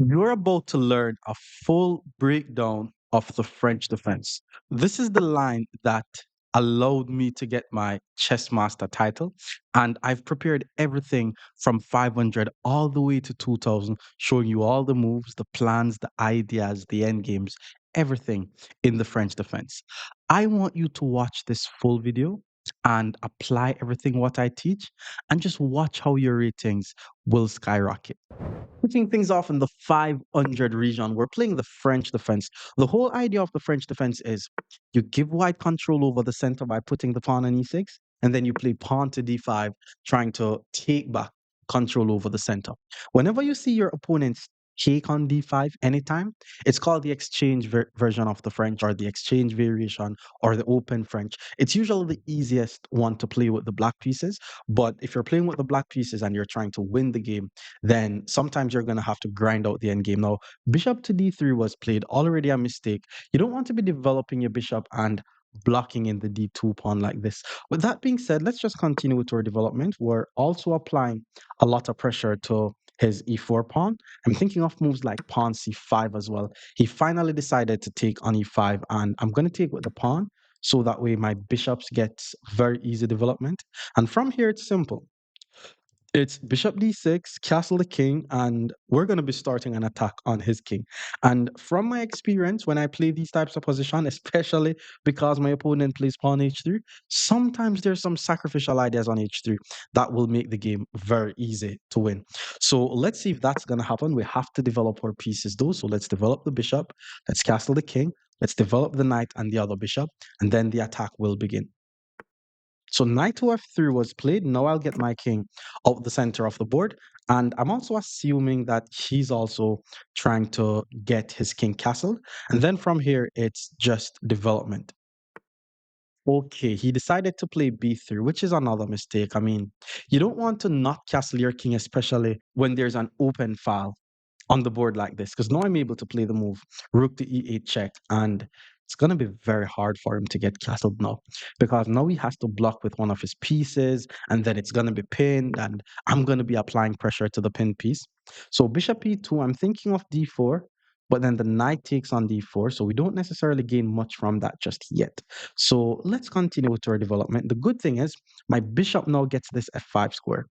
You're about to learn a full breakdown of the French defense. This is the line that allowed me to get my chess master title, and I've prepared everything from 500 all the way to 2000, showing you all the moves, the plans, the ideas, the end games, everything in the French defense. I want you to watch this full video and apply everything what I teach, and just watch how your ratings will skyrocket. Kicking things off in the 500 region, we're playing the French defense. The whole idea of the French defense is you give white control over the center by putting the pawn on e6, and then you play pawn to d5, trying to take back control over the center. Whenever you see your opponents take on d5 anytime, it's called the exchange version of the French, or the exchange variation, or the open French. It's usually the easiest one to play with the black pieces, but if you're playing with the black pieces and you're trying to win the game, then sometimes you're going to have to grind out the end game. Now, bishop to d3 was played, already a mistake. You don't want to be developing your bishop and blocking in the d2 pawn like this. With that being said, let's just continue with our development. We're also applying a lot of pressure to his e4 pawn. I'm thinking of moves like pawn c5 as well. He finally decided to take on e5, and I'm going to take with the pawn, so that way my bishops get very easy development. And from here, it's simple. It's bishop d6, castle the king, and we're going to be starting an attack on his king. And from my experience, when I play these types of position, especially because my opponent plays pawn h3, sometimes there's some sacrificial ideas on h3 that will make the game very easy to win. So let's see if that's going to happen. We have to develop our pieces though. So let's develop the bishop, let's castle the king, let's develop the knight and the other bishop, and then the attack will begin. So knight to f3 was played. Now I'll get my king out the center of the board. And I'm also assuming that he's also trying to get his king castled. And then from here, it's just development. Okay, he decided to play b3, which is another mistake. I mean, you don't want to not castle your king, especially when there's an open file on the board like this, because now I'm able to play the move rook to e8 check, and it's going to be very hard for him to get castled now, because now he has to block with one of his pieces, and then it's going to be pinned, and I'm going to be applying pressure to the pinned piece. So bishop e2, I'm thinking of d4, but then the knight takes on d4, so we don't necessarily gain much from that just yet. So let's continue with our development. The good thing is my bishop now gets this f5 square.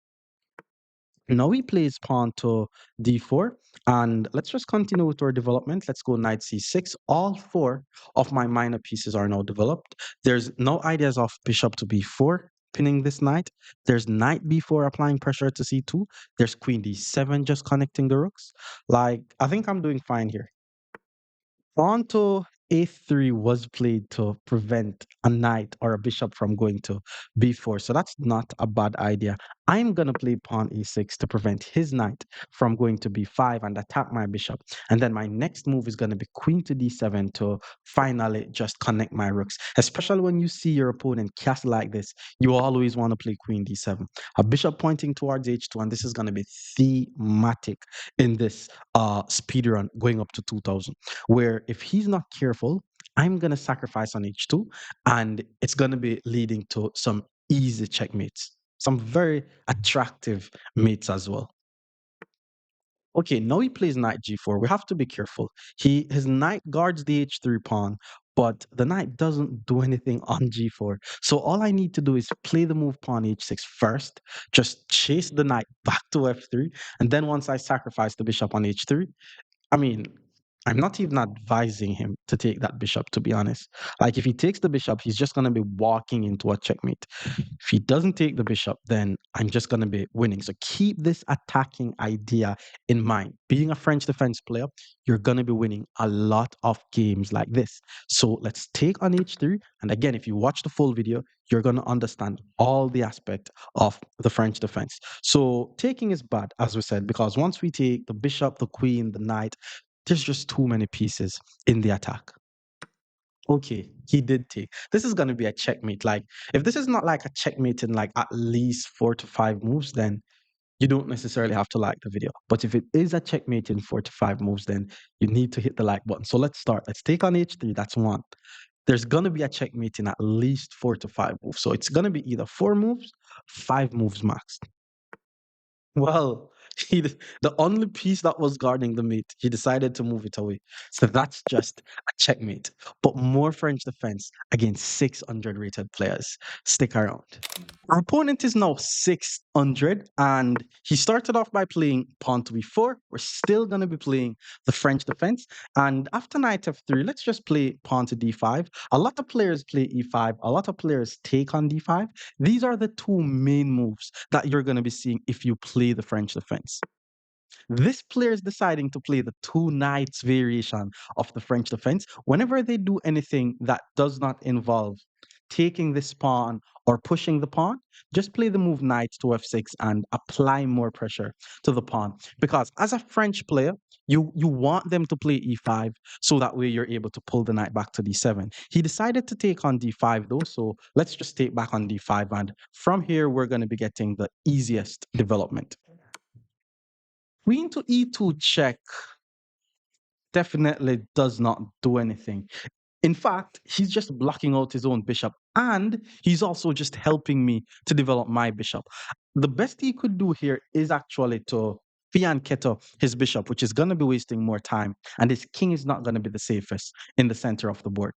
Now he plays pawn to d4, and let's just continue with our development. Let's go knight c6. All four of my minor pieces are now developed. There's no ideas of bishop to b4, pinning this knight. There's knight b4 applying pressure to c2. There's queen d7 just connecting the rooks. Like, I think I'm doing fine here. Pawn to a3 was played to prevent a knight or a bishop from going to b4. So that's not a bad idea. I'm going to play pawn e6 to prevent his knight from going to b5 and attack my bishop. And then my next move is going to be queen to d7 to finally just connect my rooks. Especially when you see your opponent castle like this, you always want to play queen d7. A bishop pointing towards h2, and this is going to be thematic in this speed run going up to 2000, where if he's not careful, I'm going to sacrifice on h2, and it's going to be leading to some easy checkmates, some very attractive mates as well. Okay, now he plays knight g4. We have to be careful. His knight guards the h3 pawn, but the knight doesn't do anything on g4. So all I need to do is play the move pawn h6 first, just chase the knight back to f3, and then once I sacrifice the bishop on h3, I mean, I'm not even advising him to take that bishop, to be honest. Like, if he takes the bishop, he's just going to be walking into a checkmate. If he doesn't take the bishop, then I'm just going to be winning. So keep this attacking idea in mind. Being a French defense player, you're going to be winning a lot of games like this. So let's take on h3. And again, if you watch the full video, you're going to understand all the aspect of the French defense. So taking is bad, as we said, because once we take the bishop, the queen, the knight, there's just too many pieces in the attack. Okay, he did take. This is going to be a checkmate. Like, if this is not like a checkmate in like at least 4 to 5 moves, then you don't necessarily have to like the video. But if it is a checkmate in 4 to 5 moves, then you need to hit the like button. So let's start. Let's take on h3. That's one. There's going to be a checkmate in at least 4 to 5 moves. So it's going to be either 4 moves, 5 moves max. Well, He, the only piece that was guarding the mate, he decided to move it away. So that's just a checkmate. But more French defense against 600 rated players. Stick around. Our opponent is now 600, and he started off by playing pawn to b4. We're still going to be playing the French defense. And after knight f3, let's just play pawn to d5. A lot of players play e5. A lot of players take on d5. These are the two main moves that you're going to be seeing if you play the French defense. This player is deciding to play the two knights variation of the French defense. Whenever they do anything that does not involve taking this pawn or pushing the pawn, just play the move knight to f6 and apply more pressure to the pawn. Because as a French player, you want them to play e5 so that way you're able to pull the knight back to d7. He decided to take on d5 though, so let's just take back on d5, and from here we're going to be getting the easiest development. Queen to e2 check definitely does not do anything. In fact, he's just blocking out his own bishop, and he's also just helping me to develop my bishop. The best he could do here is actually to fianchetto his bishop, which is going to be wasting more time, and his king is not going to be the safest in the center of the board.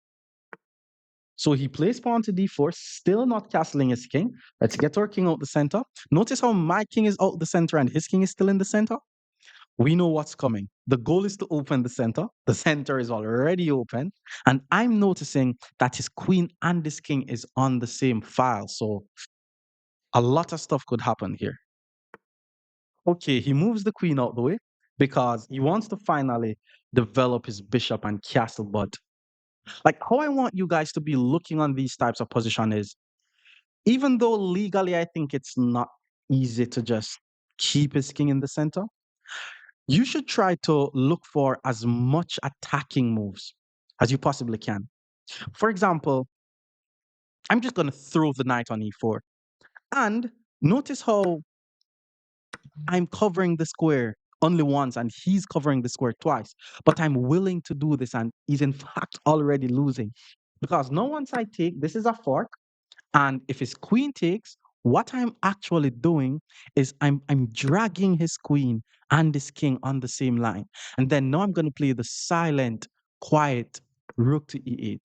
So he plays pawn to d4, still not castling his king. Let's get our king out the center. Notice how my king is out the center and his king is still in the center. We know what's coming. The goal is to open the center. The center is already open. And I'm noticing that his queen and his king is on the same file. So a lot of stuff could happen here. Okay, he moves the queen out the way because he wants to finally develop his bishop and castle. But like how I want you guys to be looking on these types of position is, even though legally I think it's not easy to just keep his king in the center, you should try to look for as much attacking moves as you possibly can. For example, I'm just going to throw the knight on e4. And notice how I'm covering the square only once and he's covering the square twice. But I'm willing to do this, and he's in fact already losing. Because now once I take, this is a fork. And if his queen takes, what I'm actually doing is I'm dragging his queen and his king on the same line. And then now I'm going to play the silent, quiet rook to e8.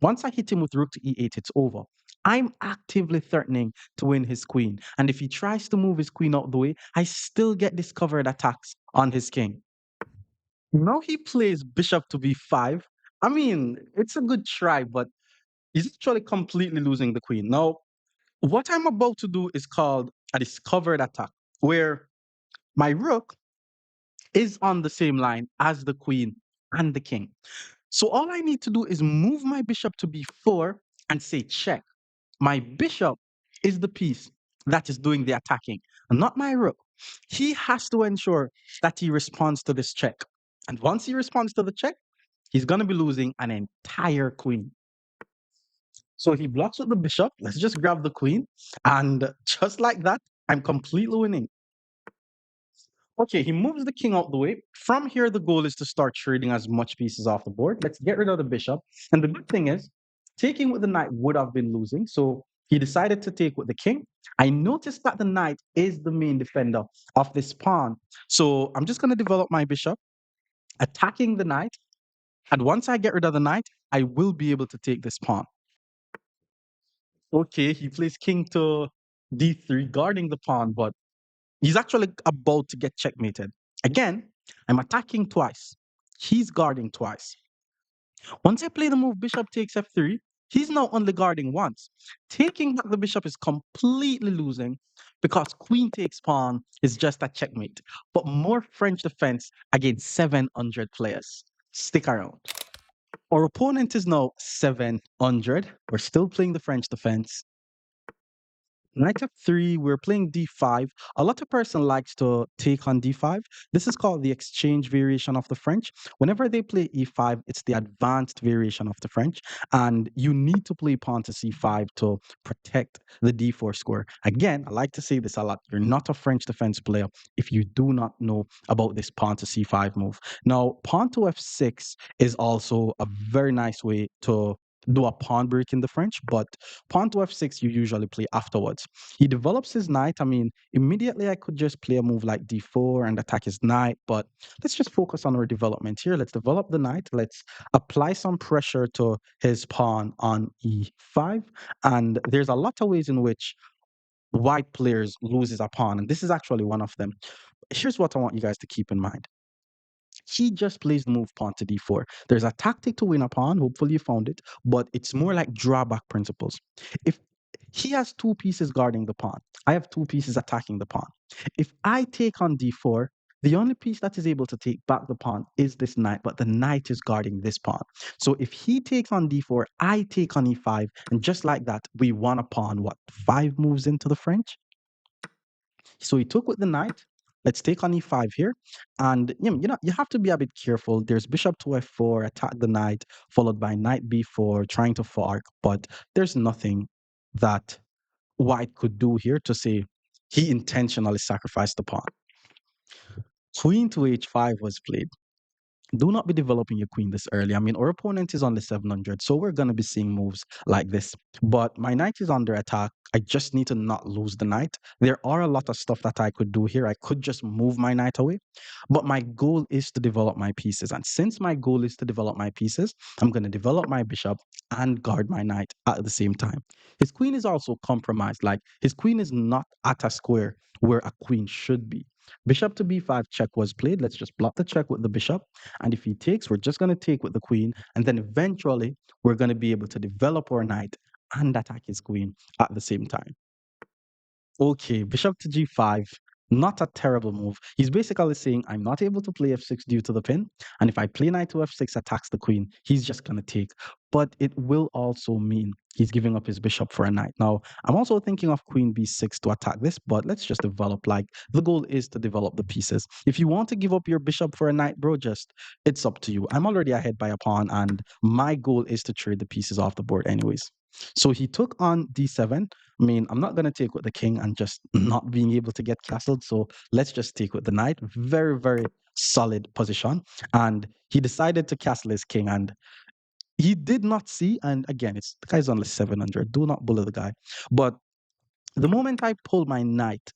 Once I hit him with rook to e8, it's over. I'm actively threatening to win his queen. And if he tries to move his queen out the way, I still get discovered attacks on his king. Now he plays bishop to b5. I mean, it's a good try, but he's actually completely losing the queen. Now, what I'm about to do is called a discovered attack, where my rook is on the same line as the queen and the king. So all I need to do is move my bishop to b4 and say check. My bishop is the piece that is doing the attacking, and not my rook. He has to ensure that he responds to this check. And once he responds to the check, he's going to be losing an entire queen. So he blocks with the bishop. Let's just grab the queen. And just like that, I'm completely winning. Okay, he moves the king out the way. From here, the goal is to start trading as much pieces off the board. Let's get rid of the bishop. And the good thing is, taking with the knight would have been losing. So he decided to take with the king. I noticed that the knight is the main defender of this pawn. So I'm just going to develop my bishop, attacking the knight. And once I get rid of the knight, I will be able to take this pawn. Okay, he plays king to d3, guarding the pawn, but he's actually about to get checkmated. Again, I'm attacking twice. He's guarding twice. Once I play the move bishop takes f3, he's now only guarding once. Taking back the bishop is completely losing because queen takes pawn is just a checkmate. But more French defense against 700 players. Stick around. Our opponent is now 700. We're still playing the French defense. Knight f3, we're playing d5. A lot of person likes to take on d5. This is called the exchange variation of the French. Whenever they play e5, it's the advanced variation of the French. And you need to play pawn to c5 to protect the d4 square. Again, I like to say this a lot. You're not a French defense player if you do not know about this pawn to c5 move. Now, pawn to f6 is also a very nice way to do a pawn break in the French, but pawn to f6 you usually play afterwards. He develops his knight. I mean, immediately I could just play a move like d4 and attack his knight, but let's just focus on our development here. Let's develop the knight. Let's apply some pressure to his pawn on e5. And there's a lot of ways in which white players loses a pawn, and this is actually one of them. Here's what I want you guys to keep in mind. He just plays the move pawn to d4. There's a tactic to win a pawn. Hopefully you found it, but it's more like drawback principles. If he has two pieces guarding the pawn, I have two pieces attacking the pawn. If I take on d4, the only piece that is able to take back the pawn is this knight, but the knight is guarding this pawn. So if he takes on d4, I take on e5, and just like that, we won a pawn, what, 5 moves into the French? So he took with the knight. Let's take on e5 here. And you have to be a bit careful. There's bishop to f4, attack the knight, followed by knight b4, trying to fork. But there's nothing that white could do here to say he intentionally sacrificed the pawn. Queen to h5 was played. Do not be developing your queen this early. I mean, our opponent is on the 700, so we're going to be seeing moves like this. But my knight is under attack. I just need to not lose the knight. There are a lot of stuff that I could do here. I could just move my knight away, but my goal is to develop my pieces. And since my goal is to develop my pieces, I'm going to develop my bishop and guard my knight at the same time. His queen is also compromised. Like, his queen is not at a square where a queen should be. Bishop to b5 check was played. Let's just block the check with the bishop. And if he takes, we're just going to take with the queen. And then eventually, we're going to be able to develop our knight and attack his queen at the same time. Okay, bishop to g5, not a terrible move. He's basically saying, I'm not able to play f6 due to the pin. And if I play knight to f6 attacks the queen, he's just going to take. But it will also mean he's giving up his bishop for a knight. Now, I'm also thinking of queen b6 to attack this, but let's just develop. Like, the goal is to develop the pieces. If you want to give up your bishop for a knight, bro, just, it's up to you. I'm already ahead by a pawn, and my goal is to trade the pieces off the board anyways. So he took on d7. I mean, I'm not going to take with the king and just not being able to get castled. So let's just take with the knight. Very, very solid position. And he decided to castle his king. And he did not see. And again, it's the guy's only 700. Do not bully the guy. But the moment I pulled my knight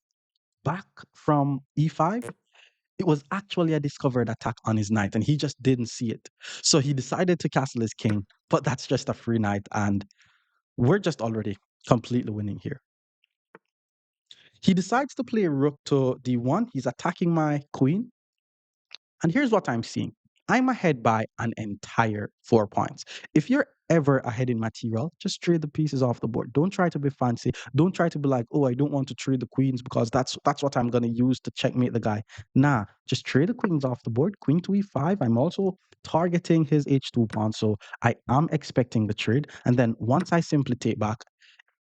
back from e5, it was actually a discovered attack on his knight. And he just didn't see it. So he decided to castle his king. But that's just a free knight. And we're just already completely winning here. He decides to play rook to d1. He's attacking my queen. And here's what I'm seeing. I'm ahead by an entire 4 points. If you're ever ahead in material, just trade the pieces off the board. Don't try to be fancy. Don't try to be like, oh, I don't want to trade the queens because that's what I'm going to use to checkmate the guy. Nah, just trade the queens off the board. Queen to e5. I'm also targeting his h2 pawn. So I am expecting the trade. And then once I simply take back,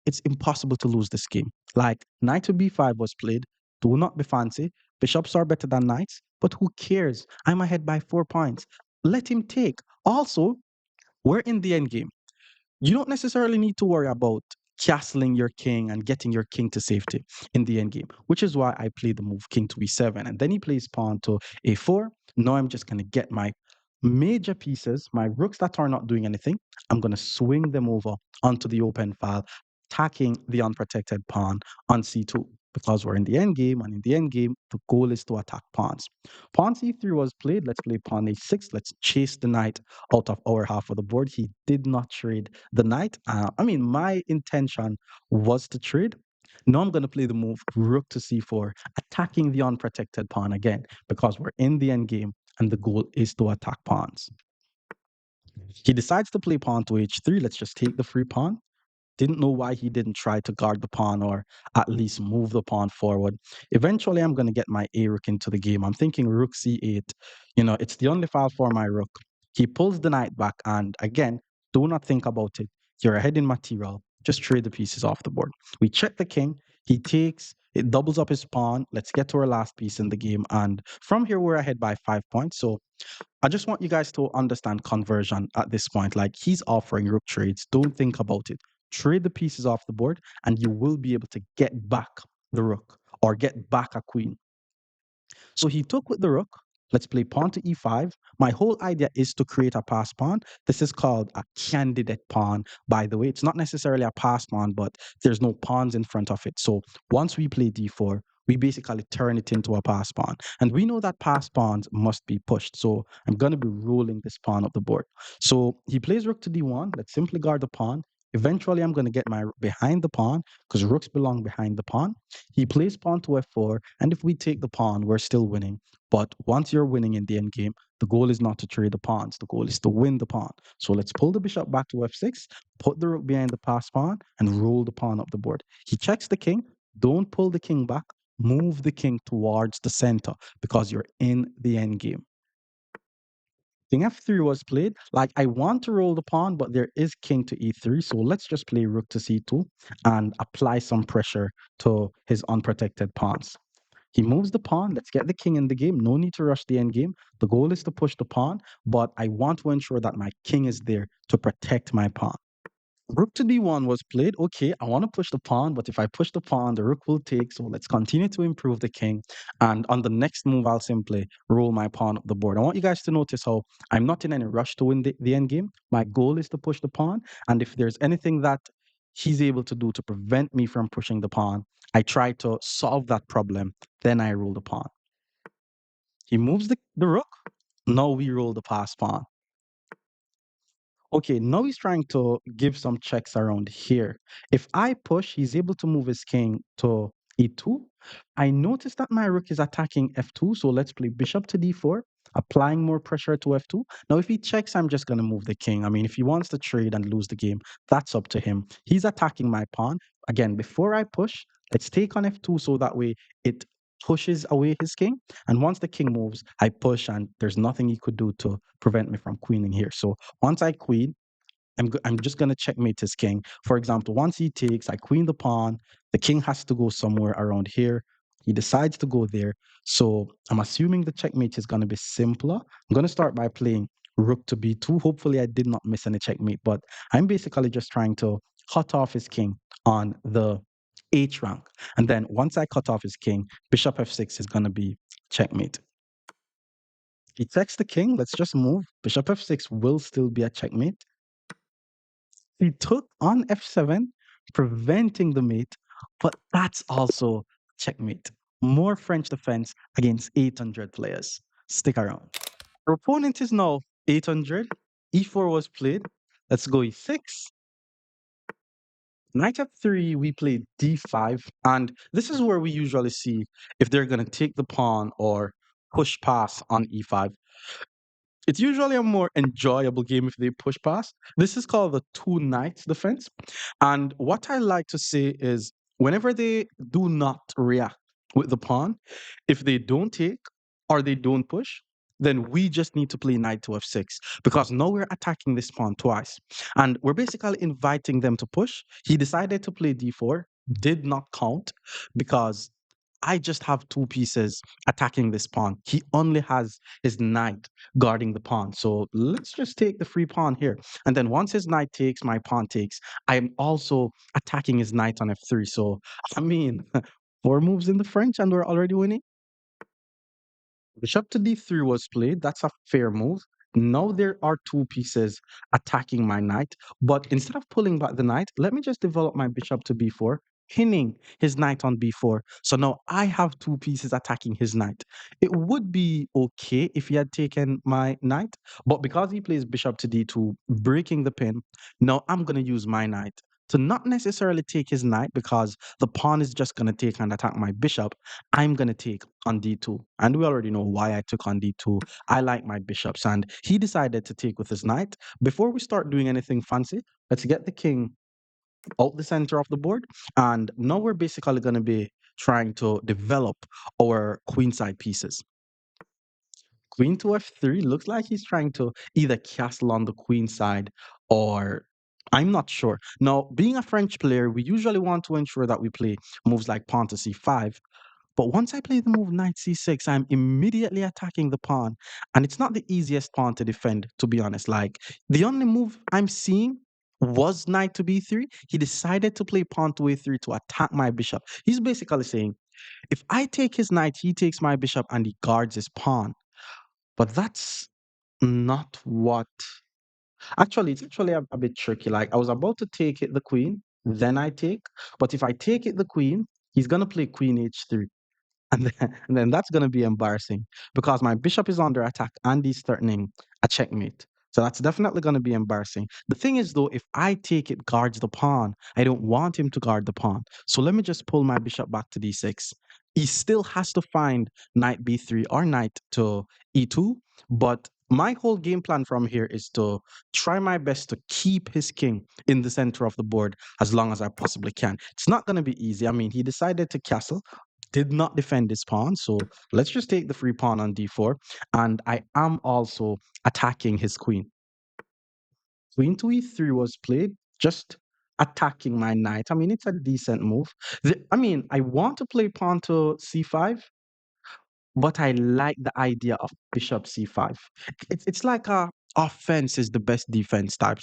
it's impossible to lose this game. Like, knight to b5 was played. Do not be fancy. Bishops are better than knights, but who cares? I'm ahead by 4 points. Let him take. Also, we're in the end game. You don't necessarily need to worry about castling your king and getting your king to safety in the end game, which is why I played the move king to e7. And then he plays pawn to a4. Now I'm just going to get my major pieces, my rooks that are not doing anything. I'm going to swing them over onto the open file, attacking the unprotected pawn on c2 because we're in the end game, and in the end game, the goal is to attack pawns. Pawn c3 was played. Let's play pawn a6. Let's chase the knight out of our half of the board. He did not trade the knight. I mean, my intention was to trade. Now I'm going to play the move rook to c4, attacking the unprotected pawn again because we're in the end game and the goal is to attack pawns. He decides to play pawn to h3. Let's just take the free pawn. Didn't know why he didn't try to guard the pawn or at least move the pawn forward. Eventually, I'm going to get my a rook into the game. I'm thinking rook c8. It's the only file for my rook. He pulls the knight back, and again, do not think about it. You're ahead in material. Just trade the pieces off the board. We check the king. He takes. It doubles up his pawn. Let's get to our last piece in the game. And from here, we're ahead by 5 points. So I just want you guys to understand conversion at this point. Like, he's offering rook trades. Don't think about it. Trade the pieces off the board, and you will be able to get back the rook or get back a queen. So he took with the rook. Let's play pawn to e5. My whole idea is to create a pass pawn. This is called a candidate pawn, by the way. It's not necessarily a pass pawn, but there's no pawns in front of it. So once we play d4, we basically turn it into a pass pawn. And we know that pass pawns must be pushed. So I'm going to be rolling this pawn up the board. So he plays rook to d1. Let's simply guard the pawn. Eventually, I'm going to get my rook behind the pawn because rooks belong behind the pawn. He plays pawn to f4. And if we take the pawn, we're still winning. But once you're winning in the end game, the goal is not to trade the pawns. The goal is to win the pawn. So let's pull the bishop back to f6, put the rook behind the pass pawn, and roll the pawn up the board. He checks the king. Don't pull the king back. Move the king towards the center because you're in the end game. King f3 was played. Like, I want to roll the pawn, but there is king to e3. So let's just play rook to c2 and apply some pressure to his unprotected pawns. He moves the pawn. Let's get the king in the game. No need to rush the end game. The goal is to push the pawn, but I want to ensure that my king is there to protect my pawn. Rook to d1 was played. Okay, I want to push the pawn, but if I push the pawn, the rook will take. So let's continue to improve the king. And on the next move, I'll simply roll my pawn up the board. I want you guys to notice how I'm not in any rush to win the end game. My goal is to push the pawn. And if there's anything that he's able to do to prevent me from pushing the pawn, I try to solve that problem. Then I roll the pawn. He moves the rook. Now we roll the pass pawn. Okay, now he's trying to give some checks around here. If I push, he's able to move his king to e2. I notice that my rook is attacking f2, so let's play bishop to d4, applying more pressure to f2. Now, if he checks, I'm just going to move the king. I mean, if he wants to trade and lose the game, that's up to him. He's attacking my pawn. Again, before I push, let's take on f2 so that way it pushes away his king. And once the king moves, I push, and there's nothing he could do to prevent me from queening here. So once I queen, I'm just going to checkmate his king. For example, once he takes, I queen the pawn. The king has to go somewhere around here. He decides to go there. So I'm assuming the checkmate is going to be simpler. I'm going to start by playing rook to b2. Hopefully, I did not miss any checkmate, but I'm basically just trying to cut off his king on the h rank. And then once I cut off his king, bishop f6 is going to be checkmate. He checks the king. Let's just move. Bishop f6 will still be a checkmate. He took on f7, preventing the mate, but that's also checkmate. More French defense against 800 players. Stick around. Our opponent is now 800. e4 was played. Let's go e6. Knight f3, we played d5. And this is where we usually see if they're going to take the pawn or push pass on e5. It's usually a more enjoyable game if they push past. This is called the two knights defense. And what I like to say is whenever they do not react with the pawn, if they don't take or they don't push, then we just need to play knight to f6 because now we're attacking this pawn twice. And we're basically inviting them to push. He decided to play d4, did not count because I just have two pieces attacking this pawn. He only has his knight guarding the pawn. So let's just take the free pawn here. And then once his knight takes, my pawn takes. I'm also attacking his knight on f3. So, I mean, four moves in the French and we're already winning. Bishop to d3 was played. That's a fair move. Now there are two pieces attacking my knight. But instead of pulling back the knight, let me just develop my bishop to b4, pinning his knight on b4. So now I have two pieces attacking his knight. It would be okay if he had taken my knight, but because he plays bishop to d2, breaking the pin, now I'm going to use my knight to not necessarily take his knight because the pawn is just going to take and attack my bishop. I'm going to take on d2. And we already know why I took on d2. I like my bishops. And he decided to take with his knight. Before we start doing anything fancy, let's get the king out the center of the board. And now we're basically going to be trying to develop our queenside pieces. Queen to f3 looks like he's trying to either castle on the queen side or I'm not sure. Now, being a French player, we usually want to ensure that we play moves like pawn to c5. But once I play the move knight c6, I'm immediately attacking the pawn. And it's not the easiest pawn to defend, to be honest. Like, the only move I'm seeing was knight to b3. He decided to play pawn to a3 to attack my bishop. He's basically saying, if I take his knight, he takes my bishop and he guards his pawn. But that's not what. Actually, it's actually a bit tricky. Like I was about to take it the queen, then I take. But if I take it the queen, he's gonna play queen h3. And then that's going to be embarrassing because my bishop is under attack and he's threatening a checkmate. So that's definitely going to be embarrassing. The thing is, though, if I take it guards the pawn, I don't want him to guard the pawn. So let me just pull my bishop back to d6. He still has to find knight b3 or knight to e2. But my whole game plan from here is to try my best to keep his king in the center of the board as long as I possibly can. It's not going to be easy. I mean, he decided to castle, did not defend his pawn. So let's just take the free pawn on d4. And I am also attacking his queen. Queen to e3 was played, just attacking my knight. I mean, it's a decent move. I mean, I want to play pawn to c5, but I like the idea of bishop c5. It's like a offense is the best defense type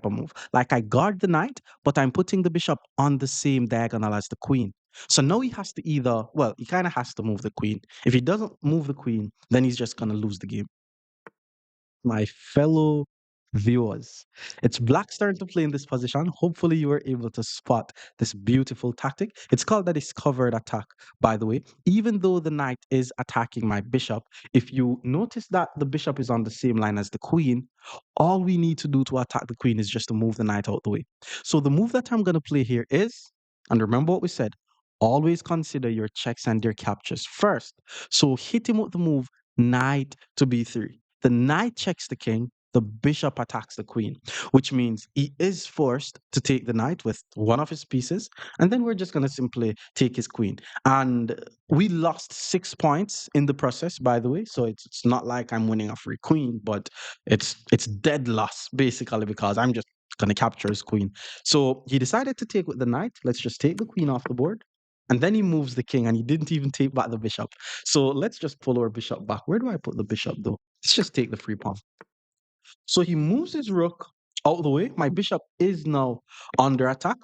of move. Like I guard the knight, but I'm putting the bishop on the same diagonal as the queen. So now he has to either, well, he kind of has to move the queen. If he doesn't move the queen, then he's just gonna lose the game. My fellow viewers. It's Black's turn to play in this position. Hopefully, you were able to spot this beautiful tactic. It's called the discovered attack, by the way. Even though the knight is attacking my bishop, if you notice that the bishop is on the same line as the queen, all we need to do to attack the queen is just to move the knight out the way. So the move that I'm going to play here is, and remember what we said, always consider your checks and your captures first. So hit him with the move knight to b3. The knight checks the king, the bishop attacks the queen, which means he is forced to take the knight with one of his pieces, and then we're just going to simply take his queen. And we lost 6 points in the process, by the way, so it's not like I'm winning a free queen, but it's dead loss basically because I'm just going to capture his queen. So he decided to take with the knight. Let's just take the queen off the board. And then he moves the king and he didn't even take back the bishop. So let's just pull our bishop back. Where do I put the bishop though? Let's just take the free pawn. So he moves his rook out of the way. My bishop is now under attack.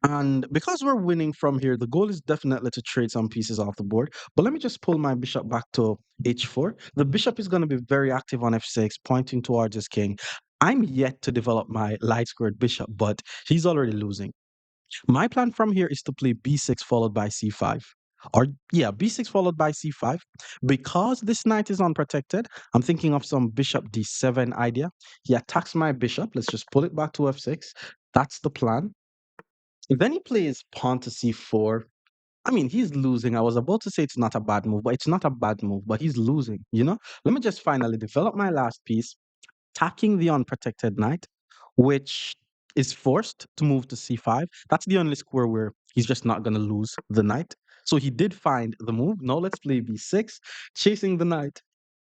And because we're winning from here, the goal is definitely to trade some pieces off the board. But let me just pull my bishop back to h4. The bishop is going to be very active on f6, pointing towards his king. I'm yet to develop my light squared bishop, but he's already losing. My plan from here is to play b6 followed by c5. Or, yeah, b6 followed by c5. Because this knight is unprotected, I'm thinking of some bishop d7 idea. He attacks my bishop. Let's just pull it back to f6. That's the plan. Then he plays pawn to c4. I mean, he's losing. I was about to say it's not a bad move, but it's not a bad move, but he's losing, you know? Let me just finally develop my last piece, attacking the unprotected knight, which is forced to move to c5. That's the only square where he's just not going to lose the knight. So he did find the move. Now let's play b6, chasing the knight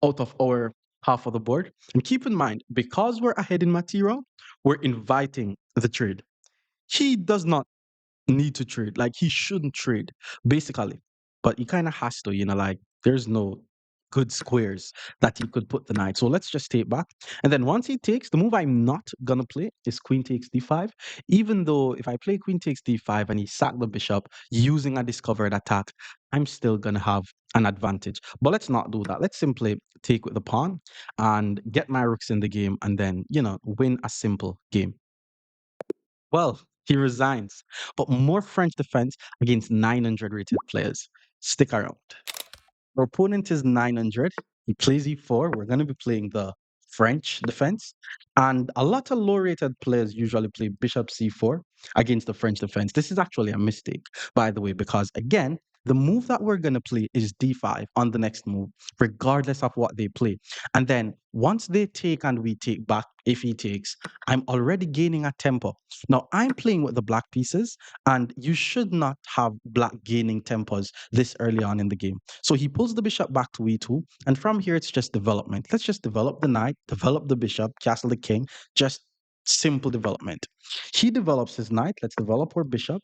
out of our half of the board. And keep in mind, because we're ahead in material, we're inviting the trade. He does not need to trade. Like he shouldn't trade, basically. But he kind of has to, like there's no good squares that he could put the knight. So let's just take back. And then once he takes, the move I'm not gonna play is queen takes d5. Even though if I play queen takes d5 and he sacked the bishop using a discovered attack, I'm still gonna have an advantage. But let's not do that. Let's simply take with the pawn and get my rooks in the game and then, win a simple game. Well, he resigns, but more French defense against 900 rated players. Stick around. Our opponent is 900. He plays e4. We're going to be playing the French defense. And a lot of low rated players usually play bishop c4 against the French defense. This is actually a mistake, by the way, because again, the move that we're going to play is d5 on the next move, regardless of what they play. And then once they take and we take back, if he takes, I'm already gaining a tempo. Now I'm playing with the black pieces, and you should not have black gaining tempos this early on in the game. So he pulls the bishop back to e2, and from here it's just development. Let's just develop the knight, develop the bishop, castle the king, just simple development. He develops his knight. Let's develop our bishop.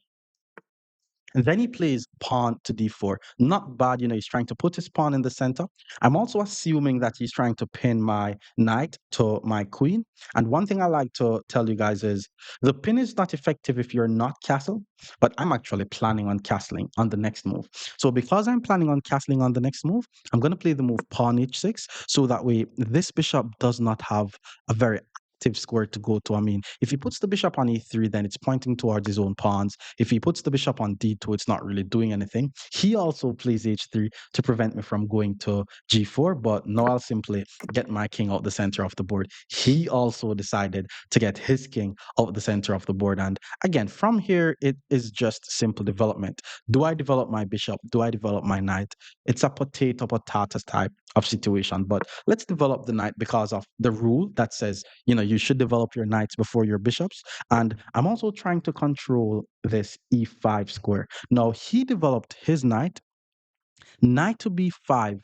And then he plays pawn to d4. Not bad, he's trying to put his pawn in the center. I'm also assuming that he's trying to pin my knight to my queen. And one thing I like to tell you guys is the pin is not effective if you're not castle, but I'm actually planning on castling on the next move. So because I'm planning on castling on the next move, I'm going to play the move pawn h6 so that way this bishop does not have a very active square to go to. I mean, if he puts the bishop on e3, then it's pointing towards his own pawns. If he puts the bishop on d2, it's not really doing anything. He also plays h3 to prevent me from going to g4, but no, I'll simply get my king out the center of the board. He also decided to get his king out the center of the board. And again, from here, it is just simple development. Do I develop my bishop? Do I develop my knight? It's a potato potato type of situation, but let's develop the knight because of the rule that says, you should develop your knights before your bishops. And I'm also trying to control this e5 square. Now, he developed his knight to b5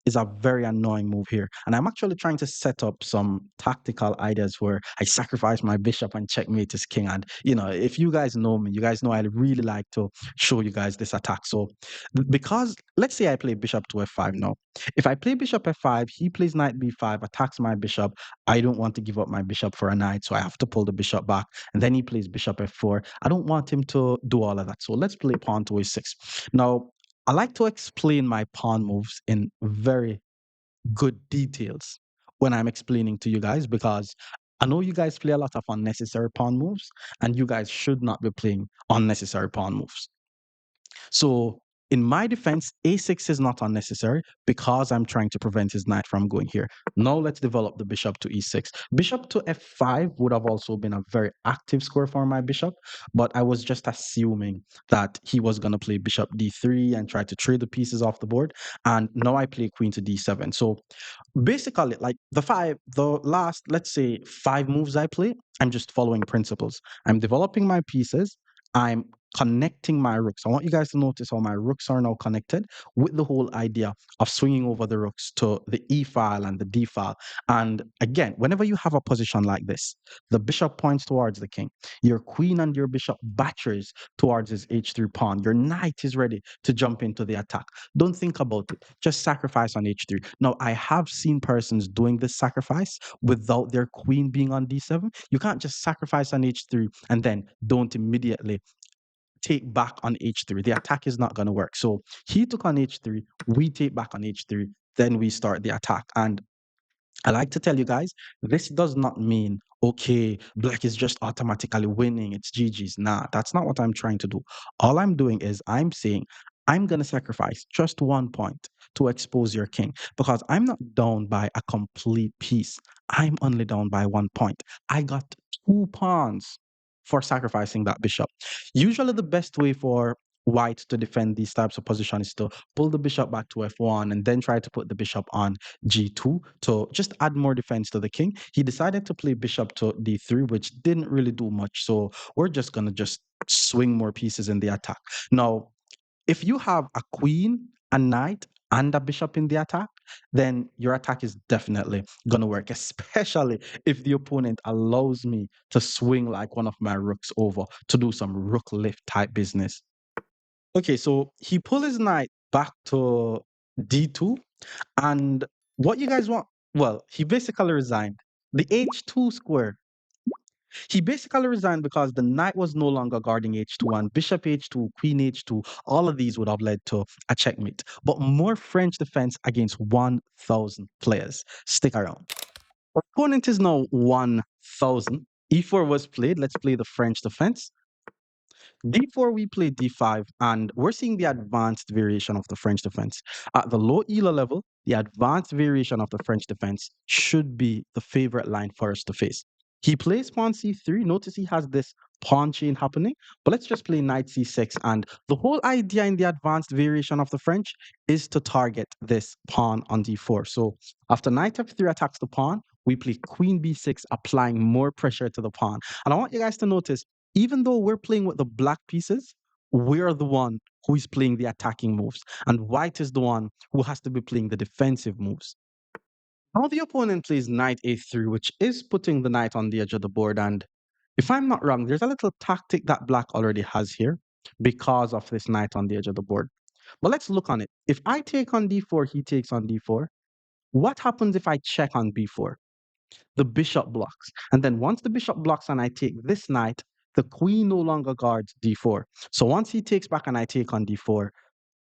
is a very annoying move here. And I'm actually trying to set up some tactical ideas where I sacrifice my bishop and checkmate his king. And, if you guys know me, you guys know I really like to show you guys this attack. So, because let's say I play bishop to f5 now. If I play bishop f5, he plays knight b5, attacks my bishop. I don't want to give up my bishop for a knight, so I have to pull the bishop back. And then he plays bishop f4. I don't want him to do all of that. So let's play pawn to a6. Now, I like to explain my pawn moves in very good details when I'm explaining to you guys because I know you guys play a lot of unnecessary pawn moves and you guys should not be playing unnecessary pawn moves. So in my defense, a6 is not unnecessary because I'm trying to prevent his knight from going here. Now let's develop the bishop to e6. Bishop to f5 would have also been a very active square for my bishop, but I was just assuming that he was going to play bishop d3 and try to trade the pieces off the board. And now I play queen to d7. So basically, like the last, let's say, 5 moves I play, I'm just following principles. I'm developing my pieces. I'm connecting my rooks. I want you guys to notice how my rooks are now connected with the whole idea of swinging over the rooks to the E file and the D file. And again, whenever you have a position like this, the bishop points towards the king. Your queen and your bishop batters towards his H3 pawn. Your knight is ready to jump into the attack. Don't think about it. Just sacrifice on H3. Now, I have seen persons doing this sacrifice without their queen being on D7. You can't just sacrifice on H3 and then don't immediately take back on H3. The attack is not going to work. So he took on H3, we take back on H3, then we start the attack. And I like to tell you guys, this does not mean, okay, black is just automatically winning. It's GG's. Nah, that's not what I'm trying to do. All I'm doing is I'm saying, I'm going to sacrifice just 1 point to expose your king because I'm not down by a complete piece. I'm only down by 1 point. I got 2 pawns for sacrificing that bishop. Usually, the best way for white to defend these types of position is to pull the bishop back to f1 and then try to put the bishop on g2 to just add more defense to the king. He decided to play bishop to d3, which didn't really do much. So we're just going to just swing more pieces in the attack. Now, if you have a queen, a knight, and a bishop in the attack, then your attack is definitely going to work, especially if the opponent allows me to swing like one of my rooks over to do some rook lift type business. Okay, so he pulled his knight back to d2, and what you guys want? Well, he basically resigned. The h2 square. He basically resigned because the knight was no longer guarding h2 and bishop h2, queen h2. All of these would have led to a checkmate. But more French defense against 1,000 players. Stick around. Opponent is now 1,000. e4 was played. Let's play the French defense. D4, we play D5, and we're seeing the advanced variation of the French defense. At the low ELA level, the advanced variation of the French defense should be the favorite line for us to face. He plays pawn c3. Notice he has this pawn chain happening, but let's just play knight c6. And the whole idea in the advanced variation of the French is to target this pawn on d4. So after knight f3 attacks the pawn, we play queen b6, applying more pressure to the pawn. And I want you guys to notice even though we're playing with the black pieces, we're the one who is playing the attacking moves, and white is the one who has to be playing the defensive moves. Now the opponent plays knight a3, which is putting the knight on the edge of the board. And if I'm not wrong, there's a little tactic that black already has here. because of this knight on the edge of the board. But let's look on it. If I take on d4, he takes on d4. What happens if I check on b4? The bishop blocks. And then once the bishop blocks and I take this knight, the queen no longer guards d4. So once he takes back and I take on d4,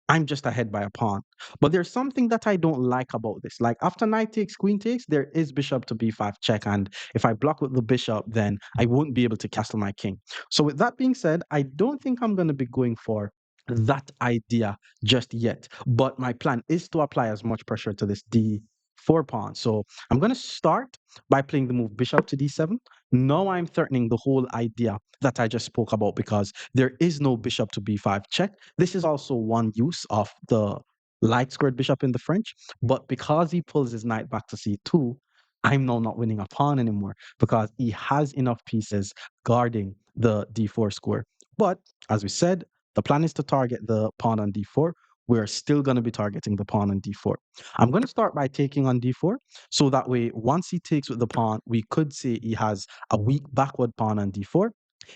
I'm just ahead by a pawn. But there's something that I don't like about this. Like after knight takes, queen takes, there is bishop to b5 check. And if I block with the bishop, then I won't be able to castle my king. So with that being said, I don't think I'm going to be going for that idea just yet. But my plan is to apply as much pressure to this d4 pawn. So I'm going to start by playing the move bishop to d7. Now I'm threatening the whole idea that I just spoke about because there is no bishop to b5 check. This is also one use of the light squared bishop in the French, but because he pulls his knight back to c2, I'm now not winning a pawn anymore because he has enough pieces guarding the d4 square. But as we said, the plan is to target the pawn on d4. We're still going to be targeting the pawn on d4. I'm going to start by taking on d4, so that way, once he takes with the pawn, we could say he has a weak backward pawn on d4.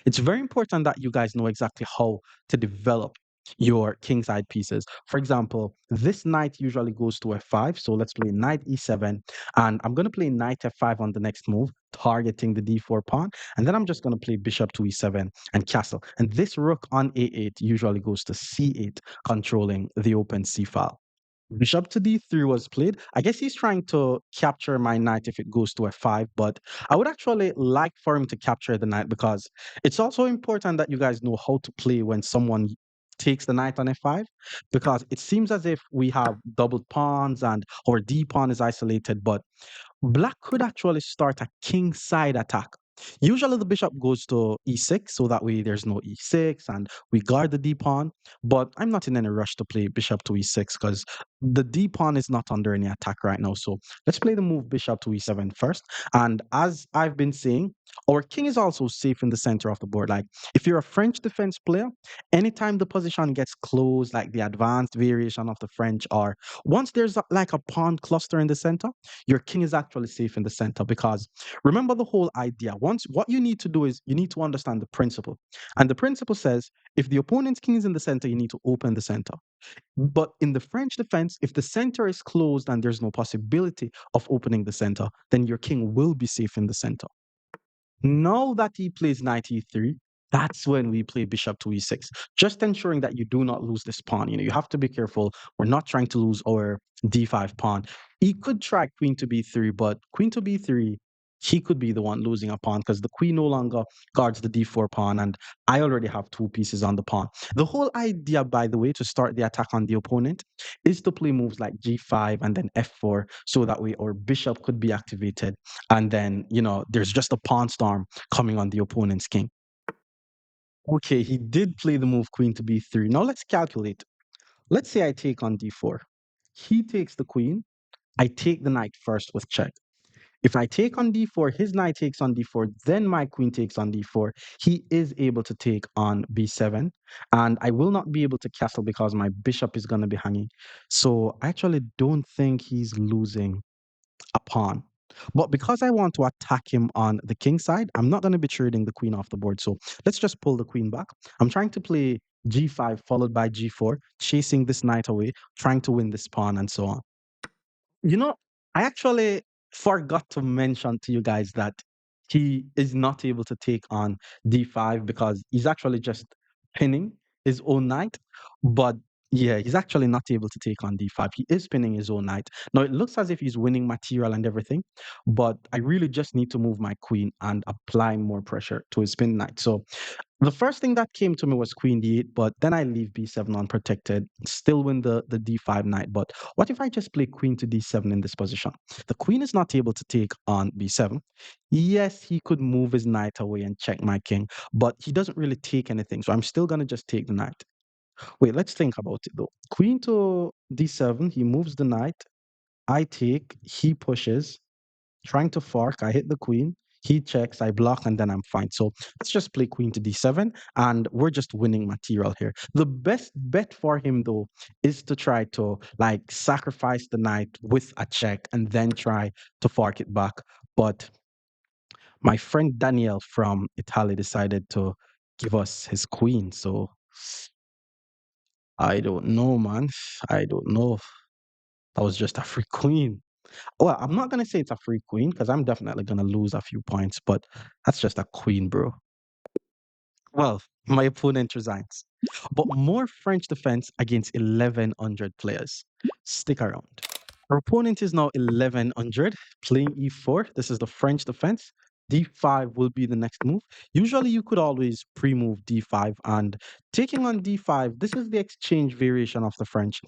It's very important that you guys know exactly how to develop your kingside pieces. For example, this knight usually goes to f5. So let's play knight e7. And I'm going to play knight f5 on the next move, targeting the d4 pawn. And then I'm just going to play bishop to e7 and castle. And this rook on a8 usually goes to c8, controlling the open c file. Bishop to d3 was played. I guess he's trying to capture my knight if it goes to f5, but I would actually like for him to capture the knight because it's also important that you guys know how to play when someone takes the knight on f5, because it seems as if we have doubled pawns and our d pawn is isolated, but Black could actually start a king side attack. Usually the bishop goes to e6, so that way there's no e6 and we guard the d pawn. But I'm not in any rush to play bishop to e6 because the d pawn is not under any attack right now. So let's play the move bishop to e7 first. And as I've been saying, our king is also safe in the center of the board. Like if you're a French defense player, anytime the position gets close, like the advanced variation of the French, or once there's like a pawn cluster in the center, your king is actually safe in the center because remember the whole idea. Once what you need to do is you need to understand the principle. And the principle says if the opponent's king is in the center, you need to open the center. But in the French defense, if the center is closed and there's no possibility of opening the center, then your king will be safe in the center. Now that he plays knight e3, that's when we play bishop to e6, just ensuring that you do not lose this pawn. You have to be careful. We're not trying to lose our d5 pawn. He could try queen to b3, but queen to b3, he could be the one losing a pawn because the queen no longer guards the d4 pawn, and I already have two pieces on the pawn. The whole idea, by the way, to start the attack on the opponent is to play moves like g5 and then f4, so that way our bishop could be activated and then there's just a pawn storm coming on the opponent's king. Okay, he did play the move queen to b3. Now let's calculate. Let's say I take on d4. He takes the queen. I take the knight first with check. If I take on d4, his knight takes on d4, then my queen takes on d4. He is able to take on b7, and I will not be able to castle because my bishop is going to be hanging. So I actually don't think he's losing a pawn. But because I want to attack him on the king side, I'm not going to be trading the queen off the board. So let's just pull the queen back. I'm trying to play g5 followed by g4, chasing this knight away, trying to win this pawn and so on. You know, I actually forgot to mention to you guys that he is not able to take on d5 because he's actually just pinning his own knight. But yeah, he's actually not able to take on d5. He is pinning his own knight. Now it looks as if he's winning material and everything, but I really just need to move my queen and apply more pressure to his pin knight. So the first thing that came to me was queen d8, but then I leave b7 unprotected, still win the d5 knight. But what if I just play queen to d7 in this position? The queen is not able to take on b7. Yes, he could move his knight away and check my king, but he doesn't really take anything. So I'm still going to just take the knight. Wait, let's think about it though. Queen to d7, he moves the knight. I take, he pushes, trying to fork. I hit the queen. He checks, I block, and then I'm fine. So let's just play queen to d7, and we're just winning material here. The best bet for him, though, is to try to like sacrifice the knight with a check and then try to fork it back. But my friend Daniel from Italy decided to give us his queen. So I don't know, man. I don't know. That was just a free queen. Well, I'm not gonna say it's a free queen because I'm definitely gonna lose a few points, but that's just a queen, bro. Well, my opponent resigns. But more French defense against 1100 players. Stick around. Our opponent is now 1100, playing e4. This is the French defense. D5 will be the next move. Usually, you could always pre move D5, and taking on D5, this is the exchange variation of the French.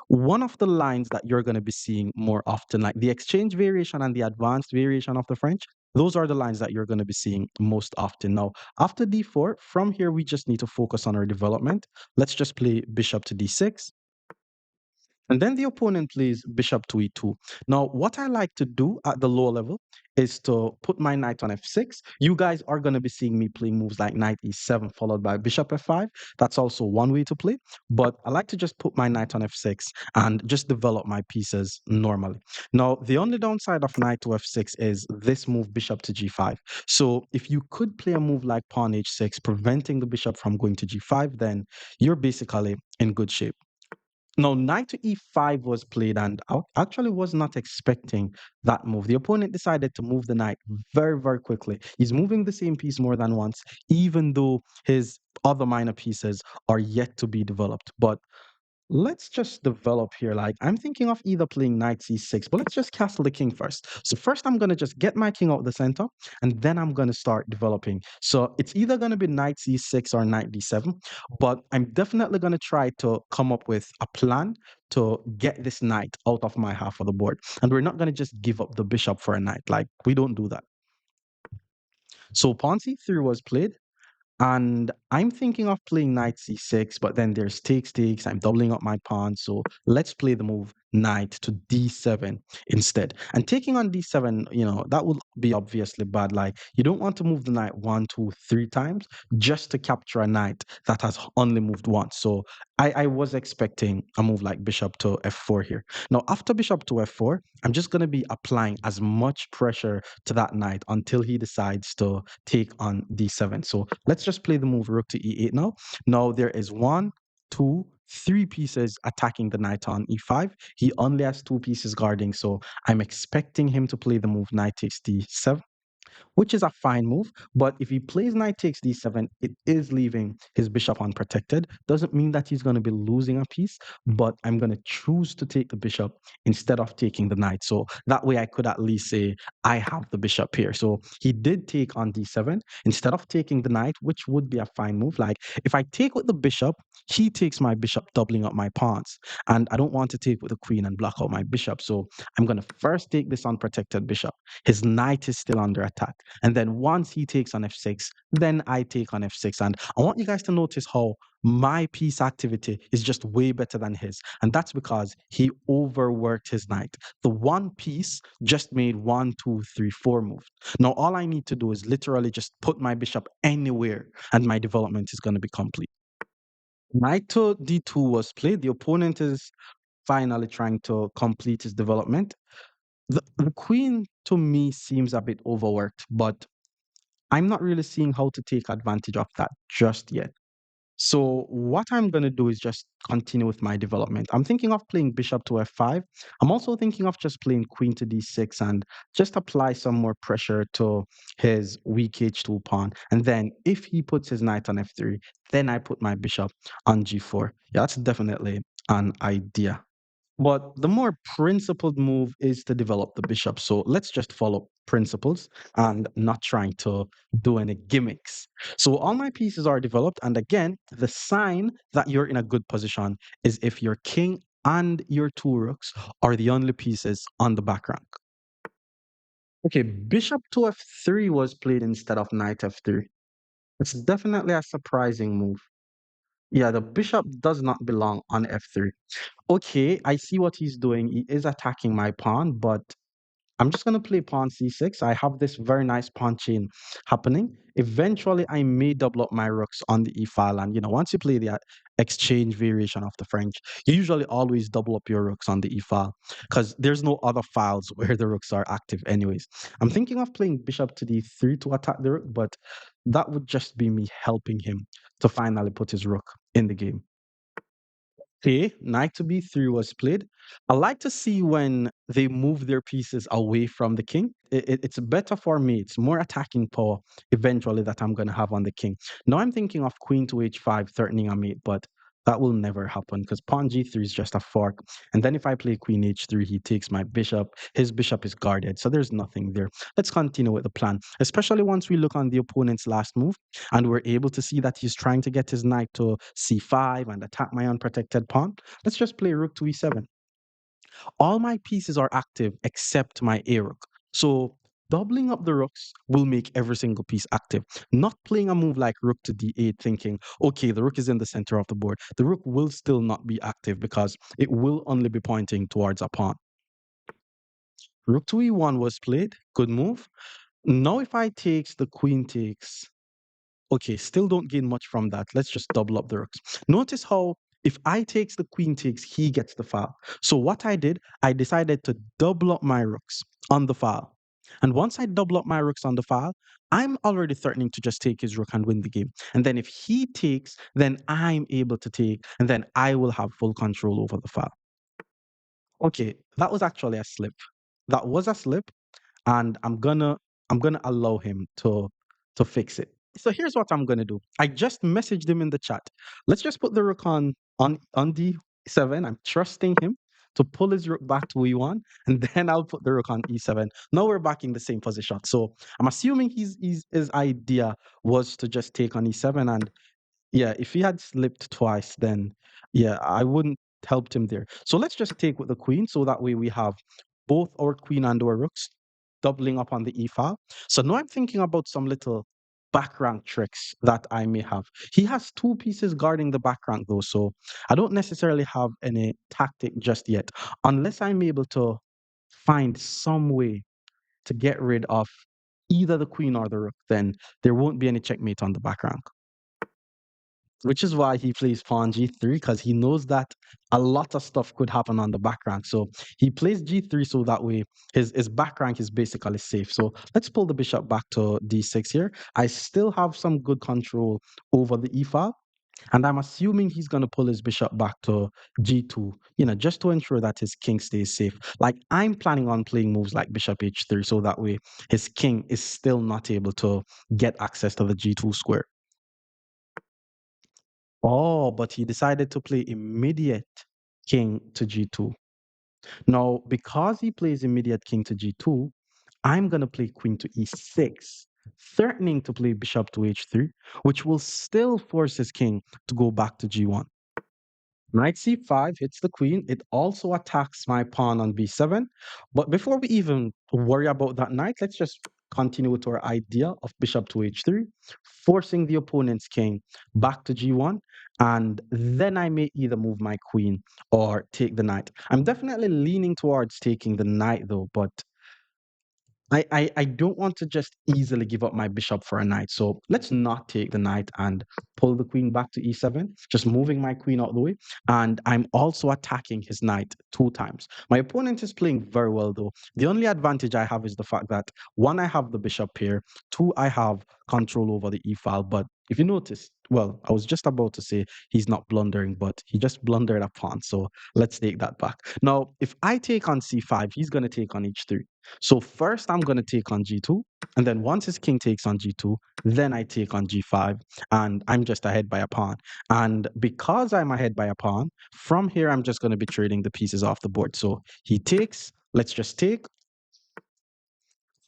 One of the lines that you're going to be seeing more often, like the exchange variation and the advanced variation of the French, those are the lines that you're going to be seeing most often. Now, after D4, from here, we just need to focus on our development. Let's just play bishop to D6. And then the opponent plays bishop to e2. Now, what I like to do at the lower level is to put my knight on f6. You guys are going to be seeing me playing moves like knight e7 followed by bishop f5. That's also one way to play. But I like to just put my knight on f6 and just develop my pieces normally. Now, the only downside of knight to f6 is this move bishop to g5. So if you could play a move like pawn h6, preventing the bishop from going to g5, then you're basically in good shape. No, knight to e5 was played, and I actually was not expecting that move. The opponent decided to move the knight very, very quickly. He's moving the same piece more than once, even though his other minor pieces are yet to be developed. But let's just develop here. Like, I'm thinking of either playing knight c6, but let's just castle the king first. So first I'm going to just get my king out the center, and then I'm going to start developing. So it's either going to be knight c6 or knight d7, but I'm definitely going to try to come up with a plan to get this knight out of my half of the board. And we're not going to just give up the bishop for a knight. Like, we don't do that. So pawn c3 was played. And I'm thinking of playing knight c6, but then there's takes. I'm doubling up my pawn. So let's play the move knight to d7 instead. And taking on d7, that would be obviously bad. Like, you don't want to move the knight one, two, three times just to capture a knight that has only moved once. So I was expecting a move like bishop to f4 here. Now, after bishop to f4, I'm just going to be applying as much pressure to that knight until he decides to take on d7. So let's just play the move rook to e8 now. Now there is one, two, three pieces attacking the knight on e5. He only has two pieces guarding, so I'm expecting him to play the move knight takes d7, which is a fine move. But if he plays knight takes d7, it is leaving his bishop unprotected. Doesn't mean that he's going to be losing a piece, but I'm going to choose to take the bishop instead of taking the knight. So that way I could at least say I have the bishop here. So he did take on d7 instead of taking the knight, which would be a fine move. Like, if I take with the bishop, he takes my bishop, doubling up my pawns. And I don't want to take with the queen and block out my bishop. So I'm going to first take this unprotected bishop. His knight is still under attack. And then once he takes on f6, then I take on f6. And I want you guys to notice how my piece activity is just way better than his. And that's because he overworked his knight. The one piece just made one, two, three, four moves. Now, all I need to do is literally just put my bishop anywhere, and my development is going to be complete. Knight to d2 was played. The opponent is finally trying to complete his development. The queen to me seems a bit overworked, but I'm not really seeing how to take advantage of that just yet. So what I'm going to do is just continue with my development. I'm thinking of playing bishop to f5. I'm also thinking of just playing queen to d6 and just apply some more pressure to his weak h2 pawn. And then if he puts his knight on f3, then I put my bishop on g4. Yeah, that's definitely an idea. But the more principled move is to develop the bishop. So let's just follow principles and not trying to do any gimmicks. So all my pieces are developed. And again, the sign that you're in a good position is if your king and your two rooks are the only pieces on the back rank. Okay, bishop to f3 was played instead of knight f3. It's definitely a surprising move. Yeah, the bishop does not belong on f3. Okay, I see what he's doing. He is attacking my pawn, but I'm just going to play pawn c6. I have this very nice pawn chain happening. Eventually, I may double up my rooks on the e file. And, once you play the exchange variation of the French, you usually always double up your rooks on the e file because there's no other files where the rooks are active, anyways. I'm thinking of playing bishop to d3 to attack the rook, but that would just be me helping him to finally put his rook in the game. Okay, knight to b3 was played. I like to see when they move their pieces away from the king. It's better for me. It's more attacking power eventually that I'm going to have on the king. Now I'm thinking of queen to h5, threatening a mate, but that will never happen because pawn g3 is just a fork. And then if I play queen h3, he takes my bishop. His bishop is guarded, so there's nothing there. Let's continue with the plan, especially once we look on the opponent's last move and we're able to see that he's trying to get his knight to c5 and attack my unprotected pawn. Let's just play rook to e7. All my pieces are active except my a rook. So doubling up the rooks will make every single piece active. Not playing a move like rook to d8 thinking, okay, the rook is in the center of the board. The rook will still not be active because it will only be pointing towards a pawn. Rook to e1 was played. Good move. Now if I takes, the queen takes. Okay, still don't gain much from that. Let's just double up the rooks. Notice how if I takes, the queen takes, he gets the file. So what I did, I decided to double up my rooks on the file. And once I double up my rooks on the file, I'm already threatening to just take his rook and win the game. And then if he takes, then I'm able to take, and then I will have full control over the file. Okay, that was actually a slip. That was a slip, and I'm gonna allow him to fix it. So here's what I'm gonna do. I just messaged him in the chat. Let's just put the rook on d7. I'm trusting him to pull his rook back to e1, and then I'll put the rook on e7. Now we're back in the same position. So I'm assuming his idea was to just take on e7, and yeah, if he had slipped twice, then yeah, I wouldn't helped him there. So let's just take with the queen, so that way we have both our queen and our rooks doubling up on the e file. So now I'm thinking about some little back rank tricks that I may have. He has two pieces guarding the back rank though, so I don't necessarily have any tactic just yet, unless I'm able to find some way to get rid of either the queen or the rook, then there won't be any checkmate on the back rank, which is why he plays pawn g3, because he knows that a lot of stuff could happen on the back rank. So he plays g3 so that way his back rank is basically safe. So let's pull the bishop back to d6 here. I still have some good control over the e file. And I'm assuming he's going to pull his bishop back to g2, just to ensure that his king stays safe. Like I'm planning on playing moves like bishop h3 so that way his king is still not able to get access to the g2 square. Oh, but he decided to play immediate king to g2. Now, because he plays immediate king to g2, I'm going to play queen to e6, threatening to play bishop to h3, which will still force his king to go back to g1. Knight c5 hits the queen. It also attacks my pawn on b7. But before we even worry about that knight, let's just continue with our idea of bishop to h3, forcing the opponent's king back to g1. And then I may either move my queen or take the knight. I'm definitely leaning towards taking the knight though, but I don't want to just easily give up my bishop for a knight. So let's not take the knight and pull the queen back to e7, just moving my queen out of the way. And I'm also attacking his knight two times. My opponent is playing very well though. The only advantage I have is the fact that one, I have the bishop here, two, I have control over the e file. But if you notice, well, I was just about to say he's not blundering, but he just blundered a pawn. So let's take that back. Now, if I take on c5, he's going to take on h3. So first I'm going to take on g2, and then once his king takes on g2, then I take on g5, and I'm just ahead by a pawn. And because I'm ahead by a pawn, from here I'm just going to be trading the pieces off the board. So he takes, let's just take.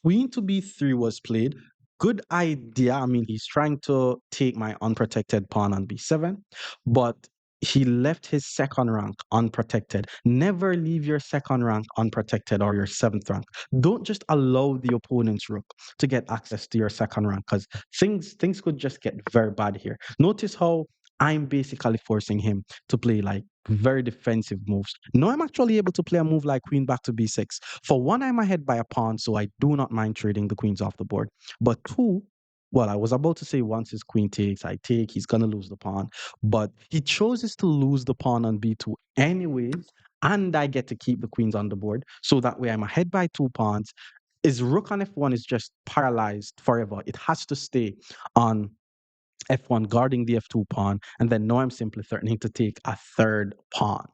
Queen to b3 was played. Good idea. I mean, he's trying to take my unprotected pawn on b7, but he left his second rank unprotected. Never leave your second rank unprotected, or your seventh rank. Don't just allow the opponent's rook to get access to your second rank, because things could just get very bad here. Notice how I'm basically forcing him to play like very defensive moves. Now I'm actually able to play a move like queen back to b6. For one, I'm ahead by a pawn, so I do not mind trading the queens off the board. But two, well, I was about to say once his queen takes, I take, he's going to lose the pawn. But he chooses to lose the pawn on b2 anyways, and I get to keep the queens on the board. So that way I'm ahead by two pawns. His rook on f1 is just paralyzed forever. It has to stay on f1 guarding the f2 pawn, and then now I'm simply threatening to take a third pawn.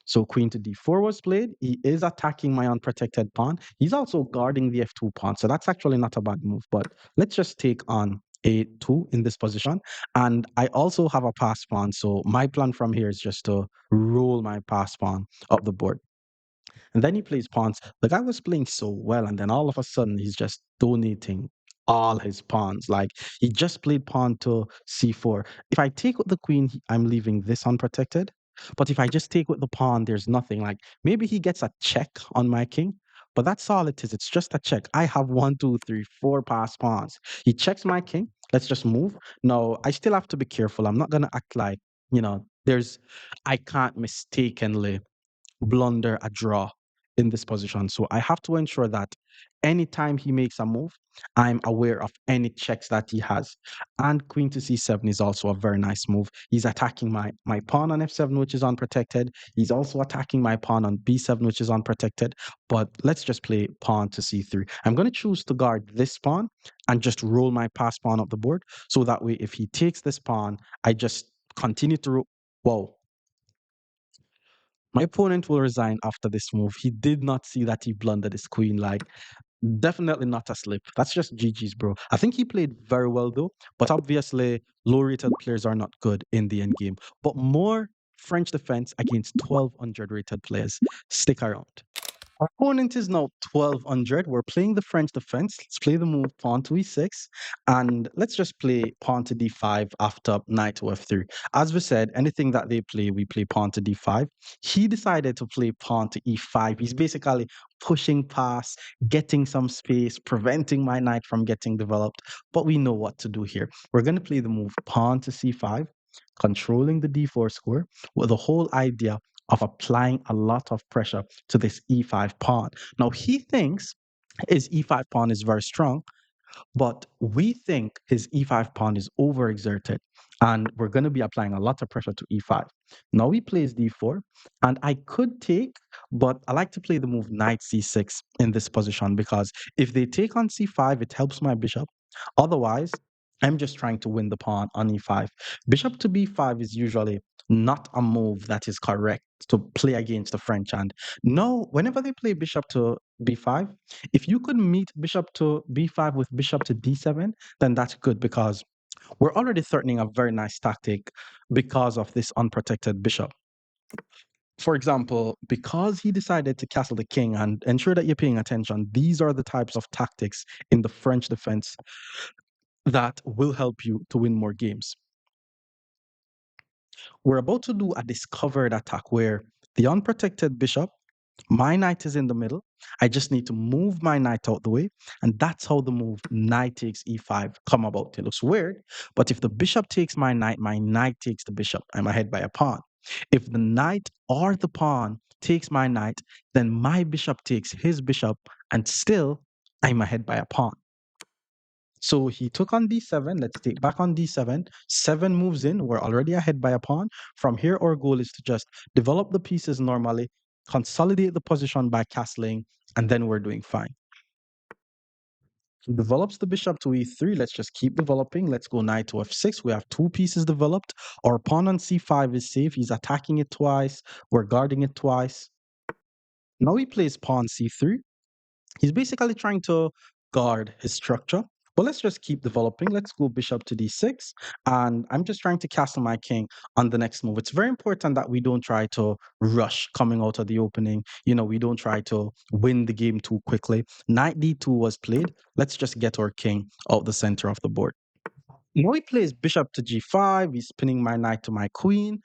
So queen to d4 was played. He is attacking my unprotected pawn. He's also guarding the f2 pawn. So that's actually not a bad move. But let's just take on a2 in this position. And I also have a pass pawn. So my plan from here is just to roll my pass pawn up the board. And then he plays pawns. The guy was playing so well, and then all of a sudden he's just donating all his pawns. Like he just played pawn to c4. If I take with the queen, I'm leaving this unprotected. But if I just take with the pawn, there's nothing. Like maybe he gets a check on my king, but that's all it is. It's just a check. I have one, two, three, four pass pawns. He checks my king. Let's just move. No, I still have to be careful. I'm not gonna act like, I can't mistakenly blunder a draw in this position. So I have to ensure that anytime he makes a move, I'm aware of any checks that he has. And queen to c7 is also a very nice move. He's attacking my pawn on f7, which is unprotected. He's also attacking my pawn on b7, which is unprotected. But let's just play pawn to c3. I'm going to choose to guard this pawn and just roll my pass pawn up the board. So that way, if he takes this pawn, I just continue to Whoa, my opponent will resign after this move. He did not see that he blundered his queen. Like, definitely not a slip. That's just GG's, bro. I think he played very well, though. But obviously, low rated players are not good in the end game. But more French defense against 1200 rated players. Stick around. Our opponent is now 1200. We're playing the French defense. Let's play the move pawn to e6. And let's just play pawn to d5 after knight to f3. As we said, anything that they play, we play pawn to d5. He decided to play pawn to e5. He's basically pushing past, getting some space, preventing my knight from getting developed. But we know what to do here. We're going to play the move pawn to c5, controlling the d4 square with the whole idea of applying a lot of pressure to this e5 pawn. Now, he thinks his e5 pawn is very strong, but we think his e5 pawn is overexerted, and we're going to be applying a lot of pressure to e5. Now he plays d4, and I could take, but I like to play the move knight c6 in this position because if they take on c5, it helps my bishop. Otherwise, I'm just trying to win the pawn on e5. Bishop to b5 is usually not a move that is correct to play against the French. And no, whenever they play bishop to b5, if you could meet bishop to b5 with bishop to d7, then that's good because we're already threatening a very nice tactic because of this unprotected bishop. For example, because he decided to castle the king and ensure that you're paying attention, these are the types of tactics in the French defense that will help you to win more games. We're about to do a discovered attack where the unprotected bishop, my knight is in the middle. I just need to move my knight out the way. And that's how the move knight takes e5 come about. It looks weird, but if the bishop takes my knight takes the bishop. I'm ahead by a pawn. If the knight or the pawn takes my knight, then my bishop takes his bishop, and still I'm ahead by a pawn. So he took on d7. Let's take back on d7. 7 moves in. We're already ahead by a pawn. From here, our goal is to just develop the pieces normally, consolidate the position by castling, and then we're doing fine. He develops the bishop to e3. Let's just keep developing. Let's go knight to f6. We have 2 pieces developed. Our pawn on c5 is safe. He's attacking it twice. We're guarding it twice. Now he plays pawn c3. He's basically trying to guard his structure. But let's just keep developing. Let's go bishop to d6. And I'm just trying to castle my king on the next move. It's very important that we don't try to rush coming out of the opening. We don't try to win the game too quickly. Knight d2 was played. Let's just get our king out the center of the board. Now he plays bishop to g5. He's pinning my knight to my queen.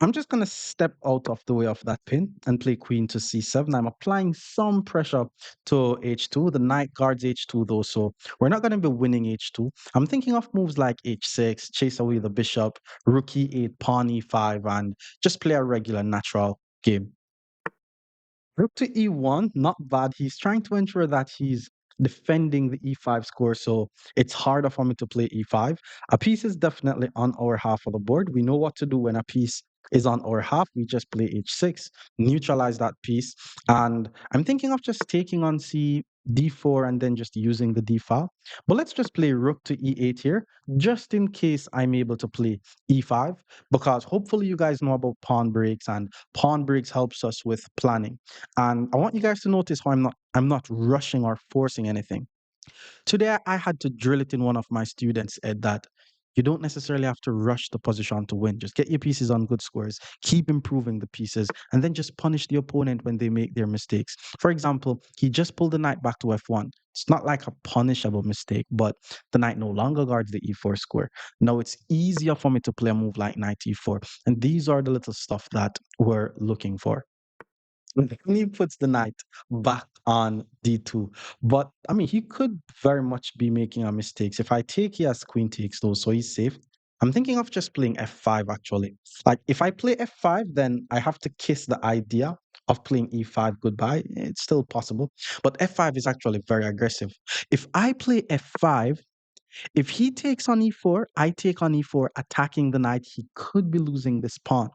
I'm just going to step out of the way of that pin and play queen to c7. I'm applying some pressure to h2. The knight guards h2 though, so we're not going to be winning h2. I'm thinking of moves like h6, chase away the bishop, rook e8, pawn e5, and just play a regular natural game. Rook to e1, not bad. He's trying to ensure that he's defending the e5 score, so it's harder for me to play e5. A piece is definitely on our half of the board. We know what to do when a piece is on our half. We just play h6, neutralize that piece. And I'm thinking of just taking on d4 and then just using the d file. But let's just play rook to e8 here, just in case I'm able to play e5, because hopefully you guys know about pawn breaks, and pawn breaks helps us with planning. And I want you guys to notice how I'm not rushing or forcing anything. Today, I had to drill it in one of my students' head that you don't necessarily have to rush the position to win. Just get your pieces on good squares, keep improving the pieces, and then just punish the opponent when they make their mistakes. For example, he just pulled the knight back to f1. It's not like a punishable mistake, but the knight no longer guards the e4 square. Now it's easier for me to play a move like knight e4. And these are the little stuff that we're looking for. When he puts the knight back on d2. But I mean, he could very much be making a mistakes. If I take, he has queen takes though, so he's safe. I'm thinking of just playing f5 actually. Like if I play f5, then I have to kiss the idea of playing e5 goodbye. It's still possible, but f5 is actually very aggressive. If I play f5, if he takes on e4, I take on e4, attacking the knight, he could be losing this pawn.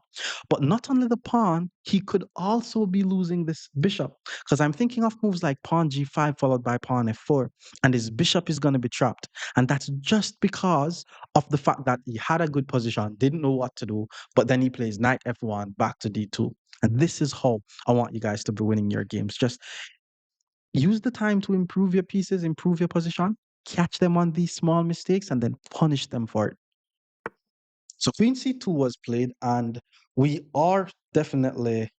But not only the pawn, he could also be losing this bishop. Because I'm thinking of moves like pawn g5 followed by pawn f4, and his bishop is going to be trapped. And that's just because of the fact that he had a good position, didn't know what to do, but then he plays knight f1 back to d2. And this is how I want you guys to be winning your games. Just use the time to improve your pieces, improve your position, catch them on these small mistakes, and then punish them for it. So Queen C2 was played, and we are definitely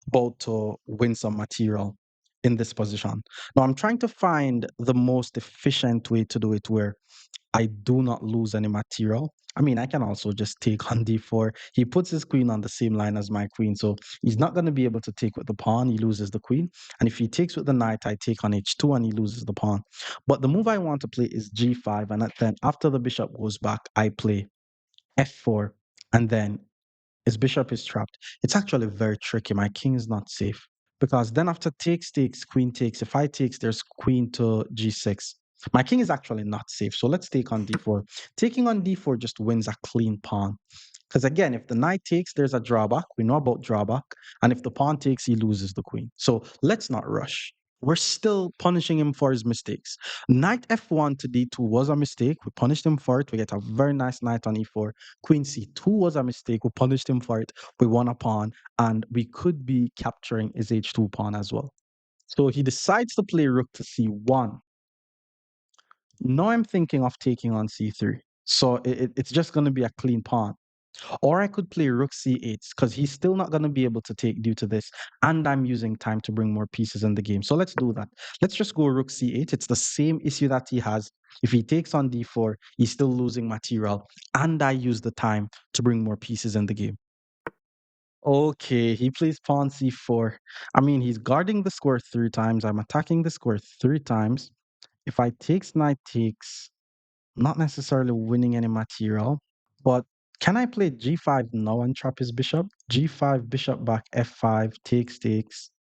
about to win some material in this position. Now I'm trying to find the most efficient way to do it where I do not lose any material. I mean, I can also just take on d4. He puts his queen on the same line as my queen, so he's not going to be able to take with the pawn. He loses the queen. And if he takes with the knight, I take on h2 and he loses the pawn. But the move I want to play is g5, and then after the bishop goes back, I play f4, and then his bishop is trapped. It's actually very tricky. My king is not safe. Because then after takes, queen takes. If I takes, there's queen to g6. My king is actually not safe. So let's take on d4. Taking on d4 just wins a clean pawn. Because again, if the knight takes, there's a drawback. We know about drawback. And if the pawn takes, he loses the queen. So let's not rush. We're still punishing him for his mistakes. Knight f1 to d2 was a mistake. We punished him for it. We get a very nice knight on e4. Queen c2 was a mistake. We punished him for it. We won a pawn, and we could be capturing his h2 pawn as well. So he decides to play rook to c1. Now I'm thinking of taking on c3. So it's just going to be a clean pawn. Or I could play rook c8 because he's still not going to be able to take due to this. And I'm using time to bring more pieces in the game. So let's do that. Let's just go rook c8. It's the same issue that he has. If he takes on d4, he's still losing material. And I use the time to bring more pieces in the game. Okay, he plays pawn c4. I mean, he's guarding the square 3 times. I'm attacking the square 3 times. If I takes knight takes, not necessarily winning any material, but can I play g5 now and trap his bishop? G5, bishop back, f5, takes,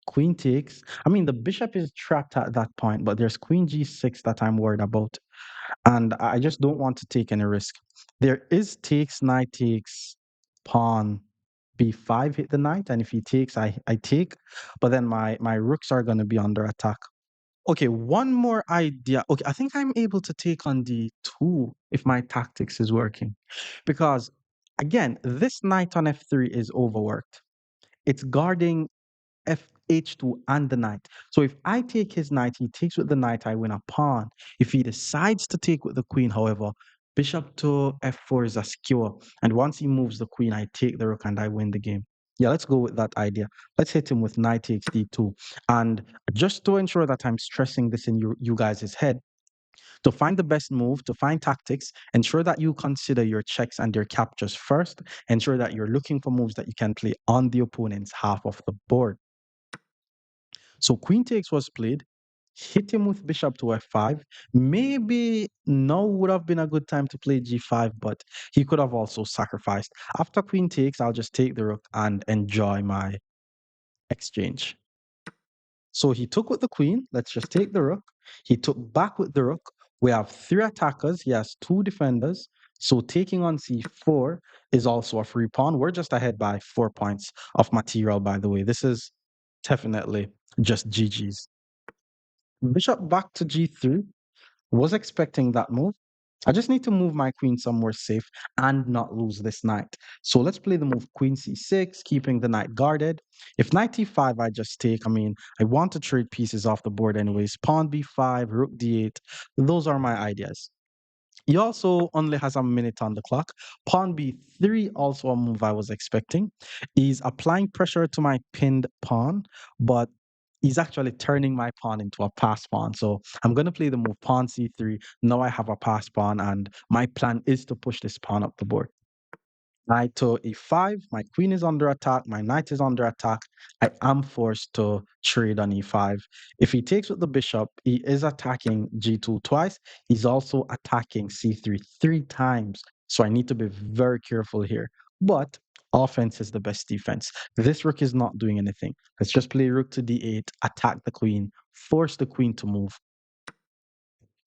queen takes. I mean, the bishop is trapped at that point, but there's queen g6 that I'm worried about. And I just don't want to take any risk. There is takes, knight takes, pawn, b5 hit the knight. And if he takes, I take. But then my rooks are going to be under attack. Okay, one more idea. Okay, I think I'm able to take on d2 if my tactics is working. Because again, this knight on f3 is overworked. It's guarding h2 and the knight. So if I take his knight, he takes with the knight, I win a pawn. If he decides to take with the queen, however, bishop to f4 is a skewer. And once he moves the queen, I take the rook and I win the game. Yeah, let's go with that idea. Let's hit him with knight takes d2. And just to ensure that I'm stressing this in you guys' head, to find the best move, to find tactics, ensure that you consider your checks and your captures first. Ensure that you're looking for moves that you can play on the opponent's half of the board. So queen takes was played, hit him with bishop to f5. Maybe now would have been a good time to play g5, but he could have also sacrificed. After queen takes, I'll just take the rook and enjoy my exchange. So he took with the queen. Let's just take the rook. He took back with the rook. We have 3 attackers. He has 2 defenders. So taking on c4 is also a free pawn. We're just ahead by 4 points of material, by the way. This is definitely just GG's. Bishop back to g3. Was expecting that move. I just need to move my queen somewhere safe and not lose this knight. So let's play the move queen c6, keeping the knight guarded. If knight e5, I just take. I mean, I want to trade pieces off the board anyways. Pawn b5, rook d8. Those are my ideas. He also only has a minute on the clock. Pawn b3, also a move I was expecting. He's applying pressure to my pinned pawn, but he's actually turning my pawn into a pass pawn. So I'm going to play the move pawn c3. Now I have a pass pawn, and my plan is to push this pawn up the board. Knight to e5. My queen is under attack. My knight is under attack. I am forced to trade on e5. If he takes with the bishop, he is attacking g2 twice. He's also attacking c3 three times. So I need to be very careful here. But offense is the best defense. This rook is not doing anything. Let's just play rook to d8, attack the queen, force the queen to move.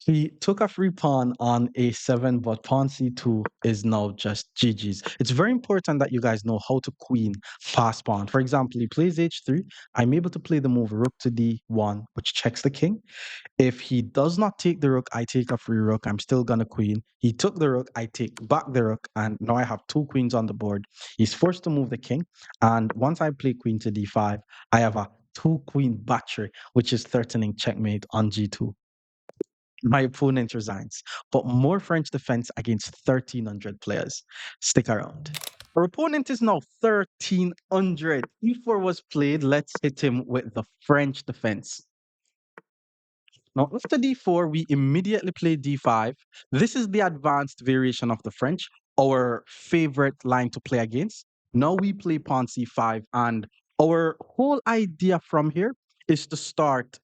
He took a free pawn on a7, but pawn c2 is now just GG's. It's very important that you guys know how to queen pass pawn. For example, he plays h3. I'm able to play the move rook to d1, which checks the king. If he does not take the rook, I take a free rook. I'm still gonna queen. He took the rook, I take back the rook, and now I have two queens on the board. He's forced to move the king. And once I play queen to d5, I have a two queen battery, which is threatening checkmate on g2. My opponent resigns, but more French defense against 1,300 players. Stick around. Our opponent is now 1,300. E4 was played. Let's hit him with the French defense. Now, after d4, we immediately play d5. This is the advanced variation of the French, our favorite line to play against. Now we play pawn c5, and our whole idea from here is to start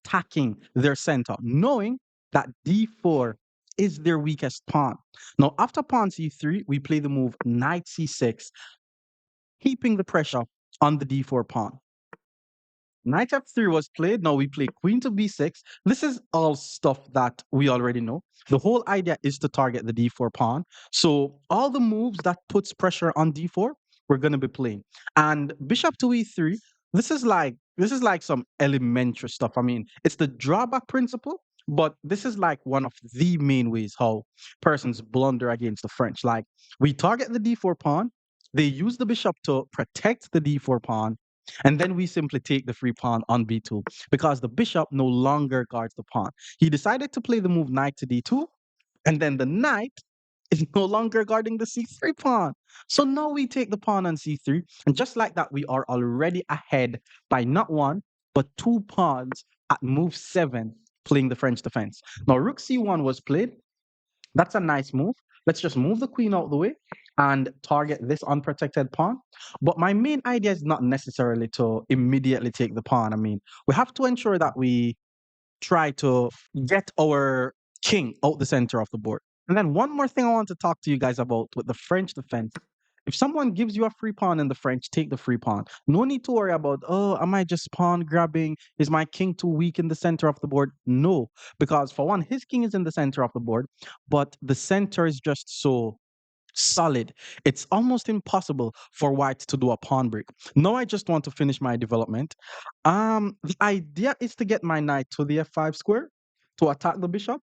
attacking their center, knowing that d4 is their weakest pawn. Now, after pawn c3, we play the move knight c6, keeping the pressure on the d4 pawn. Knight f3 was played. Now we play queen to b6. This is all stuff that we already know. The whole idea is to target the d4 pawn. So all the moves that puts pressure on d4, we're going to be playing. And bishop to e3, this is like some elementary stuff. I mean, it's the drawback principle, but this is like one of the main ways how persons blunder against the French. Like we target the d4 pawn, they use the bishop to protect the d4 pawn, and then we simply take the free pawn on b2 because the bishop no longer guards the pawn. He decided to play the move knight to d2, and then the knight is no longer guarding the c3 pawn. So now we take the pawn on c3, and just like that, we are already ahead by not one, but two pawns at move 7, playing the French defense. Now, rook c1 was played. That's a nice move. Let's just move the queen out of the way and target this unprotected pawn. But my main idea is not necessarily to immediately take the pawn. I mean, we have to ensure that we try to get our king out the center of the board. And then one more thing I want to talk to you guys about with the French defense. If someone gives you a free pawn in the French, take the free pawn. No need to worry about, oh, am I just pawn grabbing? Is my king too weak in the center of the board? No, because for one, his king is in the center of the board, but the center is just so solid. It's almost impossible for white to do a pawn break. Now I just want to finish my development. The idea is to get my knight to the f5 square to attack the bishop,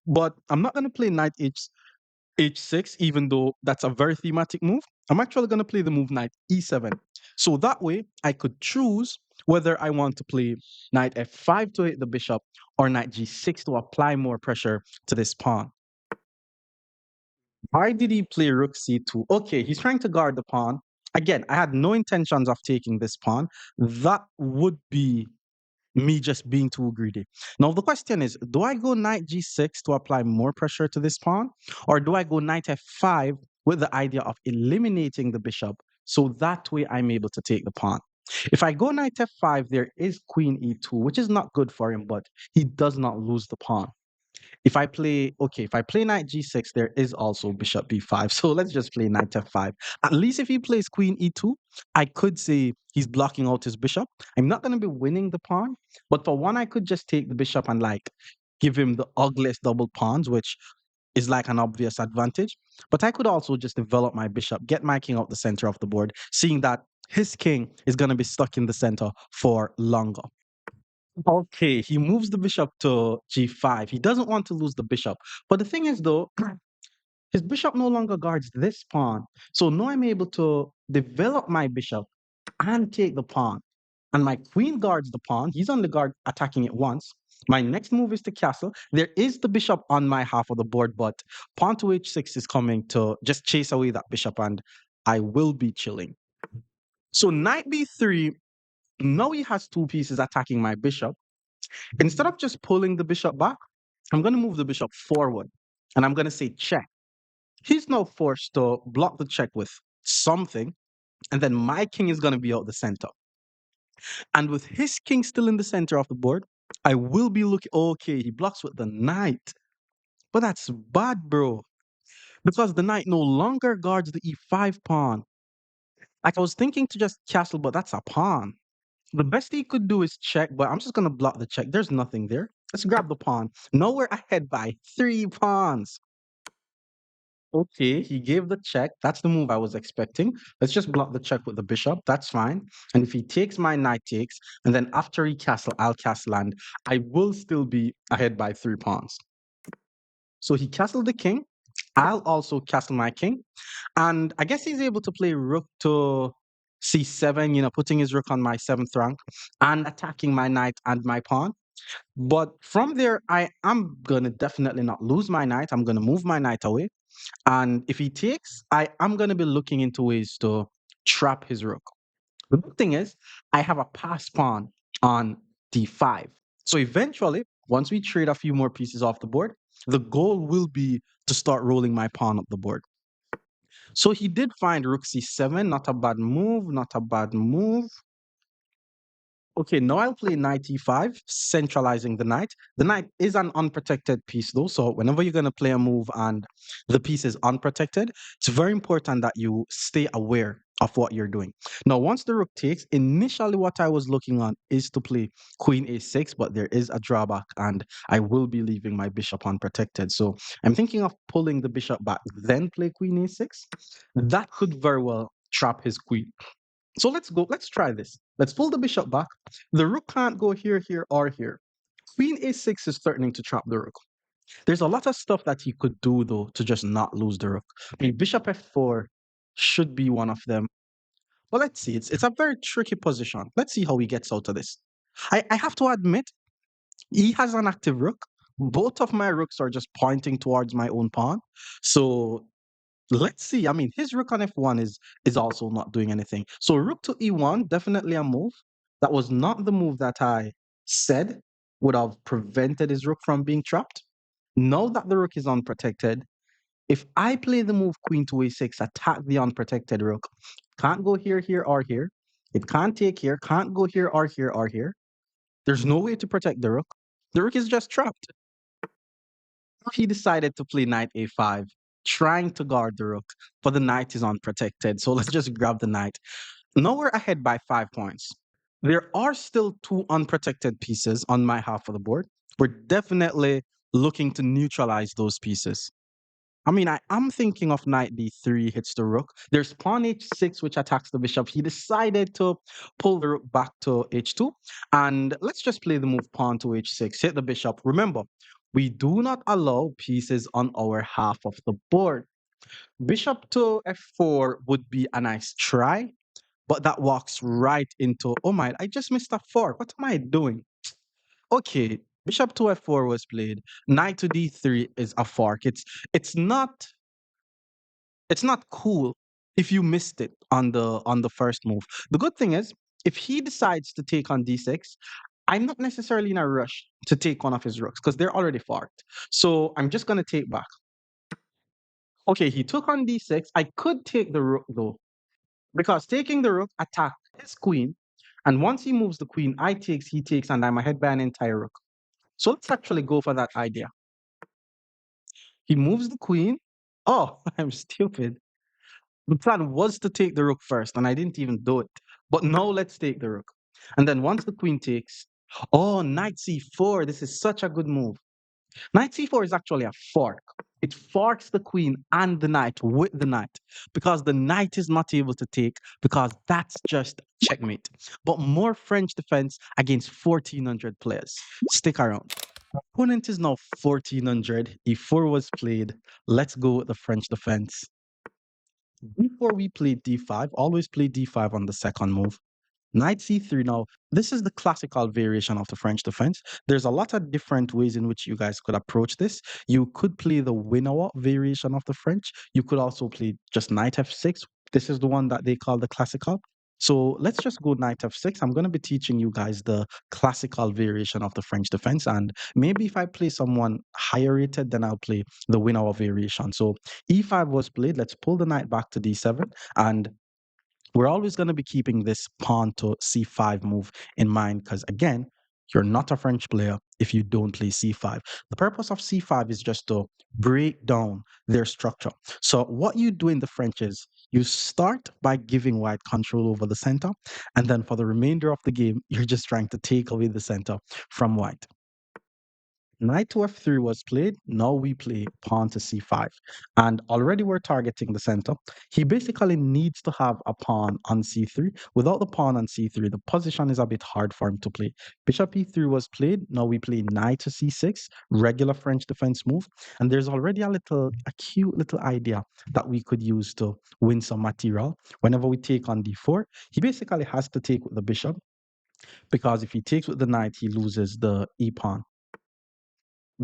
but I'm not going to play knight h6, even though that's a very thematic move. I'm actually going to play the move knight e7. So that way I could choose whether I want to play knight f5 to hit the bishop or knight g6 to apply more pressure to this pawn. Why did he play rook c2? Okay, he's trying to guard the pawn. Again, I had no intentions of taking this pawn. That would be me just being too greedy. Now, the question is, do I go knight g6 to apply more pressure to this pawn? Or do I go knight f5 with the idea of eliminating the bishop so that way I'm able to take the pawn? If I go knight f5, there is queen e2, which is not good for him, but he does not lose the pawn. If I play knight g6, there is also bishop b5. So let's just play knight f5. At least if he plays queen e2, I could say he's blocking out his bishop. I'm not going to be winning the pawn, but for one, I could just take the bishop and like give him the ugliest double pawns, which is like an obvious advantage. But I could also just develop my bishop, get my king out the center of the board, seeing that his king is going to be stuck in the center for longer. Okay, he moves the bishop to g5. He doesn't want to lose the bishop. But the thing is, though, his bishop no longer guards this pawn. So now I'm able to develop my bishop and take the pawn. And my queen guards the pawn. He's on the guard attacking it once. My next move is to castle. There is the bishop on my half of the board, but pawn to h6 is coming to just chase away that bishop, and I will be chilling. So knight b3, now he has two pieces attacking my bishop. Instead of just pulling the bishop back, I'm going to move the bishop forward, and I'm going to say check. He's now forced to block the check with something, and then my king is going to be out the center. And with his king still in the center of the board, I will be looking. Okay, he blocks with the knight, but that's bad, bro, because the knight no longer guards the e5 pawn. Like I was thinking to just castle, but that's a pawn. The best he could do is check, but I'm just going to block the check. There's nothing there. Let's grab the pawn. Now we're ahead by 3 pawns. Okay, he gave the check. That's the move I was expecting. Let's just block the check with the bishop. That's fine. And if he takes, my knight takes. And then after he castle, I'll castle land. I will still be ahead by 3 pawns. So he castled the king. I'll also castle my king. And I guess he's able to play rook to c7, putting his rook on my 7th rank and attacking my knight and my pawn. But from there, I am going to definitely not lose my knight. I'm going to move my knight away. And if he takes, I am going to be looking into ways to trap his rook. The good thing is, I have a pass pawn on d5. So eventually, once we trade a few more pieces off the board, the goal will be to start rolling my pawn up the board. So he did find rook c7, not a bad move, not a bad move. Okay, now I'll play knight e5, centralizing the knight. The knight is an unprotected piece though, so whenever you're going to play a move and the piece is unprotected, it's very important that you stay aware of what you're doing. Now, once the rook takes, initially what I was looking on is to play queen a6, but there is a drawback and I will be leaving my bishop unprotected. So I'm thinking of pulling the bishop back, then play queen a6. That could very well trap his queen. So let's go. Let's try this. Let's pull the bishop back. The rook can't go here, here, or here. Queen a6 is threatening to trap the rook. There's a lot of stuff that he could do, though, to just not lose the rook. I mean, bishop f4 should be one of them. Well, let's see. It's a very tricky position. Let's see how he gets out of this. I have to admit, he has an active rook. Both of my rooks are just pointing towards my own pawn. So let's see. I mean, his rook on f1 is also not doing anything. So rook to e1, definitely a move. That was not the move that I said would have prevented his rook from being trapped. Now that the rook is unprotected, if I play the move queen to a6, attack the unprotected rook, can't go here, here, or here. It can't take here, can't go here, or here, or here. There's no way to protect the rook. The rook is just trapped. He decided to play knight a5, trying to guard the rook, but the knight is unprotected. So let's just grab the knight. Now we're ahead by 5 points. There are still two unprotected pieces on my half of the board. We're definitely looking to neutralize those pieces. I mean, I am thinking of knight d3 hits the rook. There's pawn h6, which attacks the bishop. He decided to pull the rook back to h2. And let's just play the move pawn to h6, hit the bishop. Remember, we do not allow pieces on our half of the board. Bishop to f4 would be a nice try, but that walks right into, oh my, I just missed a fork. What am I doing? Okay, bishop to f4 was played. Knight to d3 is a fork. It's not cool if you missed it on the first move. The good thing is, if he decides to take on d6, I'm not necessarily in a rush to take one of his rooks because they're already forked. So I'm just gonna take back. Okay, he took on d6. I could take the rook though, because taking the rook attack his queen, and once he moves the queen, I takes, he takes, and I'm ahead by an entire rook. So let's actually go for that idea. He moves the queen. Oh, I'm stupid. The plan was to take the rook first, and I didn't even do it. But now let's take the rook. And then once the queen takes, oh, knight c4. This is such a good move. Knight c4 is actually a fork. It forks the queen and the knight with the knight because the knight is not able to take because that's just checkmate. But more French defense against 1400 players. Stick around. Opponent is now 1400. E4 was played. Let's go with the French defense. Before we play d5, always play d5 on the second move. Knight c3. Now, this is the classical variation of the French defense. There's a lot of different ways in which you guys could approach this. You could play the winnow variation of the French. You could also play just knight f6. This is the one that they call the classical. So let's just go knight f6. I'm going to be teaching you guys the classical variation of the French defense. And maybe if I play someone higher rated, then I'll play the winnow variation. So e5 was played. Let's pull the knight back to d7. And we're always going to be keeping this pawn to c5 move in mind because, again, you're not a French player if you don't play c5. The purpose of c5 is just to break down their structure. So what you do in the French is you start by giving white control over the center, and then for the remainder of the game, you're just trying to take away the center from white. Knight to f3 was played. Now we play pawn to c5. And already we're targeting the center. He basically needs to have a pawn on c3. Without the pawn on c3, the position is a bit hard for him to play. Bishop e3 was played. Now we play knight to c6, regular French defense move. And there's already a cute little idea that we could use to win some material. Whenever we take on d4, he basically has to take with the bishop because if he takes with the knight, he loses the e pawn.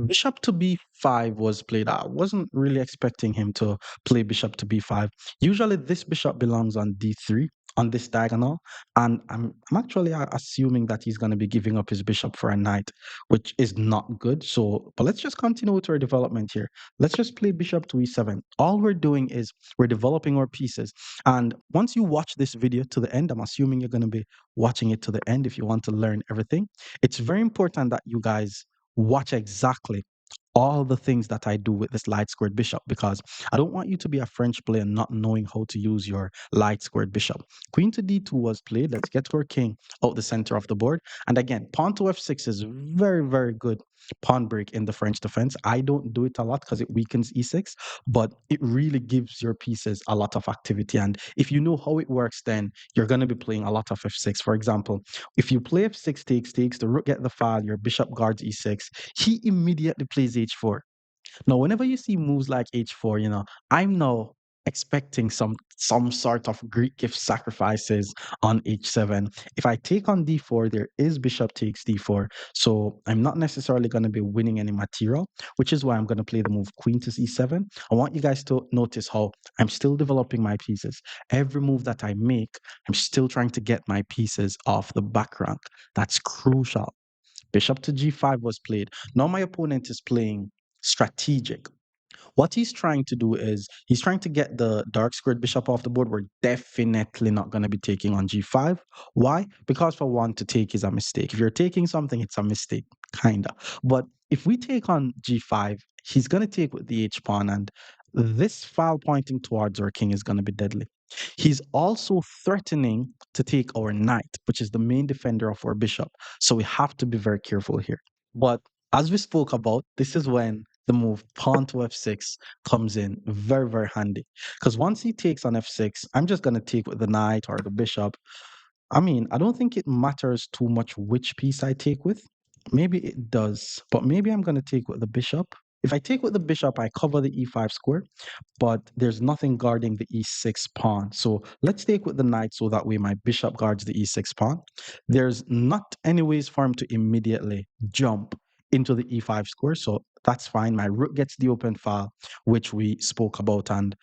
Bishop to b5 was played. I wasn't really expecting him to play bishop to b5. Usually, this bishop belongs on d3 on this diagonal, and I'm actually assuming that he's going to be giving up his bishop for a knight, which is not good. So, but let's just continue with our development here. Let's just play bishop to e7. All we're doing is we're developing our pieces, and once you watch this video to the end, I'm assuming you're going to be watching it to the end if you want to learn everything. It's very important that you guys watch exactly all the things that I do with this light squared bishop because I don't want you to be a French player not knowing how to use your light squared bishop. Queen to d2 was played. Let's get our king out the center of the board. And again, pawn to f6 is very, very good pawn break in the French defense. I don't do it a lot because it weakens e6, but it really gives your pieces a lot of activity. And if you know how it works, then you're going to be playing a lot of f6. For example, if you play f6 takes, the rook get the file, your bishop guards e6, he immediately plays h4. Now, whenever you see moves like h4, I'm now expecting some sort of Greek gift sacrifices on h7. If I take on d4, there is bishop takes d4. So I'm not necessarily going to be winning any material, which is why I'm going to play the move queen to c7. I want you guys to notice how I'm still developing my pieces. Every move that I make, I'm still trying to get my pieces off the back rank. That's crucial. Bishop to g5 was played. Now my opponent is playing strategic. What he's trying to do is he's trying to get the dark squared bishop off the board. We're definitely not going to be taking on g5. Why? Because for one, to take is a mistake. If you're taking something, it's a mistake, kind of. But if we take on g5, he's going to take with the h pawn, and this file pointing towards our king is going to be deadly. He's also threatening to take our knight, which is the main defender of our bishop. So we have to be very careful here. But as we spoke about, this is when the move pawn to f6 comes in very, very handy. Because once he takes on f6, I'm just going to take with the knight or the bishop. I mean, I don't think it matters too much which piece I take with. Maybe it does, but maybe I'm going to take with the bishop. If I take with the bishop, I cover the e5 square, but there's nothing guarding the e6 pawn. So let's take with the knight so that way my bishop guards the e6 pawn. There's not any ways for him to immediately jump into the e5 square, so that's fine. My rook gets the open file, which we spoke about, and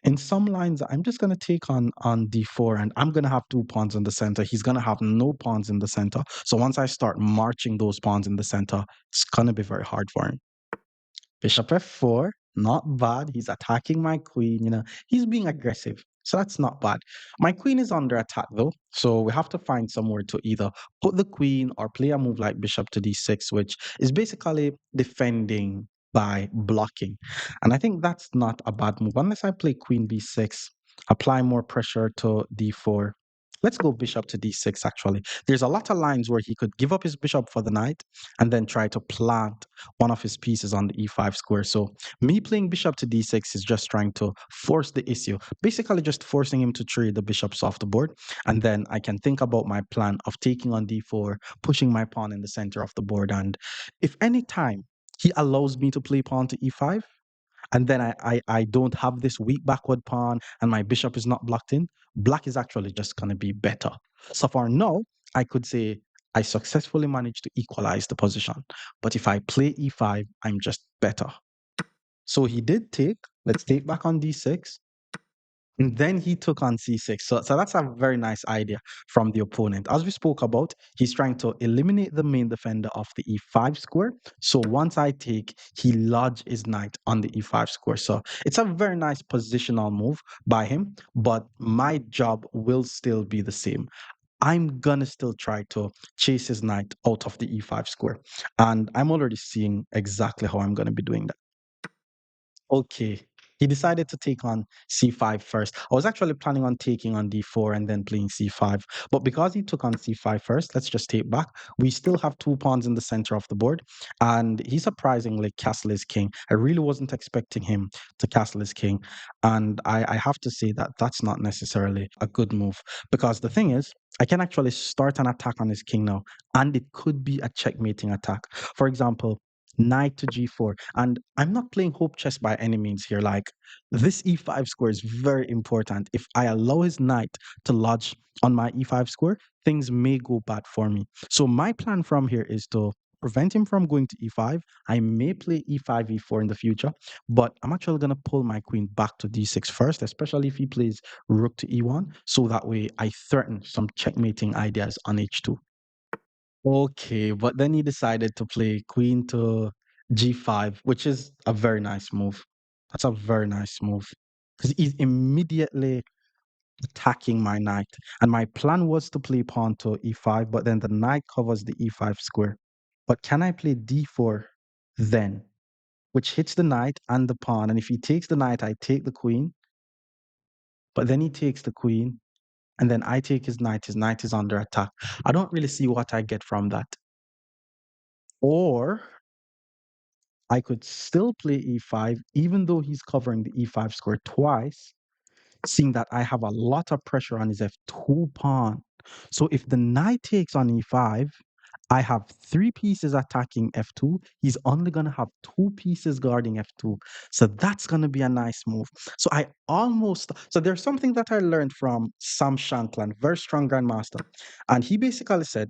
in some lines, I'm just going to take on d4, and I'm going to have two pawns in the center. He's going to have no pawns in the center. So once I start marching those pawns in the center, it's going to be very hard for him. Bishop f4, not bad. He's attacking my queen. He's being aggressive. So that's not bad. My queen is under attack though. So we have to find somewhere to either put the queen or play a move like bishop to d6, which is basically defending by blocking. And I think that's not a bad move. Unless I play queen b6, apply more pressure to d4. Let's go bishop to d6, actually. There's a lot of lines where he could give up his bishop for the knight and then try to plant one of his pieces on the e5 square. So me playing bishop to d6 is just trying to force the issue, basically just forcing him to trade the bishops off the board. And then I can think about my plan of taking on d4, pushing my pawn in the center of the board. And if any time he allows me to play pawn to e5, and then I don't have this weak backward pawn and my bishop is not blocked in, black is actually just going to be better. So for now, I could say I successfully managed to equalize the position. But if I play e5, I'm just better. So he did take, let's take back on d6. And then he took on c6. So that's a very nice idea from the opponent. As we spoke about, he's trying to eliminate the main defender of the e5 square. So once I take, he lodge his knight on the e5 square. So it's a very nice positional move by him, but my job will still be the same. I'm gonna still try to chase his knight out of the e5 square. And I'm already seeing exactly how I'm gonna be doing that. Okay. He decided to take on c5 first. I was actually planning on taking on d4 and then playing c5. But because he took on c5 first, let's just take back. We still have two pawns in the center of the board. And he surprisingly castled his king. I really wasn't expecting him to castle his king. And I have to say that that's not necessarily a good move. Because the thing is, I can actually start an attack on his king now. And it could be a checkmating attack. For example, knight to g4. And I'm not playing hope chess by any means here. Like, this e5 square is very important. If I allow his knight to lodge on my e5 square, things may go bad for me. So my plan from here is to prevent him from going to e5. I may play e5, e4 in the future, but I'm actually going to pull my queen back to d6 first, especially if he plays rook to e1. So that way I threaten some checkmating ideas on h2. Okay, but then he decided to play queen to g5, which is a very nice move. That's a very nice move because he's immediately attacking my knight. And my plan was to play pawn to e5, but then the knight covers the e5 square. But can I play d4 then, which hits the knight and the pawn? And if he takes the knight, I take the queen, but then he takes the queen, and then I take his knight. His knight is under attack. I don't really see what I get from that. Or I could still play e5, even though he's covering the e5 square twice, seeing that I have a lot of pressure on his f2 pawn. So if the knight takes on e5, I have three pieces attacking f2. He's only going to have two pieces guarding f2. So that's going to be a nice move. So there's something that I learned from Sam Shankland, very strong grandmaster. And he basically said,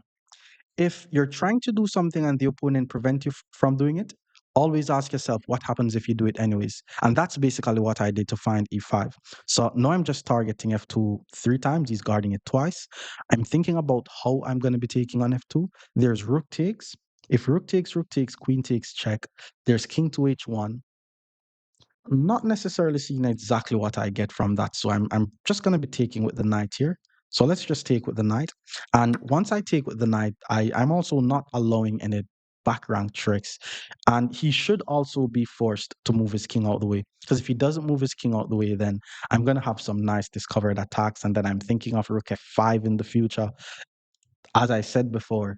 if you're trying to do something and the opponent prevent you from doing it, always ask yourself what happens if you do it anyways. And that's basically what I did to find e5. So now I'm just targeting f2 three times. He's guarding it twice. I'm thinking about how I'm going to be taking on f2. There's rook takes. If rook takes, queen takes, check. There's king to h1. Not necessarily seeing exactly what I get from that. So I'm just going to be taking with the knight here. So let's just take with the knight. And once I take with the knight, I'm also not allowing any back rank tricks. And he should also be forced to move his king out the way. Because if he doesn't move his king out the way, then I'm going to have some nice discovered attacks. And then I'm thinking of rook f5 in the future. As I said before,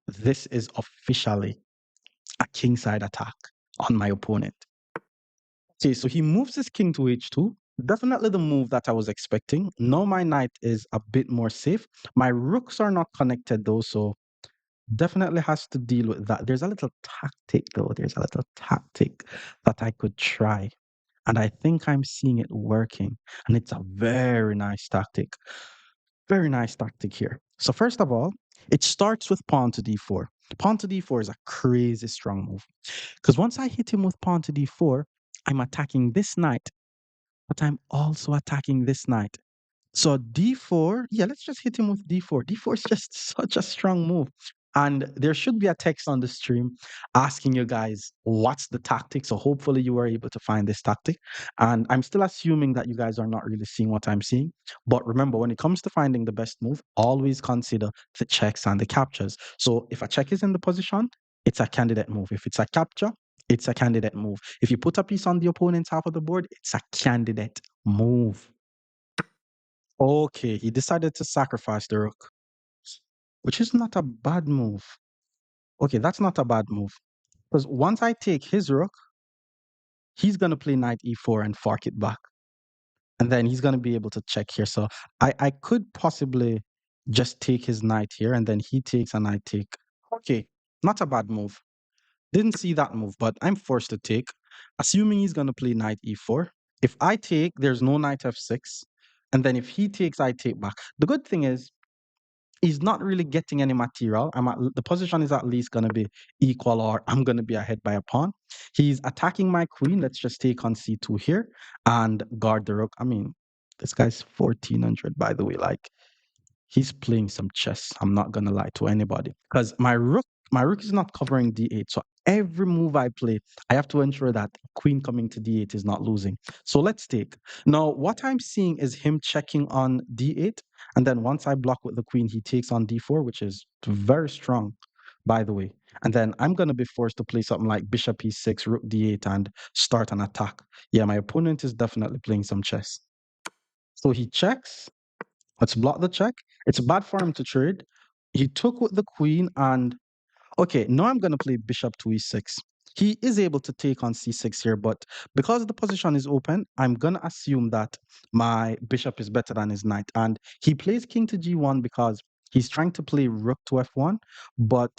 this is officially a kingside attack on my opponent. Okay, so he moves his king to h2. Definitely the move that I was expecting. Now my knight is a bit more safe. My rooks are not connected though, so definitely has to deal with that. There's a little tactic though. There's a little tactic that I could try. And I think I'm seeing it working. And it's a very nice tactic. Very nice tactic here. So first of all, it starts with pawn to d4. Pawn to d4 is a crazy strong move. Because once I hit him with pawn to d4, I'm attacking this knight, but I'm also attacking this knight. So d4, yeah, let's just hit him with d4. D4 is just such a strong move. And there should be a text on the stream asking you guys what's the tactic. So hopefully you were able to find this tactic. And I'm still assuming that you guys are not really seeing what I'm seeing. But remember, when it comes to finding the best move, always consider the checks and the captures. So if a check is in the position, it's a candidate move. If it's a capture, it's a candidate move. If you put a piece on the opponent's half of the board, it's a candidate move. Okay, he decided to sacrifice the rook, which is not a bad move. Okay, that's not a bad move. Because once I take his rook, he's going to play knight e4 and fork it back. And then he's going to be able to check here. So I could possibly just take his knight here and then he takes and I take. Okay, not a bad move. Didn't see that move, but I'm forced to take. Assuming he's going to play knight e4. If I take, there's no knight f6. And then if he takes, I take back. The good thing is, he's not really getting any material. The position is at least going to be equal, or I'm going to be ahead by a pawn. He's attacking my queen. Let's just take on c2 here and guard the rook. I mean, this guy's 1400, by the way. Like, he's playing some chess. I'm not gonna lie to anybody because my rook is not covering d8. So every move I play, I have to ensure that queen coming to d8 is not losing. So let's take. Now, what I'm seeing is him checking on d8, and then once I block with the queen, he takes on d4, which is very strong, by the way. And then I'm gonna be forced to play something like bishop e6, rook d8, and start an attack. Yeah, my opponent is definitely playing some chess. So he checks. Let's block the check. It's bad for him to trade. He took with the queen and okay, now I'm gonna play bishop to e6. He is able to take on c6 here, but because the position is open, I'm gonna assume that my bishop is better than his knight. And he plays king to g1 because he's trying to play rook to f1, but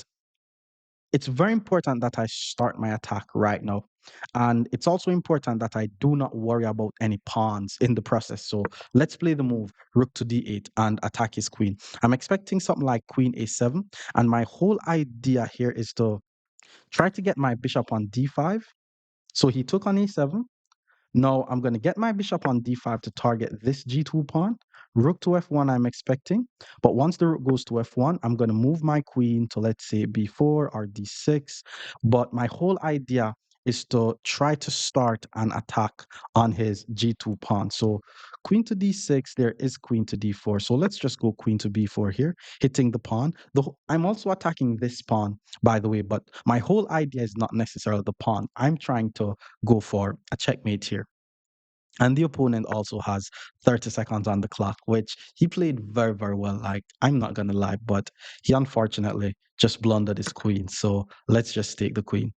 it's very important that I start my attack right now. And it's also important that I do not worry about any pawns in the process. So let's play the move rook to d8 and attack his queen. I'm expecting something like queen a7. And my whole idea here is to try to get my bishop on d5. So he took on a7. Now I'm going to get my bishop on d5 to target this g2 pawn. Rook to f1 I'm expecting. But once the rook goes to f1, I'm going to move my queen to, let's say, b4 or d6. But my whole idea is to try to start an attack on his g2 pawn. So queen to d6, there is queen to d4. So let's just go queen to b4 here, hitting the pawn. I'm also attacking this pawn, by the way, but my whole idea is not necessarily the pawn. I'm trying to go for a checkmate here. And the opponent also has 30 seconds on the clock, which he played very, very well. Like, I'm not going to lie, but he unfortunately just blundered his queen. So let's just take the queen.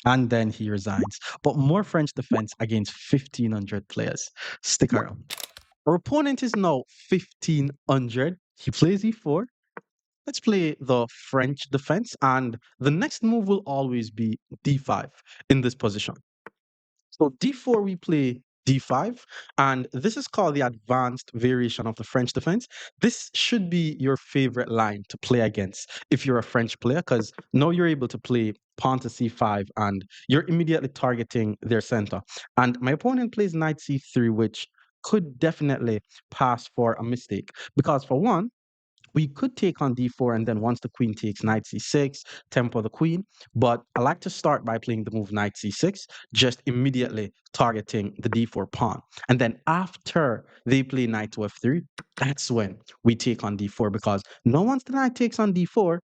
And then he resigns. But more French defense against 1,500 players. Stick around. Our opponent is now 1,500. He plays e4. Let's play the French defense. And the next move will always be d5 in this position. So d4, we play d5, and this is called the advanced variation of the French defense. This should be your favorite line to play against if you're a French player, because now you're able to play pawn to c5, and you're immediately targeting their center. And my opponent plays knight c3, which could definitely pass for a mistake, because for one, we could take on d4 and then once the queen takes knight c6 tempo the queen, but I like to start by playing the move knight c6, just immediately targeting the d4 pawn, and then after they play knight to f3, that's when we take on d4, because no, once the knight takes on d4,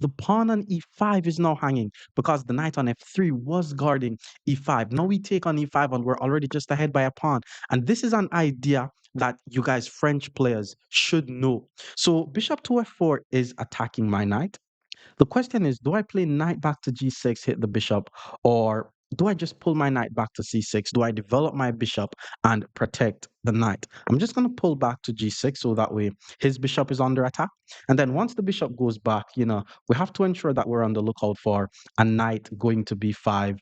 the pawn on e5 is now hanging because the knight on f3 was guarding e5. Now we take on e5 and we're already just ahead by a pawn. And this is an idea that you guys, French players, should know. So bishop to f4 is attacking my knight. The question is, do I play knight back to g6, hit the bishop, or do I just pull my knight back to c6? Do I develop my bishop and protect the knight? I'm just going to pull back to g6 so that way his bishop is under attack. And then once the bishop goes back, we have to ensure that we're on the lookout for a knight going to b5,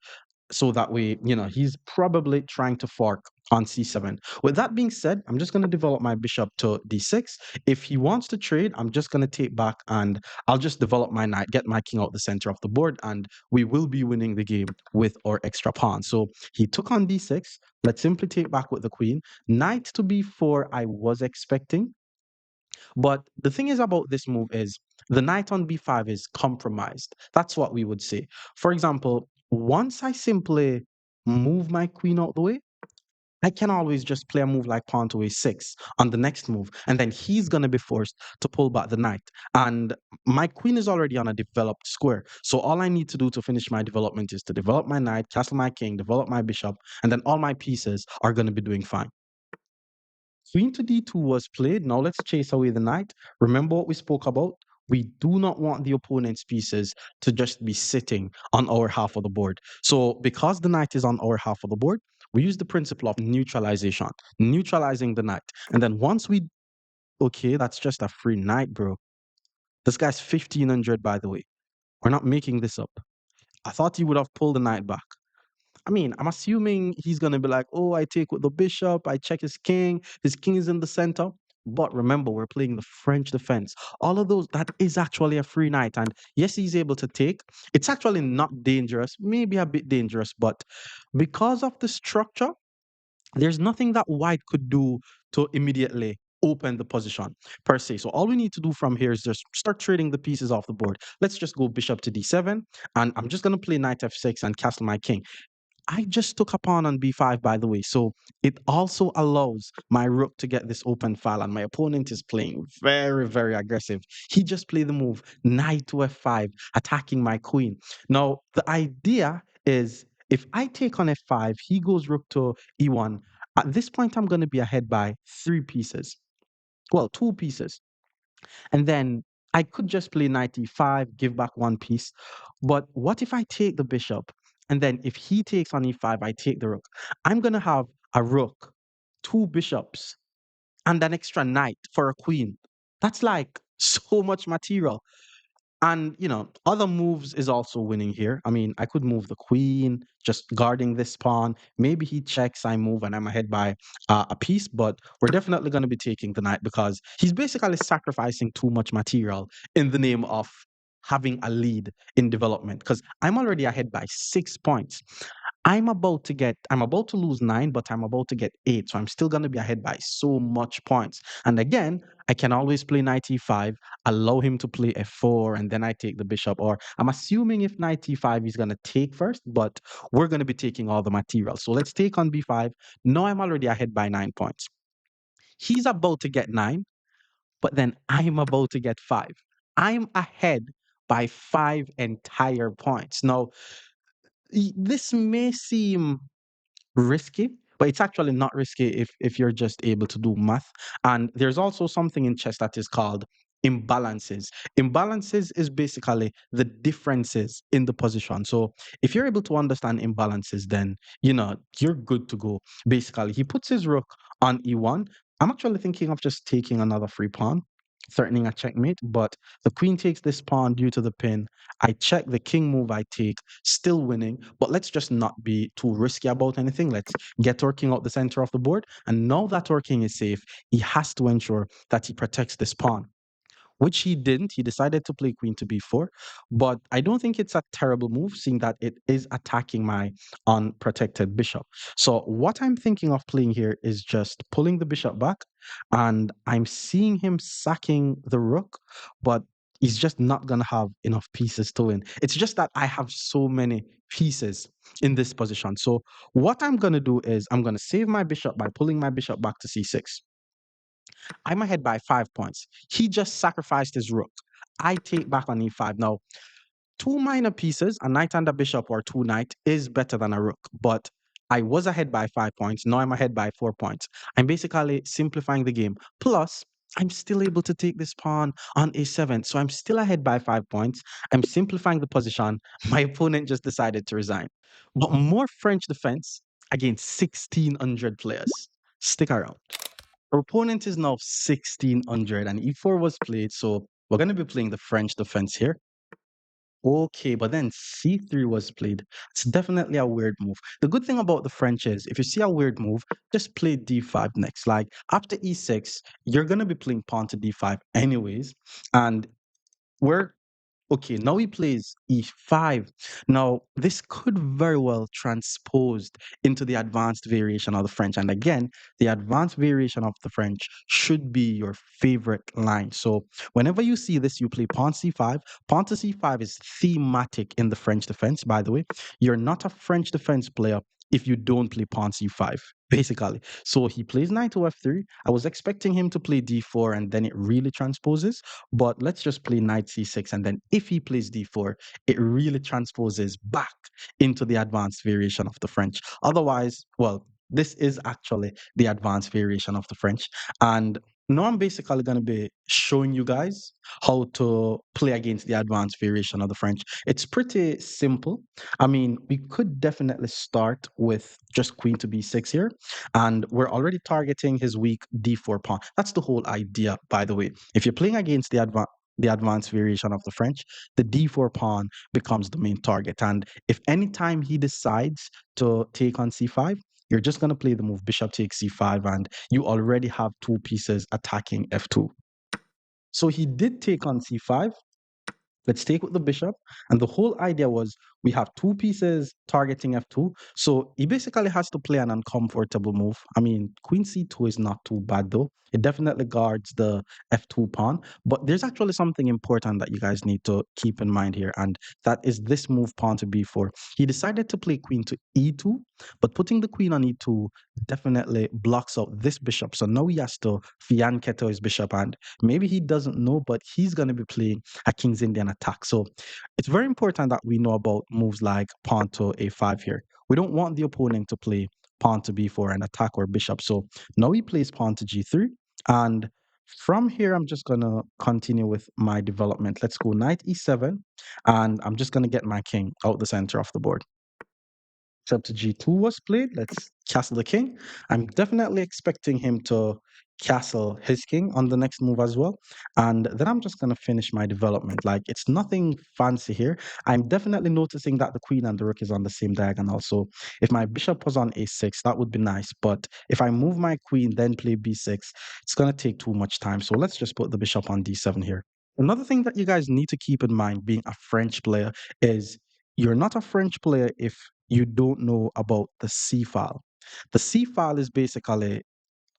so that way, he's probably trying to fork on c7. With that being said, I'm just going to develop my bishop to d6. If he wants to trade, I'm just going to take back and I'll just develop my knight, get my king out the center of the board, and we will be winning the game with our extra pawn. So he took on d6. Let's simply take back with the queen. Knight to b4, I was expecting. But the thing is about this move is the knight on b5 is compromised. That's what we would say. For example, once I simply move my queen out the way, I can always just play a move like pawn to a6 on the next move, and then he's going to be forced to pull back the knight. And my queen is already on a developed square. So all I need to do to finish my development is to develop my knight, castle my king, develop my bishop, and then all my pieces are going to be doing fine. Queen to d2 was played. Now let's chase away the knight. Remember what we spoke about? We do not want the opponent's pieces to just be sitting on our half of the board. So because the knight is on our half of the board, we use the principle of neutralization, neutralizing the knight. And then once we, okay, that's just a free knight, bro. This guy's 1500, by the way. We're not making this up. I thought he would have pulled the knight back. I mean, I'm assuming he's going to be like, oh, I take with the bishop, I check his king is in the center. But remember, we're playing the French defense. All of those, that is actually a free knight. And yes, he's able to take. It's actually not dangerous, maybe a bit dangerous, but because of the structure, there's nothing that white could do to immediately open the position per se. So all we need to do from here is just start trading the pieces off the board. Let's just go bishop to d7, and I'm just going to play knight f6 and castle my king. I just took a pawn on b5, by the way. So it also allows my rook to get this open file, and my opponent is playing very, very aggressive. He just played the move knight to f5, attacking my queen. Now, the idea is if I take on f5, he goes rook to e1. At this point, I'm going to be ahead by 3 pieces. Well, 2 pieces. And then I could just play knight e5, give back 1 piece. But what if I take the bishop? And then if he takes on e5, I take the rook. I'm going to have a rook, 2 bishops, and an extra knight for a queen. That's like so much material. And, other moves is also winning here. I mean, I could move the queen, just guarding this pawn. Maybe he checks, I move, and I'm ahead by a piece. But we're definitely going to be taking the knight because he's basically sacrificing too much material in the name of having a lead in development. Because I'm already ahead by 6 points. I'm about to lose 9, but I'm about to get 8. So I'm still going to be ahead by so much points. And again, I can always play knight e5, allow him to play f4, and then I take the bishop. Or I'm assuming if knight e5, he's going to take first, but we're going to be taking all the material. So let's take on b5. Now I'm already ahead by 9 points. He's about to get 9, but then I'm about to get 5. I'm ahead by 5 entire points. Now, this may seem risky, but it's actually not risky if you're just able to do math. And there's also something in chess that is called imbalances. Imbalances is basically the differences in the position. So if you're able to understand imbalances, then you're good to go. Basically, he puts his rook on e1. I'm actually thinking of just taking another free pawn, threatening a checkmate, but the queen takes this pawn due to the pin. I check the king move, I take, still winning, but let's just not be too risky about anything. Let's get our king out the center of the board. And now that our king is safe, he has to ensure that he protects this pawn, which he didn't. He decided to play queen to b4, but I don't think it's a terrible move, seeing that it is attacking my unprotected bishop. So what I'm thinking of playing here is just pulling the bishop back, and I'm seeing him sacking the rook, but he's just not going to have enough pieces to win. It's just that I have so many pieces in this position. So what I'm going to do is I'm going to save my bishop by pulling my bishop back to c6. I'm ahead by 5 points. He just sacrificed his rook. I take back on e5. Now, 2 minor pieces, a knight and a bishop or 2 knight, is better than a rook. But I was ahead by 5 points. Now I'm ahead by 4 points. I'm basically simplifying the game. Plus, I'm still able to take this pawn on a7. So I'm still ahead by 5 points. I'm simplifying the position. My opponent just decided to resign. But more French defense against 1,600 players. Stick around. Our opponent is now 1,600 and e4 was played, so we're going to be playing the French defense here. Okay, but then c3 was played. It's definitely a weird move. The good thing about the French is if you see a weird move, just play d5 next. Like after e6, you're going to be playing pawn to d5 anyways. And we're okay, now he plays e5. Now, this could very well transposed into the advanced variation of the French. And again, the advanced variation of the French should be your favorite line. So whenever you see this, you play pawn c5. Pawn to c5 is thematic in the French defense, by the way. You're not a French defense player if you don't play pawn c5, basically. So he plays knight to f3. I was expecting him to play d4 and then it really transposes, but let's just play knight c6, and then if he plays d4, it really transposes back into the advanced variation of the French. Otherwise, well, This is actually the advanced variation of the French. And now I'm basically going to be showing you guys how to play against the advanced variation of the French. It's pretty simple. I mean, we could definitely start with just queen to b6 here, and we're already targeting his weak d4 pawn. That's the whole idea, by the way. If you're playing against the advanced variation of the French, the d4 pawn becomes the main target. And if anytime he decides to take on c5, you're just going to play the move bishop takes c5, and you already have two pieces attacking f2. So he did take on c5. Let's take with the bishop. And the whole idea was we have two pieces targeting f2. So he basically has to play an uncomfortable move. I mean, queen c2 is not too bad though. It definitely guards the f2 pawn. But there's actually something important that you guys need to keep in mind here. And that is this move pawn to b4. He decided to play queen to e2, but putting the queen on e2 definitely blocks out this bishop. So now he has to fianchetto his bishop. And maybe he doesn't know, but he's going to be playing a King's Indian attack. So it's very important that we know about moves like pawn to a5 here. We don't want the opponent to play pawn to b4 and attack our bishop. So now he plays pawn to g3. And from here, I'm just going to continue with my development. Let's go knight e7. And I'm just going to get my king out the center of the board. Bishop to g2 was played. Let's castle the king. I'm definitely expecting him to castle his king on the next move as well. And then I'm just going to finish my development. Like, it's nothing fancy here. I'm definitely noticing that the queen and the rook is on the same diagonal. So if my bishop was on a6, that would be nice. But if I move my queen, then play b6, it's going to take too much time. So let's just put the bishop on d7 here. Another thing that you guys need to keep in mind being a French player is you're not a French player if you don't know about the C file. The C file is basically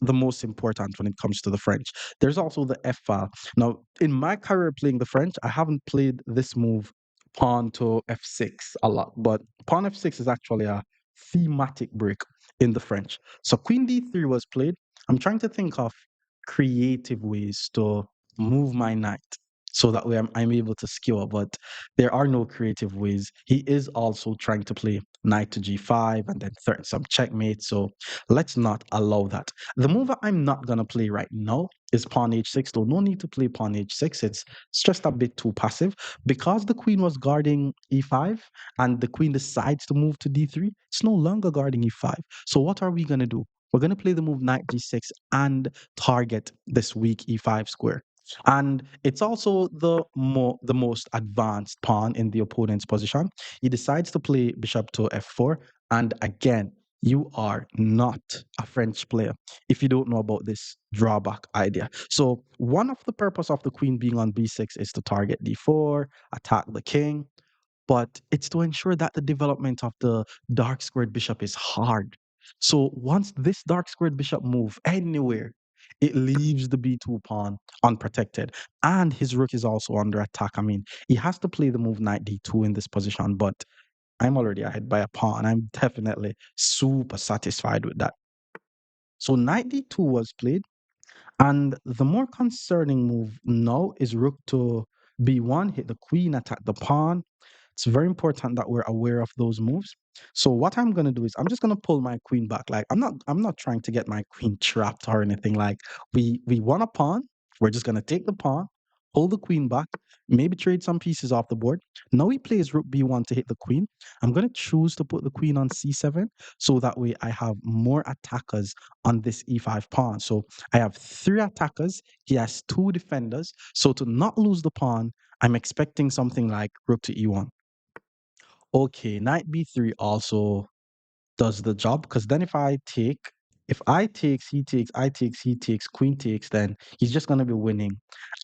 the most important when it comes to the French. There's also the F file. Now, in my career playing the French, I haven't played this move pawn to f6 a lot, but pawn f6 is actually a thematic break in the French. So queen d3 was played. I'm trying to think of creative ways to move my knight so that way I'm able to skewer, but there are no creative ways. He is also trying to play knight to g5 and then threaten some checkmate, so let's not allow that. The move that I'm not going to play right now is pawn h6, though no need to play pawn h6. It's just a bit too passive. Because the queen was guarding e5 and the queen decides to move to d3, it's no longer guarding e5. So what are we going to do? We're going to play the move knight g6 and target this weak e5 square. And it's also the most advanced pawn in the opponent's position. He decides to play bishop to f4. And again, you are not a French player if you don't know about this drawback idea. So one of the purpose of the queen being on b6 is to target d4, attack the king, but it's to ensure that the development of the dark squared bishop is hard. So once this dark squared bishop move anywhere, it leaves the b2 pawn unprotected. And his rook is also under attack. I mean, he has to play the move knight d2 in this position, but I'm already ahead by a pawn. I'm definitely super satisfied with that. So knight d2 was played. And the more concerning move now is rook to b1, hit the queen, attack the pawn. It's very important that we're aware of those moves. So what I'm gonna do is I'm just gonna pull my queen back. Like I'm not trying to get my queen trapped or anything. Like we want a pawn. We're just gonna take the pawn, pull the queen back, maybe trade some pieces off the board. Now he plays rook b1 to hit the queen. I'm gonna choose to put the queen on c7 so that way I have more attackers on this e5 pawn. So I have three attackers. He has two defenders. So to not lose the pawn, I'm expecting something like rook to e1. Okay, knight b3 also does the job because then if I takes, he takes, I takes, he takes, queen takes, then he's just going to be winning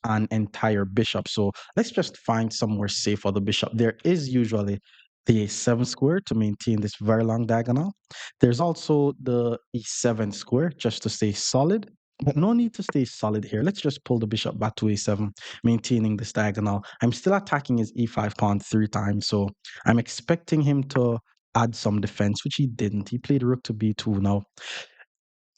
an entire bishop. So let's just find somewhere safe for the bishop. There is usually the a7 square to maintain this very long diagonal. There's also the e7 square just to stay solid. But no need to stay solid here. Let's just pull the bishop back to a7, maintaining this diagonal. I'm still attacking his e5 pawn three times, so I'm expecting him to add some defense, which he didn't. He played rook to b2. Now,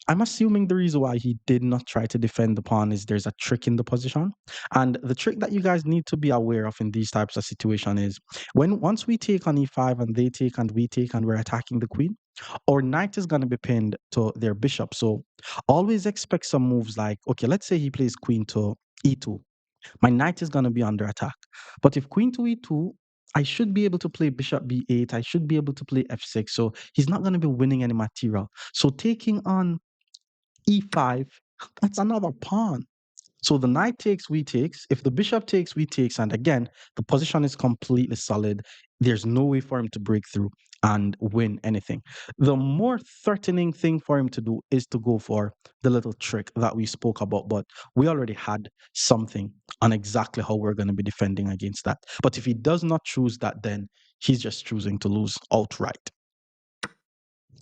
I'm assuming the reason why he did not try to defend the pawn is there's a trick in the position. And the trick that you guys need to be aware of in these types of situation is once we take on e5 and they take and we take and we're attacking the queen, our knight is going to be pinned to their bishop. So always expect some moves like, okay, let's say he plays queen to e2. My knight is going to be under attack. But if queen to e2, I should be able to play bishop b8. I should be able to play f6. So he's not going to be winning any material. So taking on e5, that's another pawn. So the knight takes, we takes. If the bishop takes, we takes. And again, the position is completely solid. There's no way for him to break through and win anything. The more threatening thing for him to do is to go for the little trick that we spoke about. But we already had something on exactly how we're going to be defending against that. But if he does not choose that, then he's just choosing to lose outright.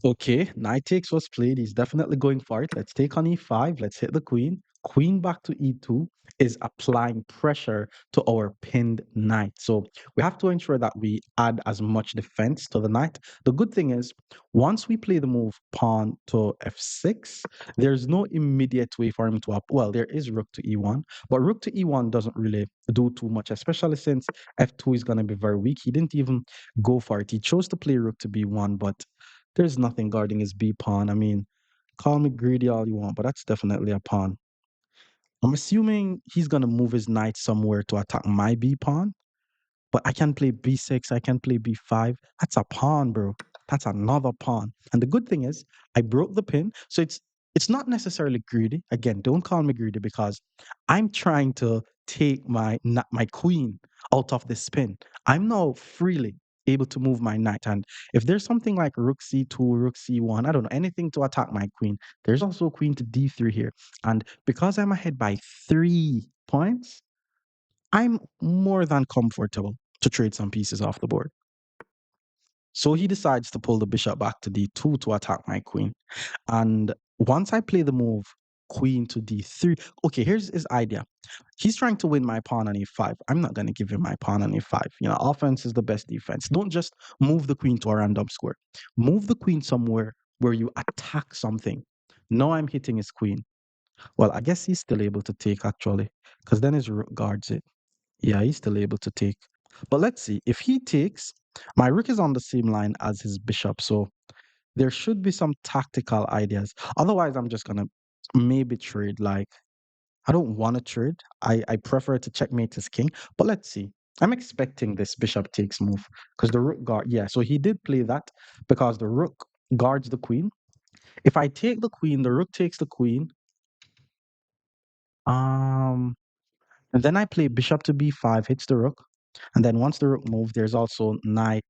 Okay, knight takes was played. He's definitely going for it. Let's take on e5. Let's hit the queen. Queen back to e2 is applying pressure to our pinned knight. So we have to ensure that we add as much defense to the knight. The good thing is, once we play the move pawn to f6, there's no immediate way for him to up. Well, there is rook to e1, but rook to e1 doesn't really do too much, especially since f2 is going to be very weak. He didn't even go for it. He chose to play rook to b1, but there's nothing guarding his B pawn. I mean, call me greedy all you want, but that's definitely a pawn. I'm assuming he's gonna move his knight somewhere to attack my B pawn. But I can play b6, I can play b5. That's a pawn, bro. That's another pawn. And the good thing is, I broke the pin, so it's not necessarily greedy. Again, don't call me greedy because I'm trying to take my queen out of this pin. I'm now freely able to move my knight. And if there's something like rook c2, rook c1, I don't know, anything to attack my queen, there's also queen to d3 here. And because I'm ahead by 3 points, I'm more than comfortable to trade some pieces off the board. So he decides to pull the bishop back to d2 to attack my queen. And once I play the move queen to d3, okay, here's his idea. He's trying to win my pawn on e5. I'm not going to give him my pawn on e5. You know, offense is the best defense. Don't just move the queen to a random square. Move the queen somewhere where you attack something. Now I'm hitting his queen. Well, I guess he's still able to take actually, because then his rook guards it. Yeah, he's still able to take. But let's see. If he takes, my rook is on the same line as his bishop. So there should be some tactical ideas. Otherwise, I'm just going to maybe trade. Like, I don't want to trade. I prefer to checkmate his king. But let's see. I'm expecting this bishop takes move because the rook guard. Yeah, so he did play that because the rook guards the queen. If I take the queen, the rook takes the queen. Um, and then I play bishop to b5, hits the rook. And then once the rook moves, there's also knight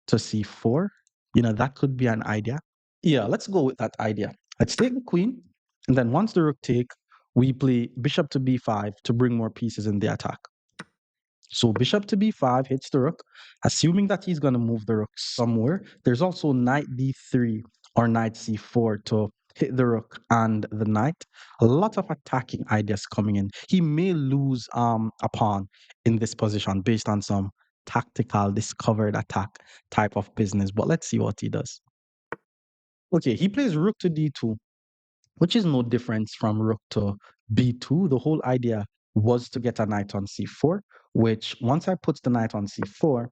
to c4. You know, that could be an idea. Yeah, let's go with that idea. Let's take the queen. And then once the rook take, we play bishop to b5 to bring more pieces in the attack. So bishop to b5 hits the rook, assuming that he's going to move the rook somewhere. There's also knight d3 or knight c4 to hit the rook and the knight. A lot of attacking ideas coming in. He may lose a pawn in this position based on some tactical discovered attack type of business, but let's see what he does. Okay, he plays rook to d2, which is no difference from rook to b2. The whole idea was to get a knight on c4, which once I put the knight on c4,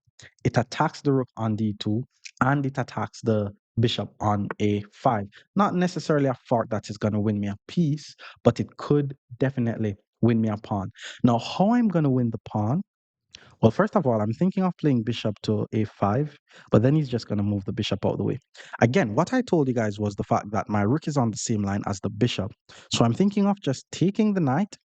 it attacks the rook on d2 and it attacks the bishop on a5. Not necessarily a fort that is going to win me a piece, but it could definitely win me a pawn. Now, how I'm going to win the pawn? Well, first of all, I'm thinking of playing bishop to a5, but then he's just going to move the bishop out of the way. Again, what I told you guys was the fact that my rook is on the same line as the bishop. So I'm thinking of just taking the knight,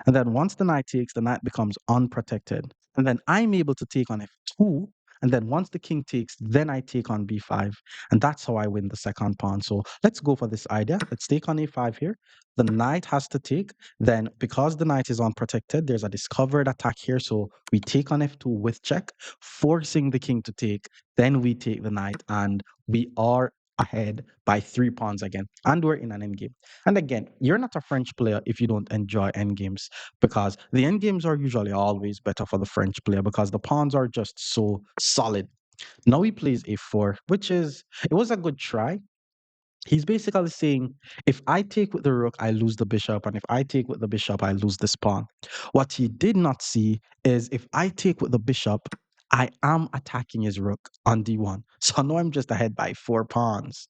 and then once the knight takes, the knight becomes unprotected. And then I'm able to take on f2. And then once the king takes, then I take on b5. And that's how I win the second pawn. So let's go for this idea. Let's take on a5 here. The knight has to take. Then because the knight is unprotected, there's a discovered attack here. So we take on f2 with check, forcing the king to take. Then we take the knight and we are ahead by 3 pawns again. And we're in an endgame. And again, you're not a French player if you don't enjoy endgames because the endgames are usually always better for the French player because the pawns are just so solid. Now he plays a4, which is, it was a good try. He's basically saying, if I take with the rook, I lose the bishop. And if I take with the bishop, I lose this pawn. What he did not see is if I take with the bishop, I am attacking his rook on d1. So now I'm just ahead by 4 pawns.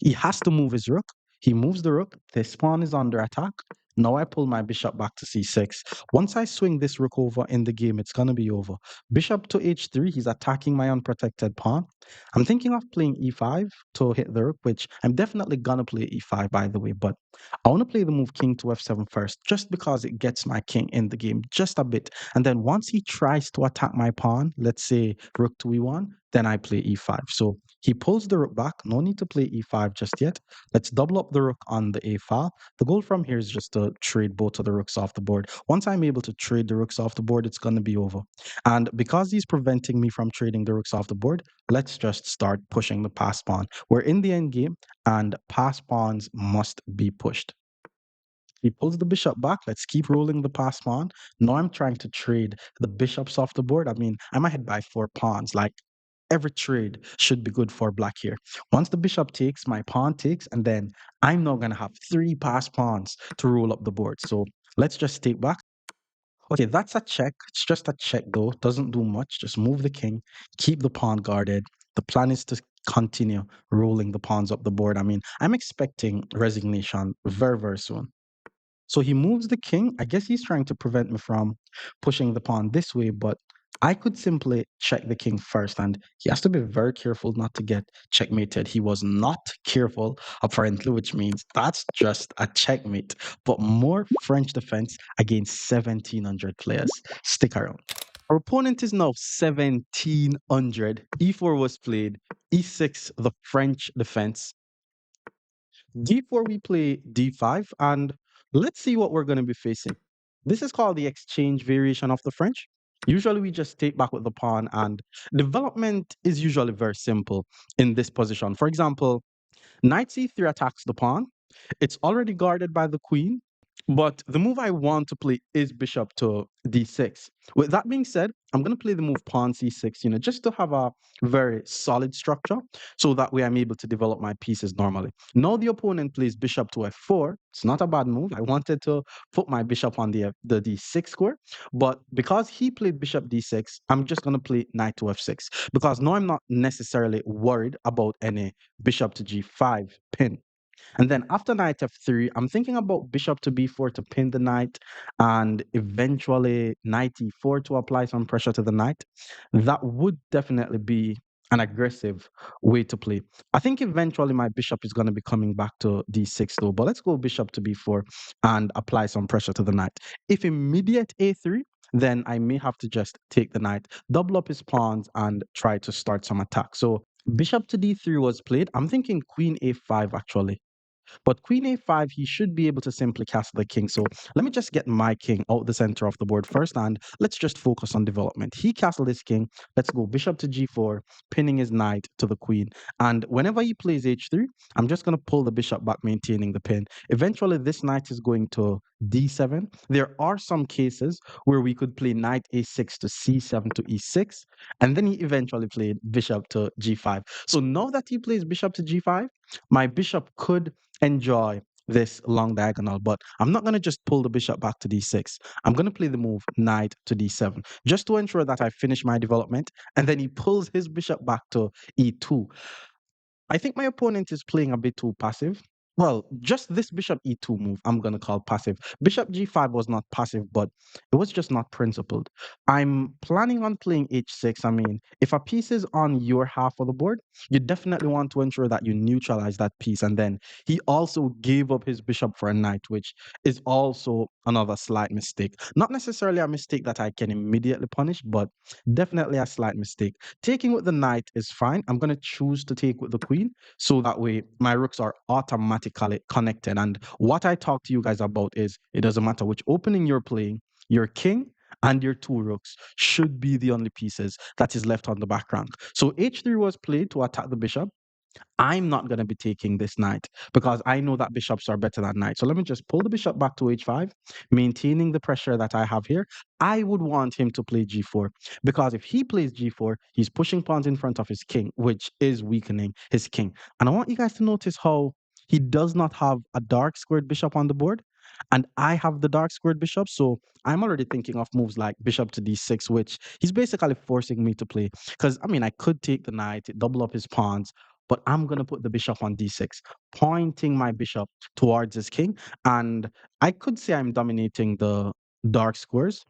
He has to move his rook. He moves the rook. This pawn is under attack. Now I pull my bishop back to c6. Once I swing this rook over in the game, it's going to be over. Bishop to h3. He's attacking my unprotected pawn. I'm thinking of playing e5 to hit the rook, which I'm definitely going to play e5, by the way. But I want to play the move king to f7 first, just because it gets my king in the game just a bit. And then once he tries to attack my pawn, let's say rook to e1, then I play e5. So he pulls the rook back. No need to play e5 just yet. Let's double up the rook on the a file. The goal from here is just to trade both of the rooks off the board. Once I'm able to trade the rooks off the board, it's going to be over. And because he's preventing me from trading the rooks off the board, let's just start pushing the pass pawn. We're in the end game, and pass pawns must be pushed. He pulls the bishop back. Let's keep rolling the pass pawn. Now I'm trying to trade the bishops off the board. I mean, I'm ahead by 4 pawns. Like, every trade should be good for black here. Once the bishop takes, my pawn takes, and then I'm now going to have 3 pass pawns to roll up the board. So let's just take back. Okay, that's a check. It's just a check though. Doesn't do much. Just move the king, keep the pawn guarded. The plan is to continue rolling the pawns up the board. I mean, I'm expecting resignation very, very soon. So he moves the king. I guess he's trying to prevent me from pushing the pawn this way, but I could simply check the king first, and he has to be very careful not to get checkmated. He was not careful, apparently, which means that's just a checkmate. But more French defense against 1,700 players. Stick around. Our opponent is now 1,700. E4 was played. E6, the French defense. D4, we play D5, and let's see what we're going to be facing. This is called the exchange variation of the French. Usually, we just take back with the pawn, and development is usually very simple in this position. For example, knight c3 attacks the pawn. It's already guarded by the queen, but the move I want to play is bishop to d6. With that being said, I'm going to play the move pawn c6, just to have a very solid structure, so that way I'm able to develop my pieces normally. Now the opponent plays bishop to f4. It's not a bad move. I wanted to put my bishop on the d6 square, but because he played bishop d6, I'm just going to play knight to f6, because now I'm not necessarily worried about any bishop to g5 pin. And then after knight f3, I'm thinking about bishop to b4 to pin the knight, and eventually knight e4 to apply some pressure to the knight. That would definitely be an aggressive way to play. I think eventually my bishop is going to be coming back to d6 though, but let's go bishop to b4 and apply some pressure to the knight. If immediate a3, then I may have to just take the knight, double up his pawns, and try to start some attack. So bishop to d3 was played. I'm thinking queen a5 actually. But queen a5, he should be able to simply castle the king. So let me just get my king out the center of the board first, and let's just focus on development. He castled his king. Let's go bishop to g4, pinning his knight to the queen. And whenever he plays h3, I'm just going to pull the bishop back, maintaining the pin. Eventually, this knight is going to d7. There are some cases where we could play knight a6 to c7 to e6, and then he eventually played bishop to g5. So now that he plays bishop to g5, my bishop could enjoy this long diagonal, but I'm not going to just pull the bishop back to d6. I'm going to play the move knight to d7 just to ensure that I finish my development, and then he pulls his bishop back to e2. I think my opponent is playing a bit too passive. Well, just this bishop e2 move, I'm going to call passive. Bishop g5 was not passive, but it was just not principled. I'm planning on playing h6. I mean, if a piece is on your half of the board, you definitely want to ensure that you neutralize that piece. And then he also gave up his bishop for a knight, which is also another slight mistake. Not necessarily a mistake that I can immediately punish, but definitely a slight mistake. Taking with the knight is fine. I'm going to choose to take with the queen, so that way my rooks are automatically connected. And what I talk to you guys about is, it doesn't matter which opening you're playing, your king and your 2 rooks should be the only pieces that is left on the back rank. So h3 was played to attack the bishop. I'm not going to be taking this knight because I know that bishops are better than knights. So let me just pull the bishop back to h5, maintaining the pressure that I have here. I would want him to play g4, because if he plays g4, he's pushing pawns in front of his king, which is weakening his king. And I want you guys to notice how he does not have a dark squared bishop on the board. and I have the dark squared bishop. So I'm already thinking of moves like bishop to d6, which he's basically forcing me to play. Because I mean, I could take the knight, double up his pawns, but I'm gonna put the bishop on d6, pointing my bishop towards his king. And I could say I'm dominating the dark squares.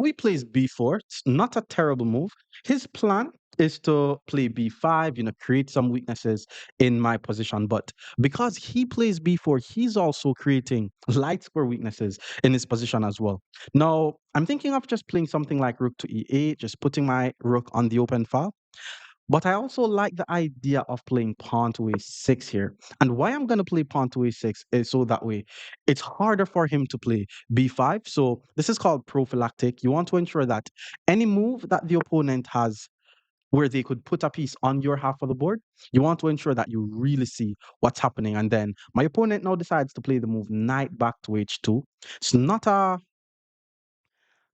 He plays b4. It's not a terrible move. His plan is to play b5, create some weaknesses in my position. But because he plays b4, he's also creating light square weaknesses in his position as well. Now, I'm thinking of just playing something like rook to e8, just putting my rook on the open file. But I also like the idea of playing pawn to a6 here. And why I'm going to play pawn to a6 is so that way it's harder for him to play b5. So this is called prophylactic. You want to ensure that any move that the opponent has where they could put a piece on your half of the board, you want to ensure that you really see what's happening. And then my opponent now decides to play the move knight back to h2. It's not a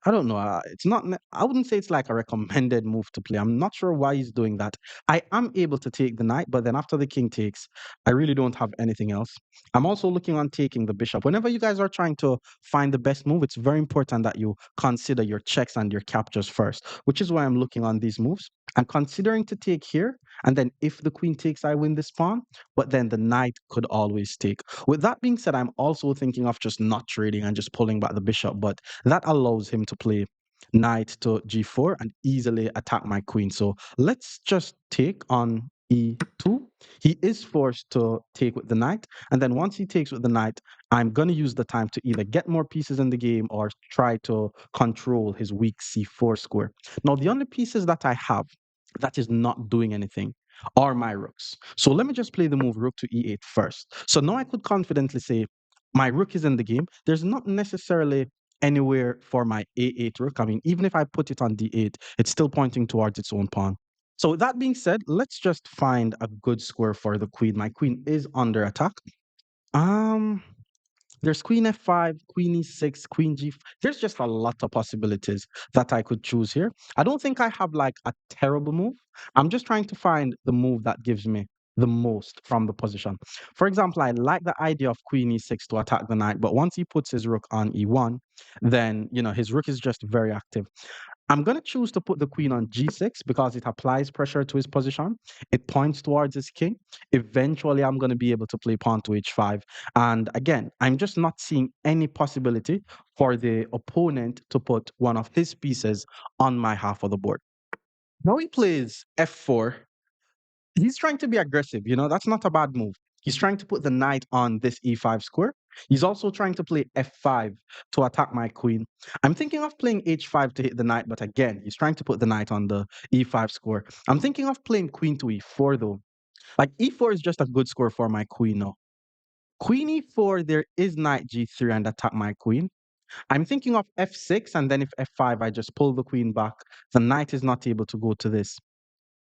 I don't know. It's not. I wouldn't say it's like a recommended move to play. I'm not sure why he's doing that. I am able to take the knight, but then after the king takes, I really don't have anything else. I'm also looking on taking the bishop. Whenever you guys are trying to find the best move, it's very important that you consider your checks and your captures first, which is why I'm looking on these moves. I'm considering to take here, and then if the queen takes, I win this pawn. But then the knight could always take. With that being said, I'm also thinking of just not trading and just pulling back the bishop, but that allows him to play knight to g4 and easily attack my queen. So let's just take on e2. He is forced to take with the knight. And then once he takes with the knight, I'm going to use the time to either get more pieces in the game or try to control his weak c4 square. Now, the only pieces that I have that is not doing anything are my rooks. So let me just play the move rook to e8 first. So now I could confidently say my rook is in the game. There's not necessarily anywhere for my a8 rook. I mean, even if I put it on d8, it's still pointing towards its own pawn. So with that being said, let's just find a good square for the queen. My queen is under attack. Um, there's queen f5, queen e6, queen g. There's just a lot of possibilities that I could choose here. I don't think I have like a terrible move. I'm just trying to find the move that gives me the most from the position. For example, I like the idea of queen e6 to attack the knight, but once he puts his rook on e1, then his rook is just very active. I'm going to choose to put the queen on g6 because it applies pressure to his position. It points towards his king. Eventually, I'm going to be able to play pawn to h5. And again, I'm just not seeing any possibility for the opponent to put one of his pieces on my half of the board. Now he plays f4. He's trying to be aggressive. That's not a bad move. He's trying to put the knight on this e5 square. He's also trying to play f5 to attack my queen. I'm thinking of playing h5 to hit the knight, but again, he's trying to put the knight on the e5 square. I'm thinking of playing queen to e4 though. Like e4 is just a good score for my queen now. Queen e4, there is knight g3 and attack my queen. I'm thinking of f6, and then if f5, I just pull the queen back. The knight is not able to go to this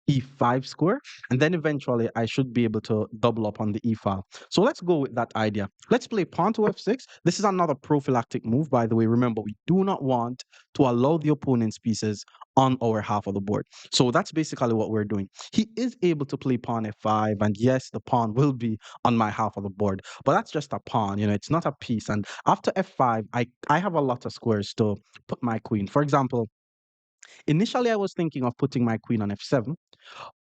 e5 square, and then eventually I should be able to double up on the e file. So let's go with that idea. Let's play pawn to f6. This is another prophylactic move, by the way. Remember, we do not want to allow the opponent's pieces on our half of the board. So that's basically what we're doing. He is able to play pawn f5, and yes, the pawn will be on my half of the board, but that's just a pawn, it's not a piece. And after f5, I have a lot of squares to put my queen. For example, initially I was thinking of putting my queen on f7,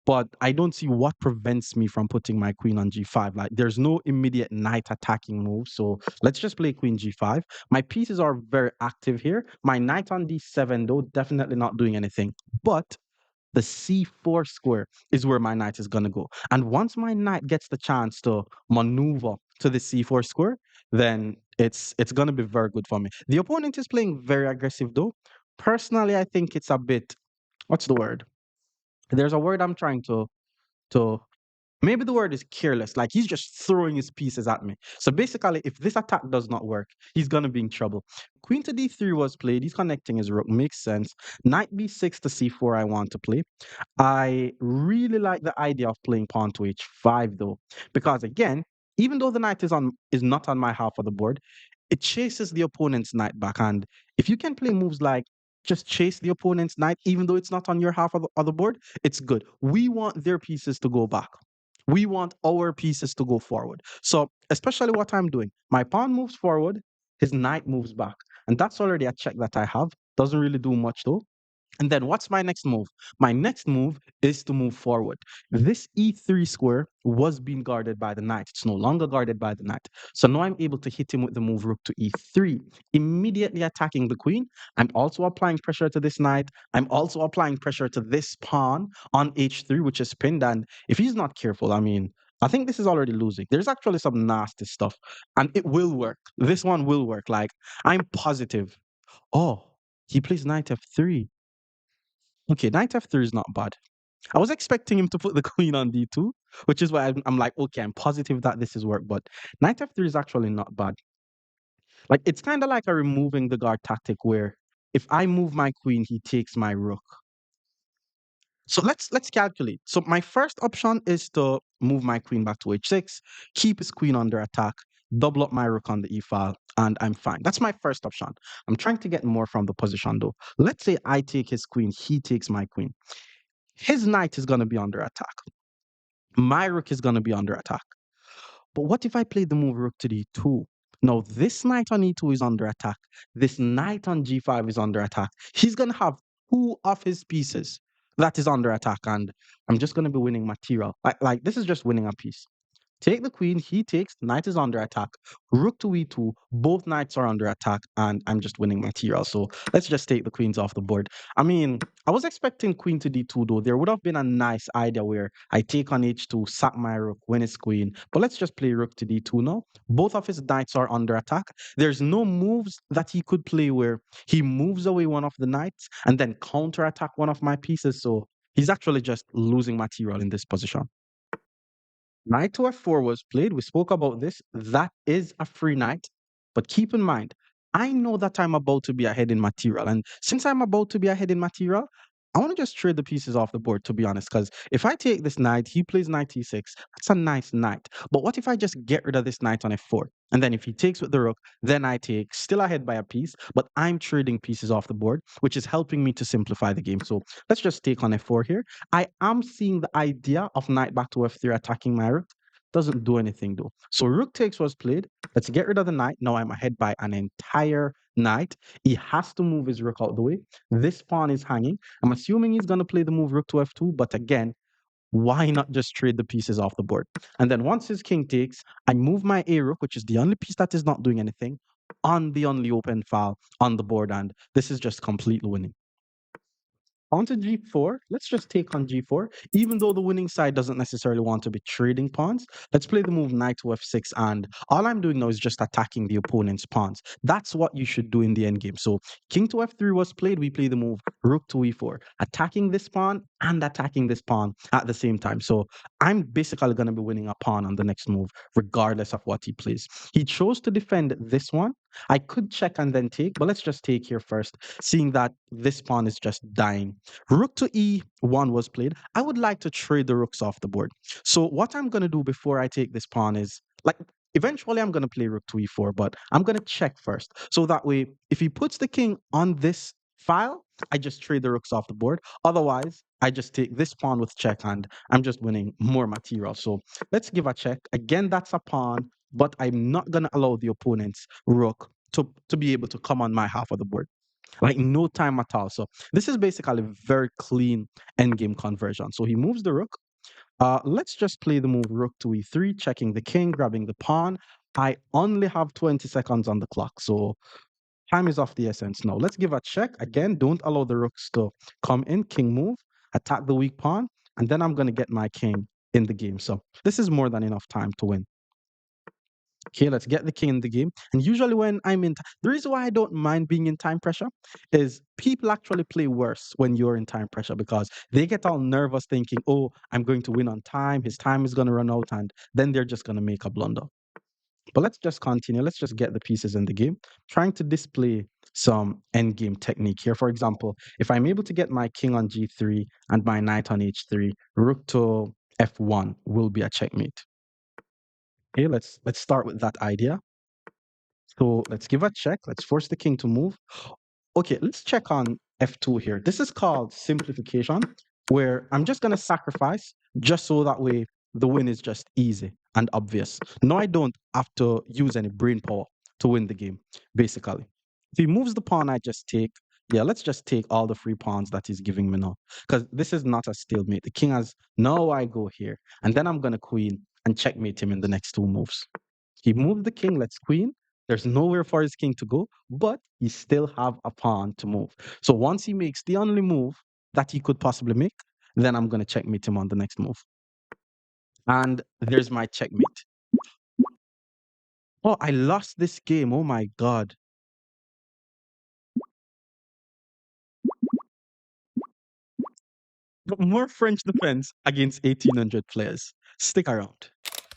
but I don't see what prevents me from putting my queen on g5. Like, there's no immediate knight attacking move. So let's just play queen g5. My pieces are very active here. My knight on d7, though, definitely not doing anything. But the c4 square is where my knight is going to go. And once my knight gets the chance to maneuver to the c4 square, then it's going to be very good for me. The opponent is playing very aggressive, though. Personally, I think it's a bit, what's the word? There's a word I'm trying to maybe the word is careless. Like, he's just throwing his pieces at me. So basically, if this attack does not work, he's gonna be in trouble. Queen to d3 was played. He's connecting his rook. Makes sense. Knight b6 to c4 I want to play. I really like the idea of playing pawn to h5 though, because again, even though the knight is not on my half of the board, it chases the opponent's knight back. And if you can play moves like just chase the opponent's knight, even though it's not on your half of the board, it's good. We want their pieces to go back. We want our pieces to go forward. So especially what I'm doing, my pawn moves forward, his knight moves back. And that's already a check that I have. Doesn't really do much though. And then what's my next move? My next move is to move forward. This e3 square was being guarded by the knight. It's no longer guarded by the knight. So now I'm able to hit him with the move rook to e3, immediately attacking the queen. I'm also applying pressure to this knight. I'm also applying pressure to this pawn on h3, which is pinned. And if he's not careful, I mean, I think this is already losing. There's actually some nasty stuff, and it will work. This one will work. Like, I'm positive. Oh, he plays knight f3. Okay, knight f3 is not bad. I was expecting him to put the queen on d2, which is why I'm like, okay, I'm positive that this is work, but knight f3 is actually not bad. Like, it's kind of like a removing the guard tactic where if I move my queen, he takes my rook. So let's calculate. So my first option is to move my queen back to h6, keep his queen under attack, double up my rook on the e file, and I'm fine. That's my first option. I'm trying to get more from the position though. Let's say I take his queen, he takes my queen. His knight is going to be under attack. My rook is going to be under attack. But what if I play the move rook to d2? Now, this knight on e2 is under attack. This knight on g5 is under attack. He's going to have two of his pieces that is under attack, and I'm just going to be winning material. Like this is just winning a piece. Take the queen, he takes, knight is under attack. Rook to e2, both knights are under attack, and I'm just winning material. So let's just take the queens off the board. I mean, I was expecting queen to d2 though. There would have been a nice idea where I take on h2, sack my rook, win his queen. But let's just play rook to d2 now. Both of his knights are under attack. There's no moves that he could play where he moves away one of the knights and then counter attack one of my pieces. So he's actually just losing material in this position. Knight to f4 was played. We spoke about this. That is a free knight. But keep in mind, I know that I'm about to be ahead in material. And since I'm about to be ahead in material, I want to just trade the pieces off the board, to be honest. Because if I take this knight, he plays knight e6. That's a nice knight. But what if I just get rid of this knight on f4? And then if he takes with the rook, then I take, still ahead by a piece, but I'm trading pieces off the board, which is helping me to simplify the game. So let's just take on f4 here. I am seeing the idea of knight back to f3 attacking my rook. Doesn't do anything though. So rook takes was played. Let's get rid of the knight. Now I'm ahead by an entire knight. He has to move his rook out the way. This pawn is hanging. I'm assuming he's going to play the move rook to f2, but again, why not just trade the pieces off the board? And then once his king takes, I move my a rook, which is the only piece that is not doing anything, on the only open file on the board, and this is just completely winning. Onto g4. Let's just take on g4. Even though the winning side doesn't necessarily want to be trading pawns, let's play the move knight to f6. And all I'm doing now is just attacking the opponent's pawns. That's what you should do in the endgame. So king to f3 was played. We play the move rook to e4, attacking this pawn and attacking this pawn at the same time. So I'm basically going to be winning a pawn on the next move, regardless of what he plays. He chose to defend this one. I could check and then take, but let's just take here first, seeing that this pawn is just dying. Rook to e1 was played. I would like to trade the rooks off the board. So what I'm going to do before I take this pawn is, like, eventually I'm going to play rook to e4, but I'm going to check first. So that way, if he puts the king on this file, I just trade the rooks off the board. Otherwise, I just take this pawn with check and I'm just winning more material. So let's give a check. Again, that's a pawn, but I'm not going to allow the opponent's rook to be able to come on my half of the board. Like no time at all. So this is basically a very clean endgame conversion. So he moves the rook. Let's just play the move rook to e3, checking the king, grabbing the pawn. I only have 20 seconds on the clock, so time is of the essence now. Let's give a check. Again, don't allow the rooks to come in. King move, attack the weak pawn, and then I'm going to get my king in the game. So this is more than enough time to win. Okay, let's get the king in the game. And usually when I'm in, the reason why I don't mind being in time pressure is people actually play worse when you're in time pressure because they get all nervous thinking, oh, I'm going to win on time. His time is going to run out. And then they're just going to make a blunder. But let's just continue. Let's just get the pieces in the game. Trying to display some endgame technique here. For example, if I'm able to get my king on g3 and my knight on h3, rook to f1 will be a checkmate. Okay, let's start with that idea. So let's give a check. Let's force the king to move. Okay, let's check on f2 here. This is called simplification, where I'm just going to sacrifice just so that way the win is just easy and obvious. No, I don't have to use any brain power to win the game, basically. If he moves the pawn, I just take. Yeah, let's just take all the free pawns that he's giving me now. Because this is not a stalemate. The king has, no, I go here. And then I'm going to queen and checkmate him in the next two moves. He moved the king, let's queen. There's nowhere for his king to go, but he still have a pawn to move. So once he makes the only move that he could possibly make, then I'm going to checkmate him on the next move. And there's my checkmate. Oh, I lost this game. Oh my God. More French defense against 1800 players. Stick around.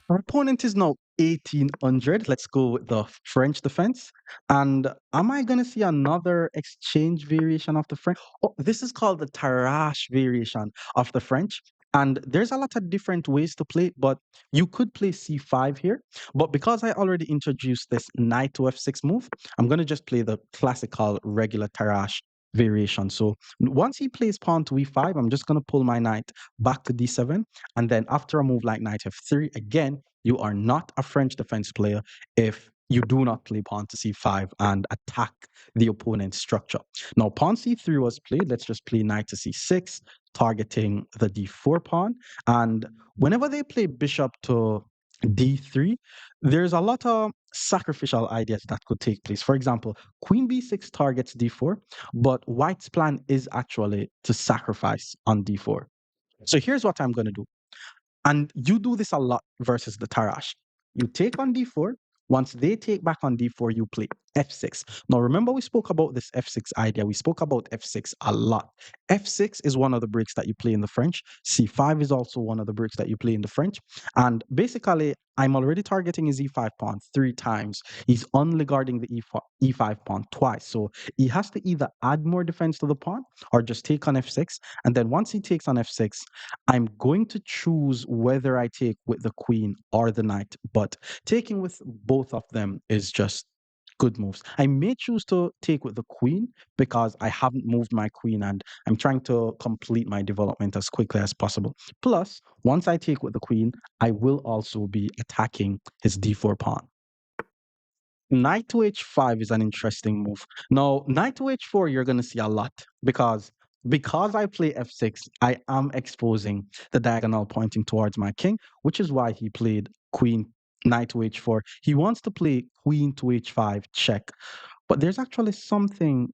Our opponent is now 1800. Let's go with the French defense. And am I going to see another exchange variation of the French? Oh, this is called the Tarash variation of the French. And there's a lot of different ways to play it, but you could play c5 here. But because I already introduced this knight to f6 move, I'm going to just play the classical regular Tarash variation. So once he plays pawn to e5, I'm just going to pull my knight back to d7. And then after a move like knight f3, again, you are not a French defense player if you do not play pawn to c5 and attack the opponent's structure. Now, pawn c3 was played. Let's just play knight to c6, targeting the d4 pawn. And whenever they play bishop to d3, there's a lot of sacrificial ideas that could take place. For example, queen b6 targets d4, but white's plan is actually to sacrifice on d4. So here's what I'm going to do. And you do this a lot versus the Tarash. You take on d4. Once they take back on d4, you play f6. Now, remember, we spoke about this f6 idea. We spoke about f6 a lot. f6 is one of the breaks that you play in the French. c5 is also one of the breaks that you play in the French. And basically, I'm already targeting his e5 pawn 3 times. He's only guarding the e5 pawn twice. So he has to either add more defense to the pawn or just take on f6. And then once he takes on f6, I'm going to choose whether I take with the queen or the knight, but taking with both of them is just good moves. I may choose to take with the queen because I haven't moved my queen and I'm trying to complete my development as quickly as possible. Plus, once I take with the queen, I will also be attacking his d4 pawn. Knight to h5 is an interesting move. Now, knight to h4, you're going to see a lot because I play f6, I am exposing the diagonal pointing towards my king, which is why he played queen knight to h4. He wants to play queen to h5 check, but there's actually something,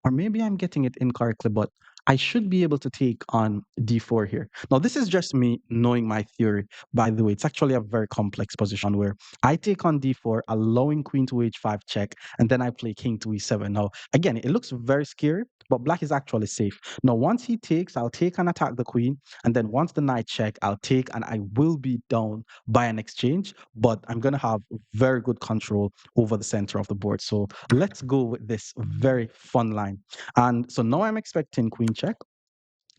or maybe I'm getting it incorrectly, but I should be able to take on d4 here. Now, this is just me knowing my theory. By the way, it's actually a very complex position where I take on d4, allowing queen to h5 check, and then I play king to e7. Now, again, it looks very scary, but black is actually safe. Now, once he takes, I'll take and attack the queen, and then once the knight check, I'll take and I will be down by an exchange, but I'm going to have very good control over the center of the board. So let's go with this very fun line. And so now I'm expecting queen check.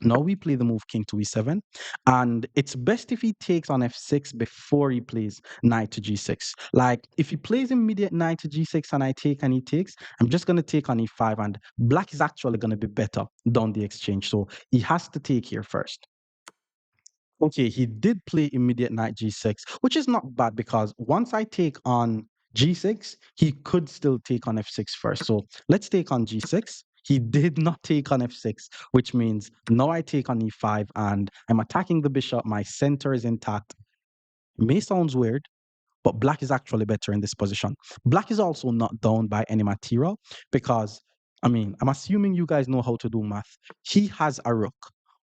Now we play the move king to e7, and it's best if he takes on f6 before he plays knight to g6. Like if he plays immediate knight to g6 and I take and he takes, I'm just going to take on e5, and black is actually going to be better down the exchange. So he has to take here first. Okay, he did play immediate knight g6, which is not bad because once I take on g6, he could still take on f6 first. So let's take on g6. He did not take on f6, which means now I take on e5 and I'm attacking the bishop. My center is intact. May sounds weird, but black is actually better in this position. Black is also not down by any material because, I mean, I'm assuming you guys know how to do math. He has a rook.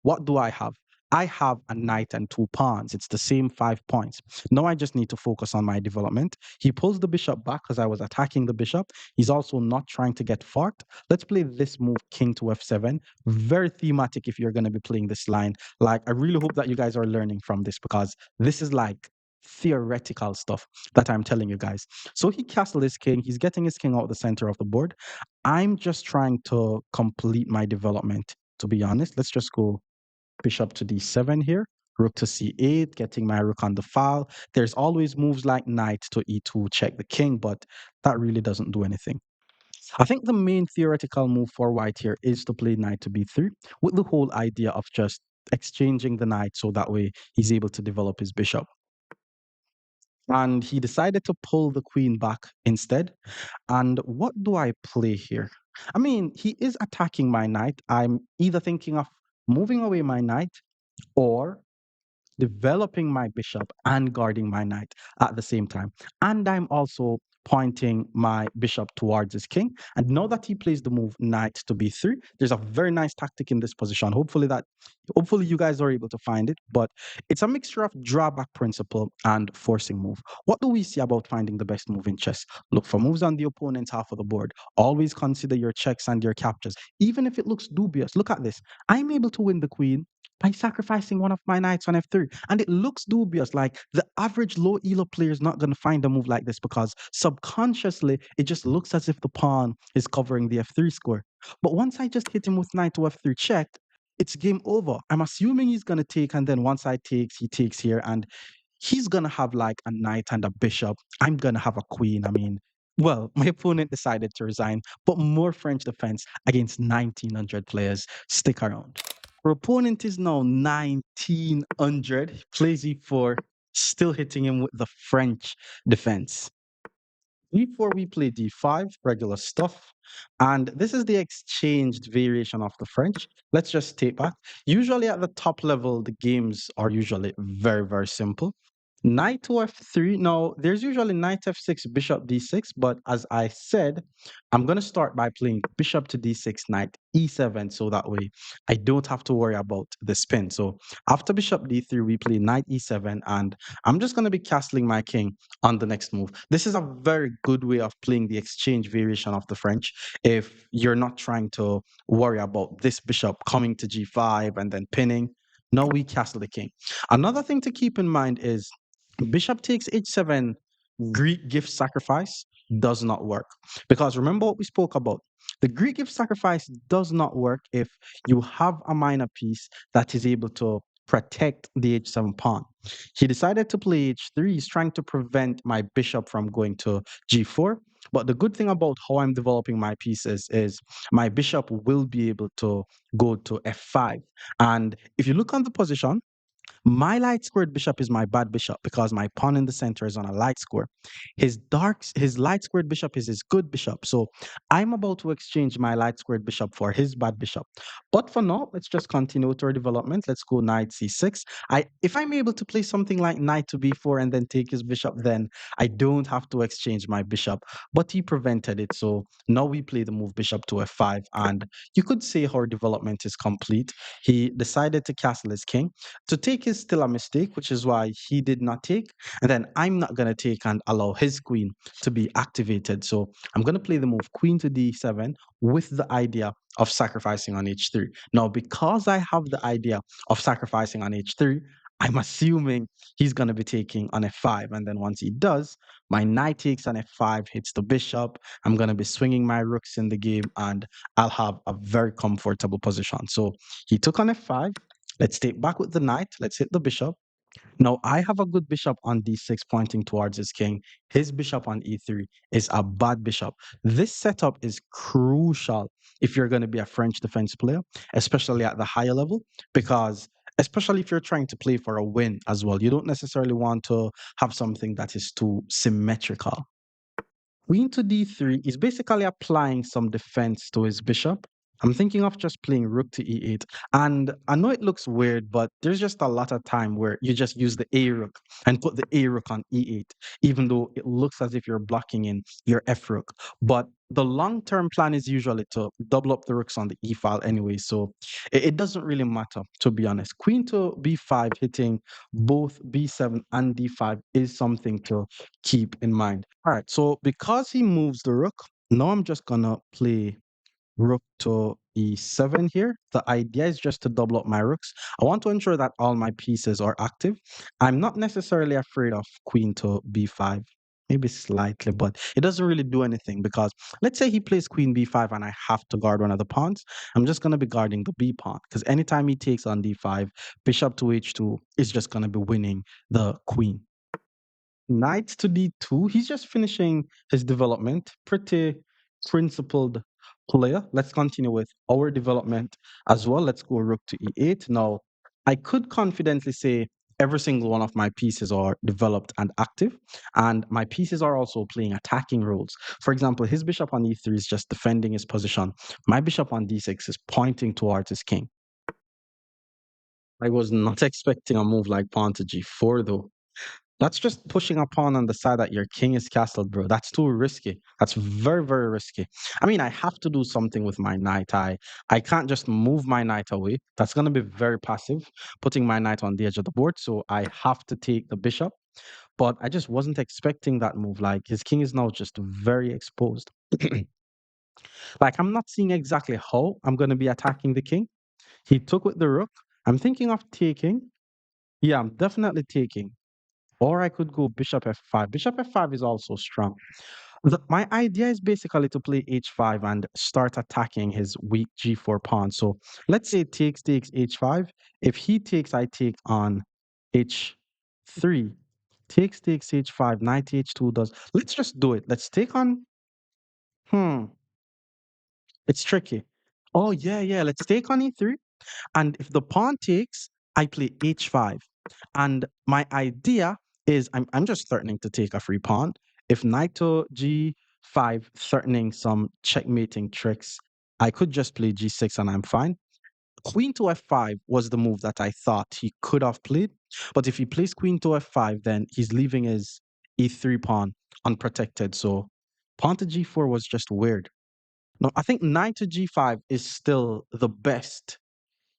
What do I have? I have a knight and 2 pawns. It's the same 5 points. Now I just need to focus on my development. He pulls the bishop back because I was attacking the bishop. He's also not trying to get forked. Let's play this move, king to f7. Very thematic if you're going to be playing this line. Like, I really hope that you guys are learning from this because this is like theoretical stuff that I'm telling you guys. So he castled his king. He's getting his king out the center of the board. I'm just trying to complete my development, to be honest. Let's just go bishop to d7 here, rook to c8, getting my rook on the file. There's always moves like knight to e2, check the king, but that really doesn't do anything. I think the main theoretical move for white here is to play knight to b3 with the whole idea of just exchanging the knight so that way he's able to develop his bishop. And he decided to pull the queen back instead. And what do I play here? I mean, he is attacking my knight. I'm either thinking of moving away my knight or developing my bishop and guarding my knight at the same time. And I'm also pointing my bishop towards his king. And now that he plays the move knight to b3, there's a very nice tactic in this position. Hopefully you guys are able to find it, but it's a mixture of drawback principle and forcing move. What do we see about finding the best move in chess? Look for moves on the opponent's half of the board. Always consider your checks and your captures, even if it looks dubious. Look at this. I'm able to win the queen by sacrificing one of my knights on f3. And it looks dubious, like the average low elo player is not going to find a move like this because subconsciously it just looks as if the pawn is covering the f3 square. But once I just hit him with knight to f3 checked, it's game over. I'm assuming he's going to take, and then once I takes, he takes here, and he's going to have like a knight and a bishop. I'm going to have a queen. I mean, well, my opponent decided to resign, but more French defense against 1900 players. Stick around. Our opponent is now 1900, plays e4, still hitting him with the French defense. Before we play d5, regular stuff. And this is the exchanged variation of the French. Let's just take back. Usually at the top level, the games are usually very, very simple. Knight to f3. Now, there's usually knight f6, bishop d6, but as I said, I'm going to start by playing bishop to d6, knight e7, so that way I don't have to worry about the spin. So after bishop d3, we play knight e7, and I'm just going to be castling my king on the next move. This is a very good way of playing the exchange variation of the French if you're not trying to worry about this bishop coming to g5 and then pinning. No, we castle the king. Another thing to keep in mind is bishop takes h7, Greek gift sacrifice does not work. Because remember what we spoke about. The Greek gift sacrifice does not work if you have a minor piece that is able to protect the h7 pawn. He decided to play h3. He's trying to prevent my bishop from going to g4. But the good thing about how I'm developing my pieces is my bishop will be able to go to f5. And if you look on the position, my light squared bishop is my bad bishop because my pawn in the center is on a light square. His light squared bishop is his good bishop. So I'm about to exchange my light squared bishop for his bad bishop. But for now, let's just continue with our development. Let's go knight c6. If I'm able to play something like knight to b4 and then take his bishop, then I don't have to exchange my bishop. But he prevented it. So now we play the move bishop to f5. And you could say our development is complete. He decided to castle his king. To take is still a mistake, which is why he did not take. And then I'm not going to take and allow his queen to be activated. So I'm going to play the move queen to d7 with the idea of sacrificing on h3. Now, because I have the idea of sacrificing on h3, I'm assuming he's going to be taking on f5. And then once he does, my knight takes on f5, hits the bishop. I'm going to be swinging my rooks in the game, and I'll have a very comfortable position. So he took on f5. Let's take back with the knight. Let's hit the bishop. Now, I have a good bishop on d6 pointing towards his king. His bishop on e3 is a bad bishop. This setup is crucial if you're going to be a French defense player, especially at the higher level, because especially if you're trying to play for a win as well, you don't necessarily want to have something that is too symmetrical. Queen to d3 is basically applying some defense to his bishop. I'm thinking of just playing rook to e8. And I know it looks weird, but there's just a lot of time where you just use the a rook and put the a rook on e8, even though it looks as if you're blocking in your f rook. But the long-term plan is usually to double up the rooks on the e file anyway, so it doesn't really matter, to be honest. Queen to b5 hitting both b7 and d5 is something to keep in mind. All right, so because he moves the rook, now I'm just gonna play rook to e7 here. The idea is just to double up my rooks. I want to ensure that all my pieces are active. I'm not necessarily afraid of queen to b5, maybe slightly, but it doesn't really do anything because let's say he plays queen b5 and I have to guard one of the pawns. I'm just gonna be guarding the b pawn because anytime he takes on d5, bishop to h2 is just gonna be winning the queen. Knight to d2. He's just finishing his development. Pretty principled player. Let's continue with our development as well. Let's go rook to e8. Now, I could confidently say every single one of my pieces are developed and active, and my pieces are also playing attacking roles. For example, his bishop on e3 is just defending his position. My bishop on d6 is pointing towards his king. I was not expecting a move like pawn to g4, though. That's just pushing a pawn on the side that your king is castled, bro. That's too risky. That's very, very risky. I mean, I have to do something with my knight. I can't just move my knight away. That's gonna be very passive, putting my knight on the edge of the board. So I have to take the bishop. But I just wasn't expecting that move. Like his king is now just very exposed. Like I'm not seeing exactly how I'm gonna be attacking the king. He took with the rook. I'm thinking of taking. Yeah, I'm definitely taking. Or I could go bishop f5. Bishop f5 is also strong. My idea is basically to play h5 and start attacking his weak g4 pawn. So let's say takes h5. If he takes, I take on h3. Takes h5, knight h2 does. Let's just do it. Let's take on. Hmm, it's tricky. Oh, yeah, yeah. Let's take on e3. And if the pawn takes, I play h5. And my idea is I'm just threatening to take a free pawn. If knight to g5, threatening some checkmating tricks, I could just play g6 and I'm fine. Queen to f5 was the move that I thought he could have played. But if he plays queen to f5, then he's leaving his e3 pawn unprotected. So pawn to g4 was just weird. No, I think knight to g5 is still the best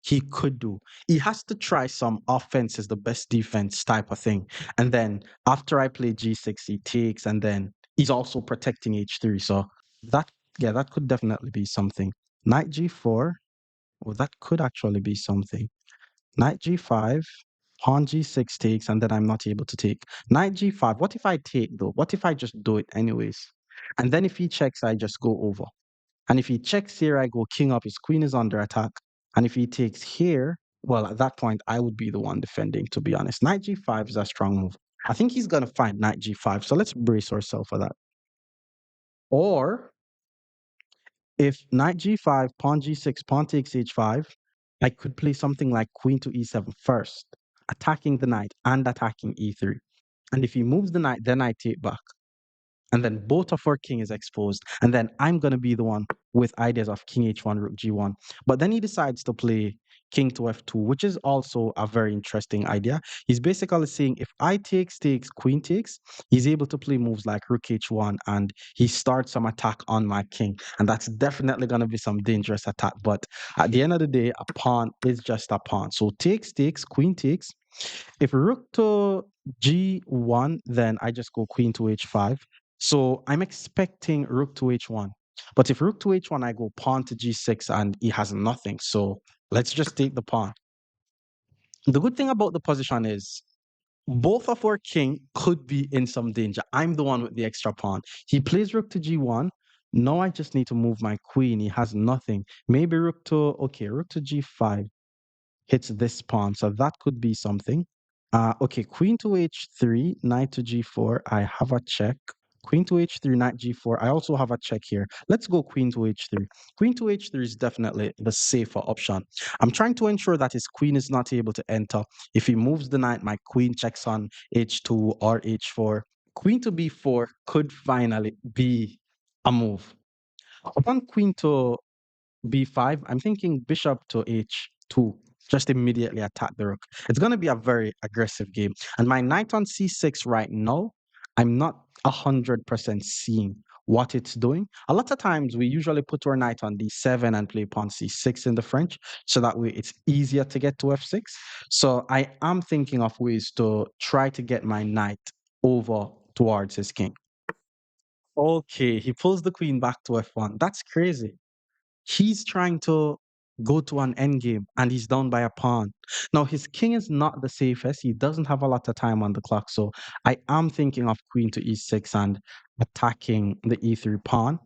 he could do. He has to try some offense is the best defense type of thing. And then after I play G6, he takes, and then he's also protecting H3. So that, yeah, that could definitely be something. Knight G4, well, that could actually be something. Knight G5, pawn G6 takes, and then I'm not able to take. Knight G5, what if I take though? What if I just do it anyways? And then if he checks, I just go over. And if he checks here, I go king up. His queen is under attack. And if he takes here, well, at that point, I would be the one defending, to be honest. Knight g5 is a strong move. I think he's going to find knight g5. So let's brace ourselves for that. Or if knight g5, pawn g6, pawn takes h5, I could play something like queen to e7 first, attacking the knight and attacking e3. And if he moves the knight, then I take back. And then both of our king is exposed. And then I'm going to be the one with ideas of king h1, rook g1. But then he decides to play king to f2, which is also a very interesting idea. He's basically saying if I takes, queen takes, he's able to play moves like rook h1 and he starts some attack on my king. And that's definitely going to be some dangerous attack. But at the end of the day, a pawn is just a pawn. So takes, queen takes. If rook to g1, then I just go queen to h5. So I'm expecting rook to h1. But if rook to h1, I go pawn to g6 and he has nothing. So let's just take the pawn. The good thing about the position is both of our king could be in some danger. I'm the one with the extra pawn. He plays rook to g1. Now I just need to move my queen. He has nothing. Maybe rook to g5 hits this pawn. So that could be something. Okay, queen to h3, knight to g4. I have a check. Queen to h3, knight g4. I also have a check here. Let's go queen to h3. Queen to h3 is definitely the safer option. I'm trying to ensure that his queen is not able to enter. If he moves the knight, my queen checks on h2 or h4. Queen to b4 could finally be a move. Upon queen to b5, I'm thinking bishop to h2. Just immediately attack the rook. It's going to be a very aggressive game. And my knight on c6 right now, I'm not 100% seeing what it's doing. A lot of times we usually put our knight on d7 and play pawn c6 in the French. So that way it's easier to get to f6. So I am thinking of ways to try to get my knight over towards his king. Okay, he pulls the queen back to f1. That's crazy. He's trying to go to an endgame and he's down by a pawn. Now, his king is not the safest. He doesn't have a lot of time on the clock. So I am thinking of queen to e6 and attacking the e3 pawn.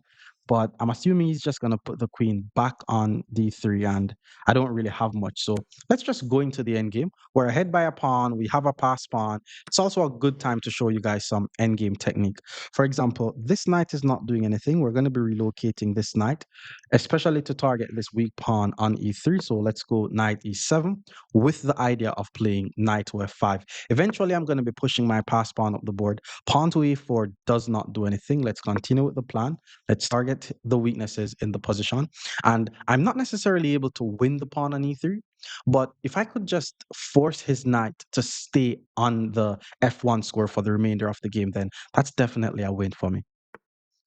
but I'm assuming he's just going to put the queen back on d3, and I don't really have much. So let's just go into the end game. We're ahead by a pawn. We have a pass pawn. It's also a good time to show you guys some end game technique. For example, this knight is not doing anything. We're going to be relocating this knight, especially to target this weak pawn on e3. So let's go knight e7 with the idea of playing knight to f5. Eventually, I'm going to be pushing my pass pawn up the board. Pawn to e4 does not do anything. Let's continue with the plan. Let's target the weaknesses in the position. And I'm not necessarily able to win the pawn on e3, but if I could just force his knight to stay on the f1 square for the remainder of the game, then that's definitely a win for me.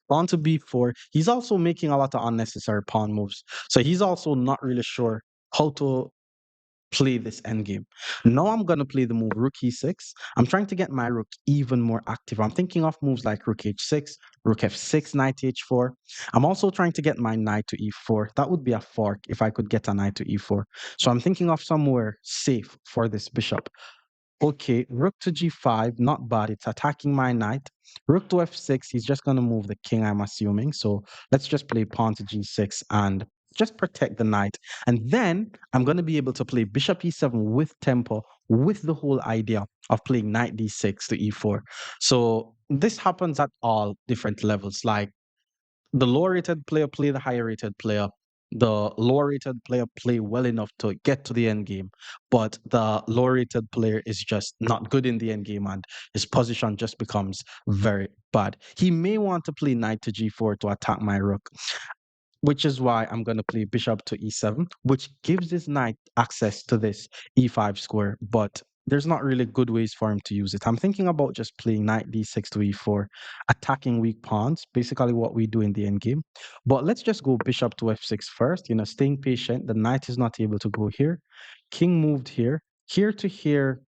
Pawn to b4. He's also making a lot of unnecessary pawn moves. So he's also not really sure how to play this endgame. Now I'm going to play the move rook e6. I'm trying to get my rook even more active. I'm thinking of moves like rook h6, rook f6, knight h4. I'm also trying to get my knight to e4. That would be a fork if I could get a knight to e4. So I'm thinking of somewhere safe for this bishop. Okay, rook to g5, not bad. It's attacking my knight. Rook to f6, he's just going to move the king, I'm assuming. So let's just play pawn to g6 and just protect the knight. And then I'm going to be able to play bishop e7 with tempo, with the whole idea of playing knight d6 to e4. So this happens at all different levels. Like the lower rated player play the higher rated player. The lower rated player play well enough to get to the end game, but the lower rated player is just not good in the end game, and his position just becomes very bad. He may want to play knight to g4 to attack my rook, which is why I'm going to play bishop to e7, which gives this knight access to this e5 square, but there's not really good ways for him to use it. I'm thinking about just playing knight d6 to e4, attacking weak pawns, basically what we do in the endgame. But let's just go bishop to f6 first, staying patient. The knight is not able to go here. King moved here. Here to here,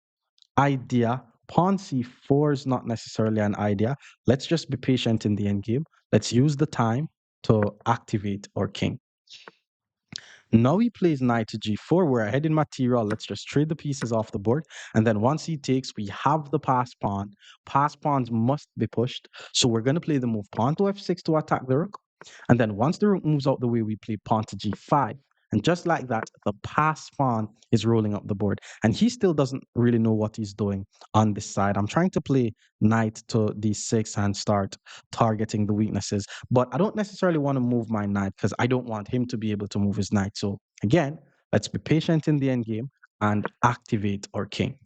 idea. Pawn c4 is not necessarily an idea. Let's just be patient in the endgame. Let's use the time to activate our king. Now he plays knight to g4. We're ahead in material. Let's just trade the pieces off the board. And then once he takes, we have the pass pawn. Pass pawns must be pushed. So we're going to play the move pawn to f6 to attack the rook. And then once the rook moves out the way, we play pawn to g5. And just like that, the pass pawn is rolling up the board. And he still doesn't really know what he's doing on this side. I'm trying to play knight to d6 and start targeting the weaknesses. But I don't necessarily want to move my knight because I don't want him to be able to move his knight. So again, let's be patient in the end game and activate our king.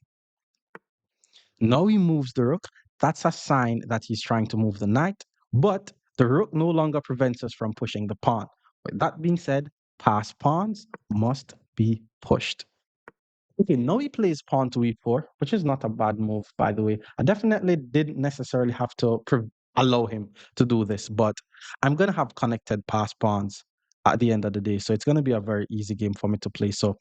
Now he moves the rook. That's a sign that he's trying to move the knight, but the rook no longer prevents us from pushing the pawn. With that being said, pass pawns must be pushed. Okay, now he plays pawn to e4, which is not a bad move, by the way. I definitely didn't necessarily have to allow him to do this, but I'm going to have connected pass pawns at the end of the day. So it's going to be a very easy game for me to play. So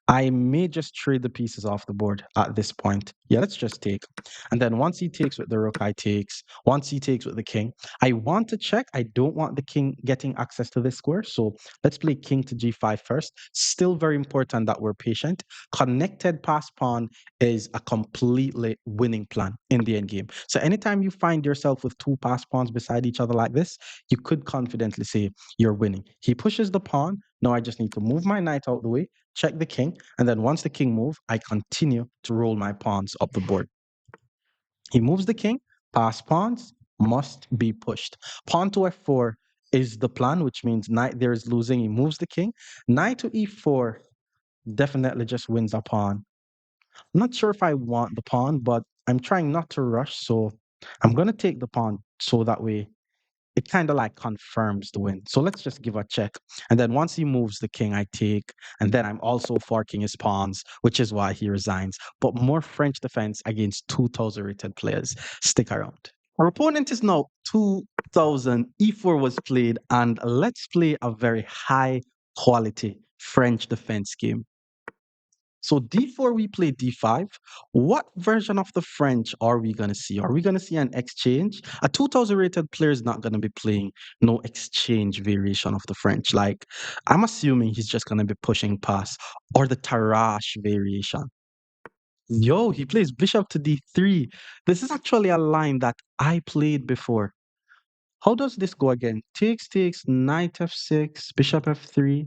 I may just trade the pieces off the board at this point. Yeah, let's just take. And then once he takes with the rook, I takes. Once he takes with the king, I want to check. I don't want the king getting access to this square. So let's play king to g5 first. Still very important that we're patient. Connected pass pawn is a completely winning plan in the end game. So anytime you find yourself with two pass pawns beside each other like this, you could confidently say you're winning. He pushes the pawn. Now I just need to move my knight out the way, check the king, and then once the king moves, I continue to roll my pawns up the board. He moves the king, pass pawns must be pushed. Pawn to f4 is the plan, which means knight there is losing. He moves the king. Knight to e4 definitely just wins a pawn. I'm not sure if I want the pawn, but I'm trying not to rush, so I'm going to take the pawn so that way it kind of like confirms the win. So let's just give a check. And then once he moves the king, I take. And then I'm also forking his pawns, which is why he resigns. But more French defense against 2,000 rated players. Stick around. Our opponent is now 2,000. E4 was played. And let's play a very high quality French defense game. So D4, we play D5. What version of the French are we going to see? Are we going to see an exchange? A 2000 rated player is not going to be playing no exchange variation of the French. Like, I'm assuming he's just going to be pushing pass or the Tarash variation. Yo, he plays bishop to D3. This is actually a line that I played before. How does this go again? Takes, knight f6, bishop f3.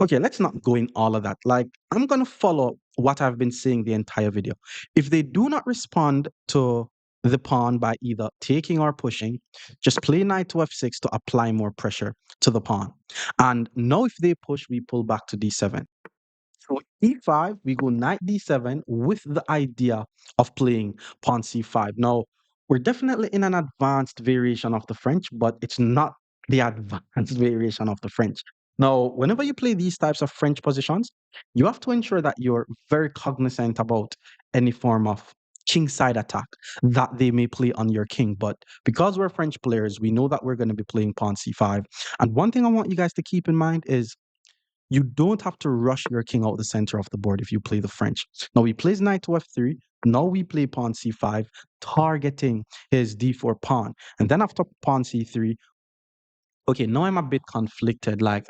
Okay, let's not go in all of that. Like, I'm going to follow what I've been saying the entire video. If they do not respond to the pawn by either taking or pushing, just play knight to f6 to apply more pressure to the pawn. And now if they push, we pull back to d7. So e5, we go knight d7 with the idea of playing pawn c5. Now, we're definitely in an advanced variation of the French, but it's not the advanced variation of the French. Now, whenever you play these types of French positions, you have to ensure that you're very cognizant about any form of kingside attack that they may play on your king. But because we're French players, we know that we're going to be playing pawn c5. And one thing I want you guys to keep in mind is you don't have to rush your king out the center of the board if you play the French. Now he plays knight to f3. Now we play pawn c5, targeting his d4 pawn. And then after pawn c3, okay, now I'm a bit conflicted. Like,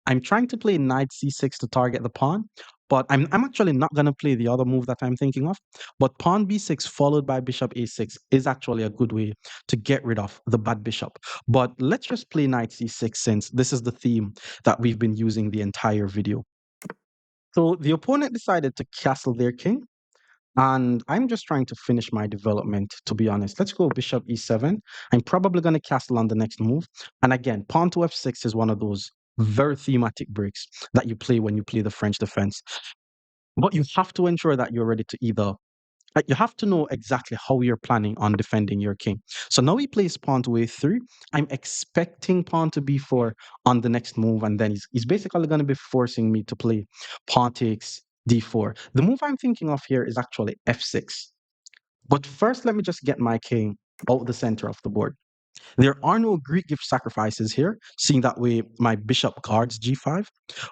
I'm trying to play knight c6 to target the pawn, but I'm actually not going to play the other move that I'm thinking of. But pawn b6 followed by bishop a6 is actually a good way to get rid of the bad bishop. But let's just play knight c6 since this is the theme that we've been using the entire video. So the opponent decided to castle their king, and I'm just trying to finish my development, to be honest. Let's go bishop e7. I'm probably going to castle on the next move. And again, pawn to f6 is one of those very thematic breaks that you play when you play the French defense. But you have to ensure that you're ready to either, like, you have to know exactly how you're planning on defending your king. So now he plays pawn to a3. I'm expecting pawn to b4 on the next move, and then he's basically going to be forcing me to play pawn takes d4. The move I'm thinking of here is actually f6. But first, let me just get my king out the center of the board. There are no Greek gift sacrifices here, seeing that way my bishop guards g5.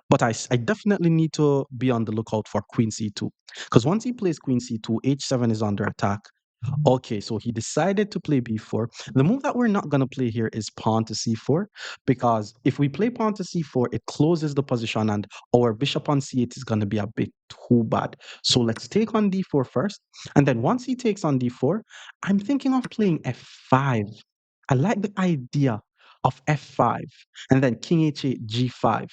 But I definitely need to be on the lookout for queen c2. Because once he plays queen c2, h7 is under attack. Okay, so he decided to play b4. The move that we're not going to play here is pawn to c4, because if we play pawn to c4, it closes the position and our bishop on c8 is going to be a bit too bad. So let's take on d4 first. And then once he takes on d4, I'm thinking of playing f5. I like the idea of f5 and then king h8, g5.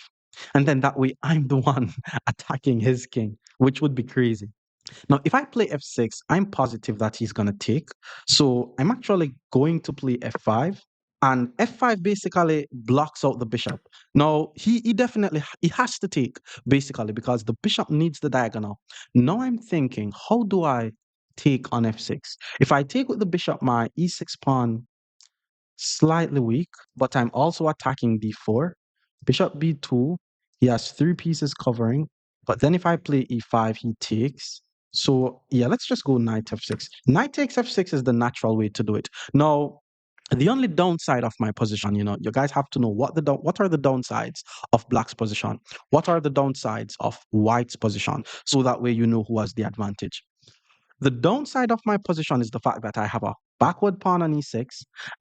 And then that way I'm the one attacking his king, which would be crazy. Now, if I play f6, I'm positive that he's going to take. So I'm actually going to play f5. And f5 basically blocks out the bishop. Now, he definitely he has to take, basically, because the bishop needs the diagonal. Now I'm thinking, how do I take on f6? If I take with the bishop, my e6 pawn slightly weak, but I'm also attacking d4. Bishop b2, he has three pieces covering. But then if I play e5, he takes. So yeah, let's just go knight f6. Knight takes f6 is the natural way to do it. Now, the only downside of my position, you guys have to know what are the downsides of black's position? What are the downsides of white's position? So that way you know who has the advantage. The downside of my position is the fact that I have a backward pawn on e6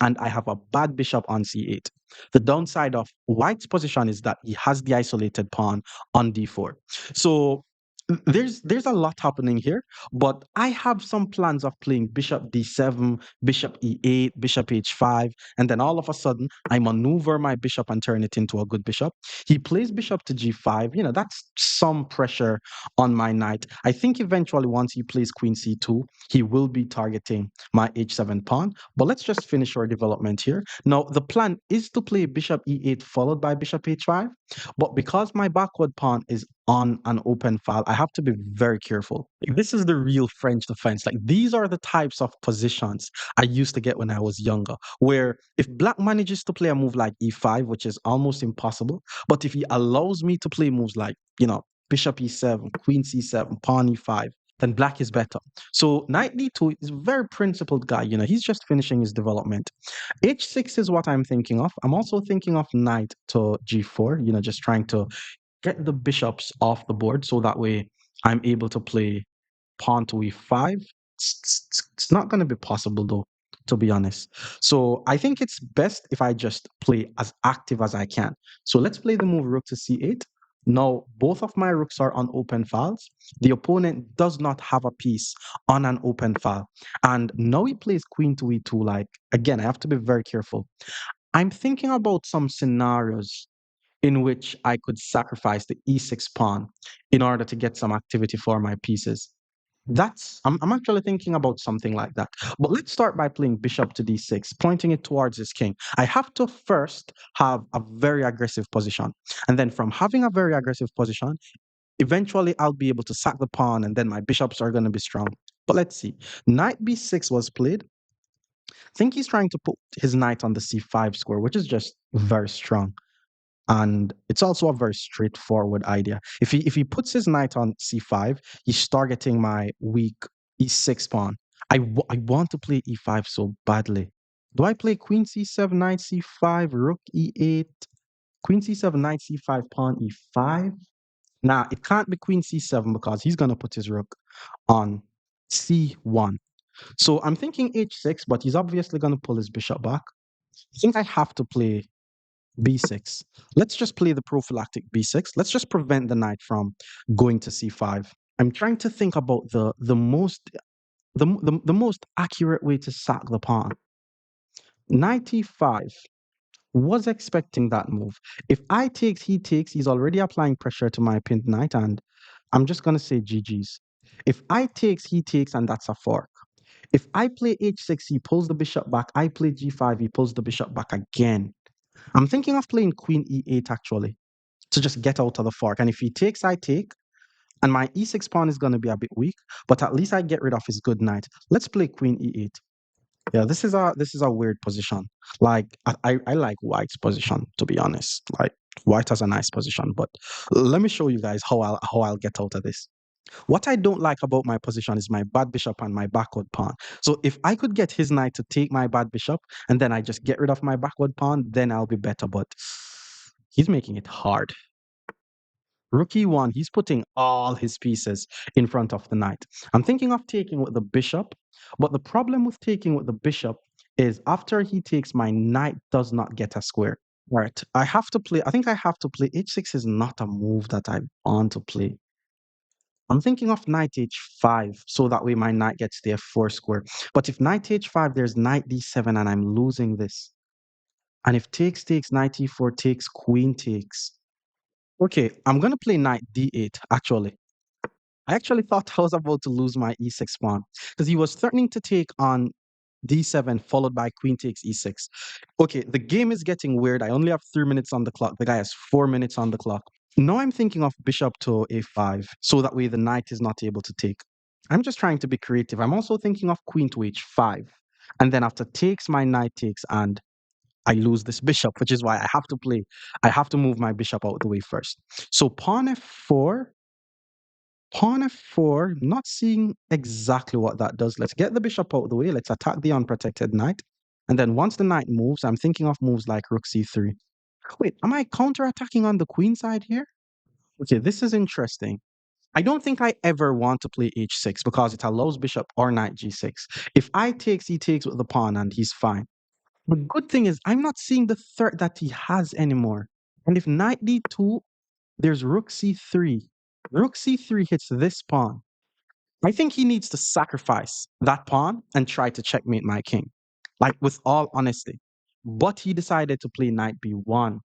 and I have a bad bishop on c8. The downside of white's position is that he has the isolated pawn on d4. So there's a lot happening here, but I have some plans of playing bishop d7, bishop e8, bishop h5, and then all of a sudden I maneuver my bishop and turn it into a good bishop. He plays bishop to g5. That's some pressure on my knight. I think eventually once he plays queen c2, he will be targeting my h7 pawn. But let's just finish our development here. Now, the plan is to play bishop e8 followed by bishop h5, but because my backward pawn is on an open file, I have to be very careful. This is the real French defense. Like, these are the types of positions I used to get when I was younger, where if black manages to play a move like e5, which is almost impossible, but if he allows me to play moves like, bishop e7, queen c7, pawn e5, then black is better. So knight d2 is a very principled guy. He's just finishing his development. h6 is what I'm thinking of. I'm also thinking of knight to g4, just trying to get the bishops off the board so that way I'm able to play pawn to e5. It's not going to be possible though, to be honest. So I think it's best if I just play as active as I can. So let's play the move rook to c8. Now, both of my rooks are on open files. The opponent does not have a piece on an open file. And now he plays queen to e2. Like, again, I have to be very careful. I'm thinking about some scenarios in which I could sacrifice the e6 pawn in order to get some activity for my pieces. I'm actually thinking about something like that. But let's start by playing bishop to d6, pointing it towards his king. I have to first have a very aggressive position. And then from having a very aggressive position, eventually I'll be able to sack the pawn and then my bishops are going to be strong. But let's see. Knight b6 was played. I think he's trying to put his knight on the c5 square, which is just very strong. And it's also a very straightforward idea. If he puts his knight on c5, he's targeting my weak e6 pawn. I want to play e5 so badly. Do I play queen c7, knight c5, rook e8, queen c7, knight c5, pawn e5? Nah, it can't be queen c7 because he's gonna put his rook on c1. So I'm thinking h6, but he's obviously gonna pull his bishop back. I think I have to play b6. Let's just play the prophylactic b6. Let's just prevent the knight from going to c5. I'm trying to think about the most accurate way to sack the pawn. Knight e5 was expecting that move. If I takes, he takes, he's already applying pressure to my pinned knight, and I'm just gonna say GG's. If I takes, he takes, and that's a fork. If I play h6, he pulls the bishop back. I play g5, he pulls the bishop back again. I'm thinking of playing queen e8 actually to just get out of the fork. And if he takes, I take. And my e6 pawn is going to be a bit weak, but at least I get rid of his good knight. Let's play queen e8. Yeah, this is a weird position. Like I like white's position, to be honest. Like white has a nice position, but let me show you guys how I'll get out of this. What I don't like about my position is my bad bishop and my backward pawn. So if I could get his knight to take my bad bishop and then I just get rid of my backward pawn, then I'll be better. But he's making it hard. Rook e1, he's putting all his pieces in front of the knight. I'm thinking of taking with the bishop, but the problem with taking with the bishop is after he takes, my knight does not get a square. All right, I think I have to play h6 is not a move that I want to play. I'm thinking of knight h5, so that way my knight gets the f4 square. But if knight h5, there's knight d7, and I'm losing this. And if takes takes, knight e4 takes, queen takes. Okay, I'm gonna play knight d8, actually. I actually thought I was about to lose my e6 pawn because he was threatening to take on d7 followed by queen takes e6. Okay, the game is getting weird. I only have 3 minutes on the clock. The guy has 4 minutes on the clock. Now I'm thinking of bishop to a5, so that way the knight is not able to take. I'm just trying to be creative. I'm also thinking of queen to h5. And then after takes, my knight takes, and I lose this bishop, which is why I have to move my bishop out of the way first. So pawn f4, not seeing exactly what that does. Let's get the bishop out of the way. Let's attack the unprotected knight. And then once the knight moves, I'm thinking of moves like rook c3. Wait, am I counterattacking on the queen side here? Okay, this is interesting. I don't think I ever want to play h6 because it allows bishop or knight g6. If I takes, he takes with the pawn and he's fine. The good thing is I'm not seeing the threat that he has anymore. And if knight d2, there's rook c3. Rook c3 hits this pawn. I think he needs to sacrifice that pawn and try to checkmate my king, like with all honesty. But he decided to play knight b1.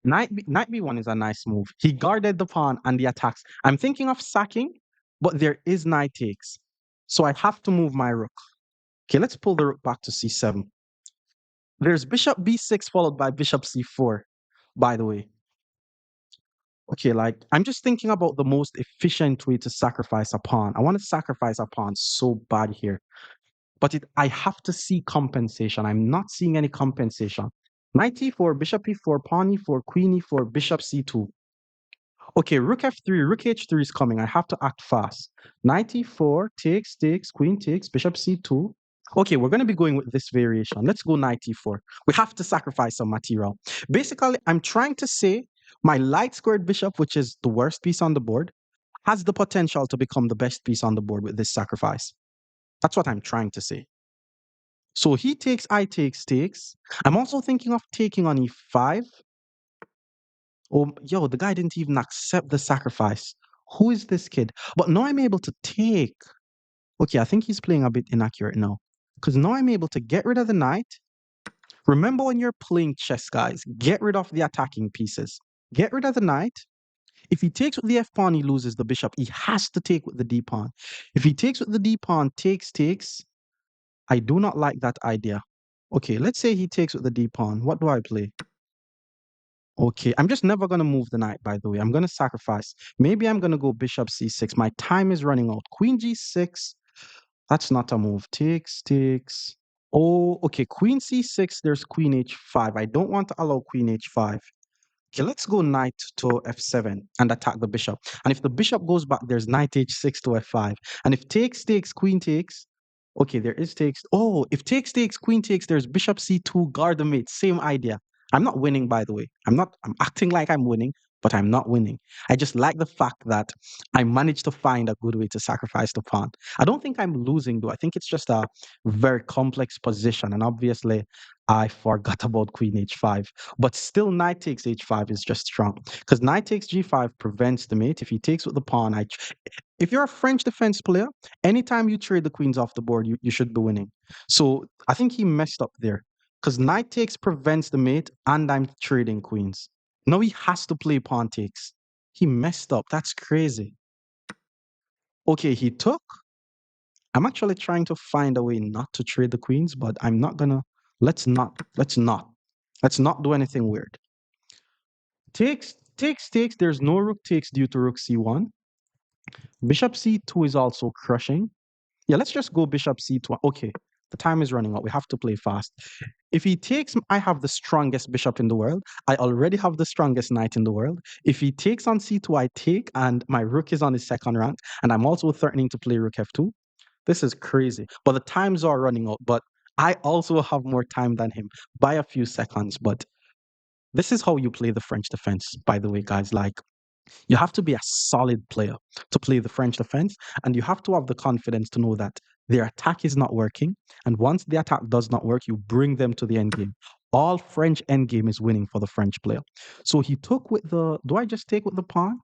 Knight b1 is a nice move. He guarded the pawn and the attacks. I'm thinking of sacking, but there is knight takes. So I have to move my rook. Okay, let's pull the rook back to c7. There's bishop b6 followed by bishop c4, by the way. Okay, like I'm just thinking about the most efficient way to sacrifice a pawn. I want to sacrifice a pawn so bad here. But I have to see compensation. I'm not seeing any compensation. Knight e4, bishop e4, pawn e4, queen e4, bishop c2. Okay, rook f3, rook h3 is coming. I have to act fast. Knight e4, takes, takes, queen takes, bishop c2. Okay, we're going to be going with this variation. Let's go knight e4. We have to sacrifice some material. Basically, I'm trying to say my light squared bishop, which is the worst piece on the board, has the potential to become the best piece on the board with this sacrifice. That's what I'm trying to say. So he takes, I takes, takes. I'm also thinking of taking on e5. Oh, yo, the guy didn't even accept the sacrifice. Who is this kid? But now I'm able to take. Okay, I think he's playing a bit inaccurate now. Because now I'm able to get rid of the knight. Remember when you're playing chess, guys, get rid of the attacking pieces. Get rid of the knight. If he takes with the f pawn, he loses the bishop. He has to take with the d pawn. If he takes with the d pawn, takes. I do not like that idea. Okay, let's say he takes with the d pawn. What do I play? Okay, I'm just never going to move the knight, by the way. I'm going to sacrifice. Maybe I'm going to go bishop c6. My time is running out. Queen g6. That's not a move. Takes. Oh, okay. Queen c6. There's queen h5. I don't want to allow queen h5. Okay, let's go knight to f7 and attack the bishop. And if the bishop goes back, there's knight h6 to f5. And if takes, queen takes. Okay, there is takes. Oh, if takes, queen takes, there's bishop c2, guard the mate. Same idea. I'm not winning, by the way. I'm acting like I'm winning, but I'm not winning. I just like the fact that I managed to find a good way to sacrifice the pawn. I don't think I'm losing, though. I think it's just a very complex position. And obviously, I forgot about queen h5. But still, knight takes h5 is just strong because knight takes g5 prevents the mate. If he takes with the pawn, if you're a French defense player, anytime you trade the queens off the board, you should be winning. So I think he messed up there because knight takes prevents the mate, and I'm trading queens. Now he has to play pawn takes. He messed up. That's crazy. Okay, he took. I'm actually trying to find a way not to trade the queens, but I'm not gonna. Let's not do anything weird. Takes. There's no rook takes due to rook c1. Bishop c2 is also crushing. Yeah, let's just go bishop c2. Okay, the time is running out. We have to play fast. If he takes, I have the strongest bishop in the world. I already have the strongest knight in the world. If he takes on c2, I take, and my rook is on his second rank, and I'm also threatening to play rook f2. This is crazy. But the times are running out. But I also have more time than him by a few seconds. But this is how you play the French defense, by the way, guys. Like, you have to be a solid player to play the French defense, and you have to have the confidence to know that their attack is not working. And once the attack does not work, you bring them to the end game. All French endgame is winning for the French player. So he took with the. Do I just take with the pawn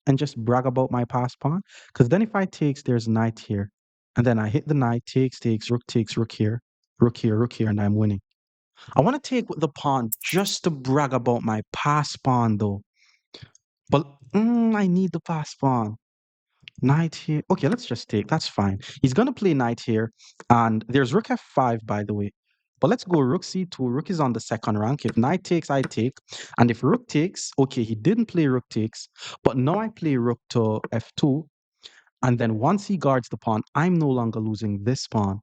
and just brag about my pass pawn? Because then if I takes, there's knight here, and then I hit the knight, takes, rook here, rook here, and I'm winning. I want to take with the pawn just to brag about my pass pawn, though. But I need the pass pawn. Knight here. Okay, let's just take. That's fine. He's gonna play knight here, and there's rook f5, by the way. But let's go rook c2. Rook is on the second rank. If knight takes, I take. And if rook takes, okay, he didn't play rook takes, but now I play rook to f2. And then once he guards the pawn, I'm no longer losing this pawn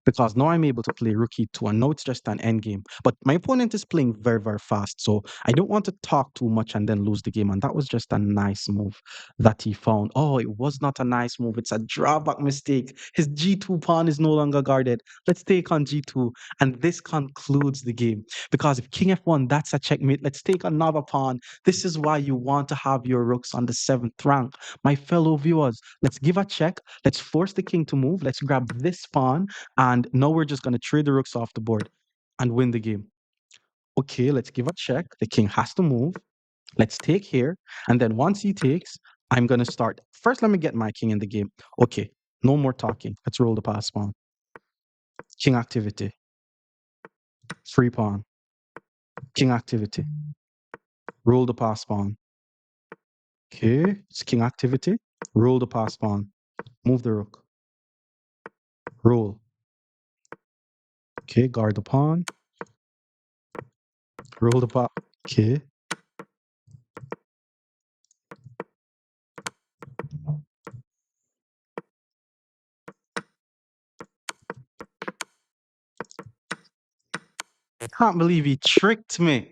because now I'm able to play rook e2, and now it's just an endgame. But my opponent is playing very, very fast, so I don't want to talk too much and then lose the game. And that was just a nice move that he found. Oh, it was not a nice move. It's a drawback mistake. His g2 pawn is no longer guarded. Let's take on g2, and this concludes the game. Because if king f1, that's a checkmate. Let's take another pawn. This is why you want to have your rooks on the 7th rank. My fellow viewers, let's give a check. Let's force the king to move. Let's grab this pawn, and now we're just going to trade the rooks off the board and win the game. Okay, let's give a check. The king has to move. Let's take here. And then once he takes, I'm going to start. First, let me get my king in the game. Okay, no more talking. Let's roll the pass pawn. King activity. Free pawn. King activity. Roll the pass pawn. Okay, it's king activity. Roll the pass pawn. Move the rook. Roll. Okay, guard the pawn. Roll the pawn. Okay. Can't believe he tricked me.